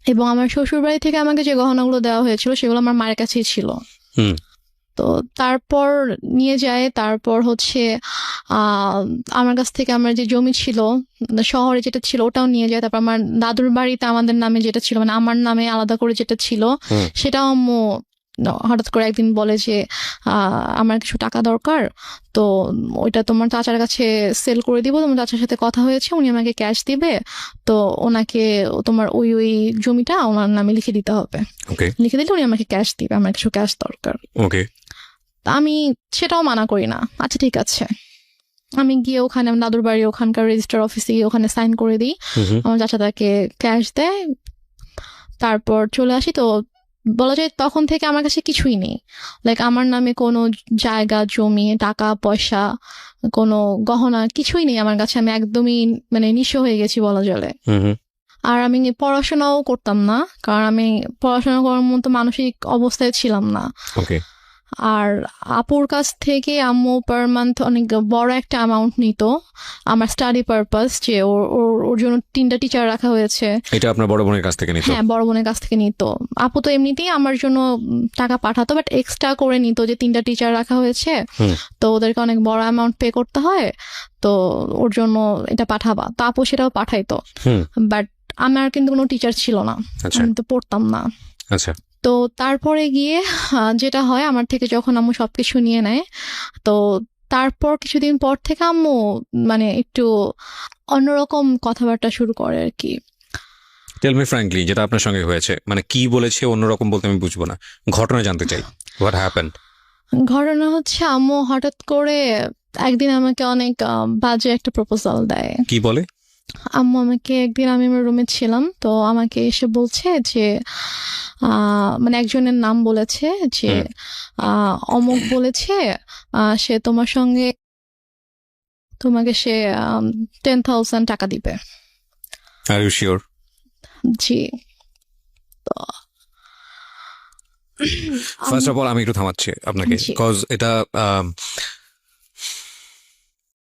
A: এবং আমার শ্বশুর বাড়ি থেকে আমাকে যে গহনাগুলো দেওয়া হয়েছিল সেগুলো আমার মায়ের কাছেই ছিল। তো তারপর নিয়ে যায়, তারপর হচ্ছে আমার কাছ থেকে আমার যে জমি ছিল শহরে যেটা ছিল ওটাও নিয়ে যায়। তারপর আমার দাদুর বাড়িতে আমাদের নামে যেটা ছিল মানে আমার নামে আলাদা করে যেটা ছিল সেটাও আম্মু হঠাৎ করে একদিন বলে যে আমার কিছু টাকা দরকার, তো ওইটা তোমার চাচার কাছে সেল করে দিব, তোমার চাচার সাথে কথা হয়েছে, উনি আমাকে ক্যাশ দিবে, তো ওনাকে তোমার ওই জমিটা ওনার নামে লিখে দিতে হবে। লিখে দিলে উনি আমাকে ক্যাশ দিবে, আমার কিছু ক্যাশ দরকার। আমি সেটাও মানা করি না, আচ্ছা ঠিক আছে। আমি গিয়ে ওখানে আমার দাদুর বাড়ি ওখানকার রেজিস্টার অফিসে গিয়ে ওখানে সাইন করে দিই, আমার চাচা তাকে ক্যাশ দেয়, তারপর চলে আসি। তো বলা যায় তখন থেকে আমার কাছে কিছুই নেই, লাইক আমার নামে কোনো জায়গা জমি টাকা পয়সা কোনো গহনা কিছুই নেই আমার কাছে। আমি একদমই মানে নিঃস্ব হয়ে গেছি বলা চলে। আর আমি পড়াশোনাও করতাম না, কারণ আমি পড়াশোনা করার মতো মানসিক অবস্থায় ছিলাম না। আর আপুর কাছ থেকে আম্মু পার মান্থ অনেক বড় একটা অ্যামাউন্ট নিত আমার স্টাডি পারপাস, যে ওর জন্য 3টা টিচার রাখা হয়েছে।
B: এটা আপনার বড় বোনের কাছ থেকে নিত? হ্যাঁ,
A: বড় বোনের কাছ থেকে নিত। আপু তো এমনিতেই আমার জন্য টাকা পাঠাতো, বাট এক্সট্রা করে নিত যে 3টা টিচার রাখা হয়েছে, তো ওদেরকে অনেক বড় অ্যামাউন্ট পে করতে হয়, তো ওর জন্য এটা পাঠাবা। তো আপু সেটাও পাঠাইতো, বাট আমার কিন্তু কোনো টিচার ছিল না, আমি তো পড়তাম না।
B: আচ্ছা।
A: তো তারপরে গিয়ে যেটা হয়, আমার থেকে যখন আম্মু সবকিছু নিয়ে নেয়, তো তারপর কিছুদিন পর থেকে আম্মু মানে একটু অন্যরকম কথাবার্তা শুরু করে আর কি।
B: টেল মি ফ্র্যাঙ্কলি, যেটা আপনার সঙ্গে হয়েছে, মানে কি বলেছে অন্যরকম বলতে আমি বুঝবো না, ঘটনা জানতে চাই। What happened?
A: ঘটনা হচ্ছে আম্মু হঠাৎ করে একদিন আমাকে অনেক বাজে একটা প্রপোজাল দেয়।
B: কি বলে?
A: আম্মু আমাকে একদিন, আমি আমার রুমে ছিলাম, তো আমাকে এসে বলছে যে মানে একজনের নাম বলেছে যে অমুক বলেছে সে তোমার সঙ্গে, তোমাকে সে 10,000 টাকা দিবে।
B: Are you sure?
A: জি। তো
B: ফার্স্ট অফ অল আমি একটু থামাচ্ছি আপনাকে,
A: জি।
B: কজ এটা